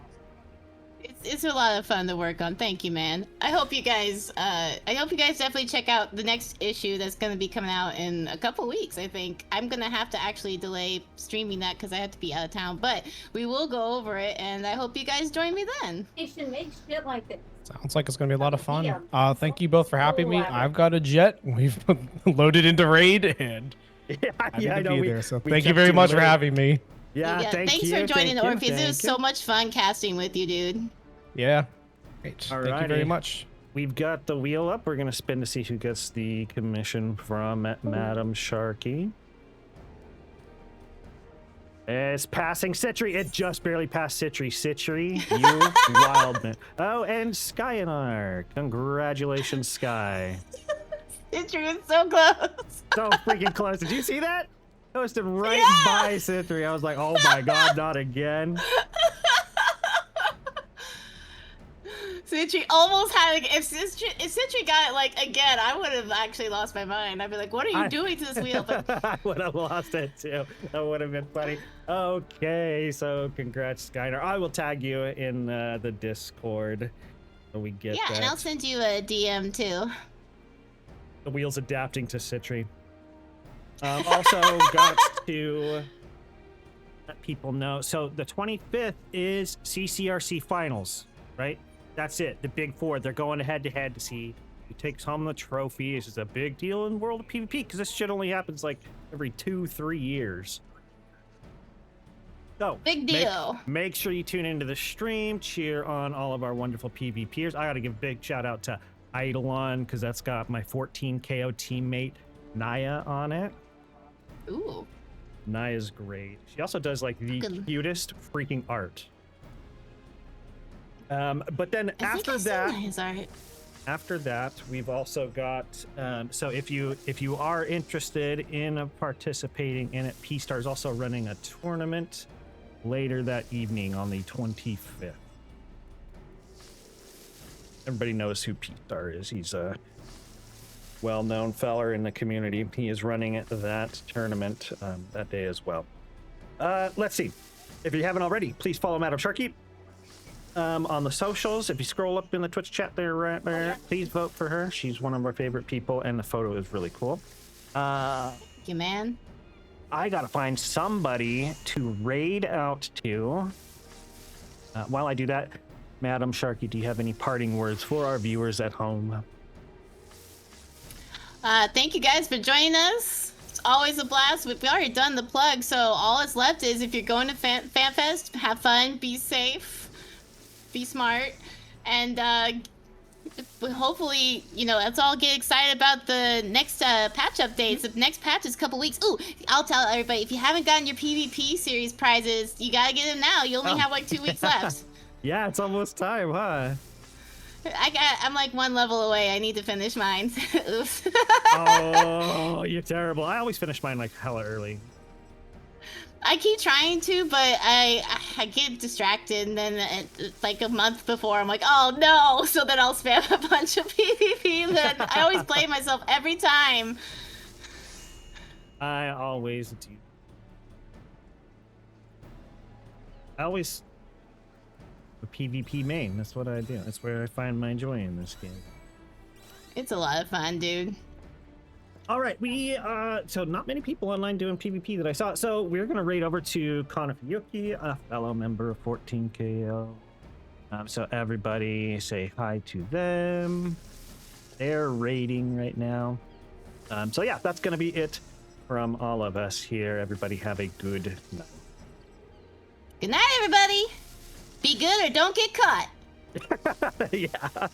It's a lot of fun to work on. Thank you, man. I hope you guys definitely check out the next issue that's going to be coming out in a couple weeks. I think I'm going to have to actually delay streaming that because I have to be out of town, but we will go over it, and I hope you guys join me then. They should make shit like this. Sounds like it's gonna be a lot of fun. Thank you both for having me. I've got a jet. We've loaded into raid, and I'm I gonna know. be there. So we thank you kept very you much for late. having me. Yeah, Thanks for joining Orpheus. It was so much fun casting with you, dude. Yeah. Great. Thank you very Alrighty. much. We've got the wheel up. We're gonna spin to see who gets the commission from Madam Sharky. It's passing Citri. It just barely passed Citri. Citri, you wild man. Oh, and Skyanar. Congratulations, Sky. Citri was so close. So freaking close. Did you see that? Posted right by Citri. I was like, oh my god, not again. Citri almost had it. If Citri got it like again, I would have actually lost my mind. I'd be like, "What are you doing to this wheel?" But I would have lost it too. That would have been funny. Okay, so congrats, Skyner. I will tag you in the Discord so we get yeah, that. and I'll send you a DM too. The wheel's adapting to Citri. Also got to let people know. So the 25th is CCRC finals, right? That's it. The big four. They're going head to head to see who takes home the trophy. This is a big deal in the world of PvP because this shit only happens like every 2-3 years. So big deal. Make sure you tune into the stream. Cheer on all of our wonderful PvPers. I got to give a big shout out to Eidolon because that's got my 14 KO teammate Naya on it. Ooh. Naya's great. She also does like the cutest freaking art. But then after that, we've also got. So if you are interested in participating in it, P-Star is also running a tournament later that evening on the 25th. Everybody knows who P-Star is. He's a well-known feller in the community. He is running that tournament that day as well. Let's see. If you haven't already, please follow Madam Sharky on the socials. If you scroll up in the Twitch chat there, right there, please vote for her. She's one of our favorite people, and the photo is really cool. Thank you, man. I gotta find somebody to raid out to. While I do that, Madam Sharky, do you have any parting words for our viewers at home? Thank you guys for joining us. It's always a blast. We've already done the plug, so all that's left is if you're going to FanFest, have fun, be safe, be smart, and hopefully, let's all get excited about the next patch updates. The next patch is a couple weeks. Ooh, I'll tell everybody, if you haven't gotten your PvP series prizes, you gotta get them now. You only have like 2 weeks left. Yeah, it's almost time, huh? I'm like 1 level away. I need to finish mine. Oops. Oh, you're terrible. I always finish mine like hella early. I keep trying to, but I get distracted, and then like a month before, I'm like, oh no! So then I'll spam a bunch of PvP. Then I always blame myself every time. I always do. I always a PvP main. That's what I do. That's where I find my joy in this game. It's a lot of fun, dude. All right, so not many people online doing PvP that I saw. So we're gonna raid over to Konofuyuki, a fellow member of 14KO. So everybody say hi to them. They're raiding right now. So yeah, that's gonna be it from all of us here. Everybody have a good night. Good night, everybody. Be good or don't get caught. Yeah.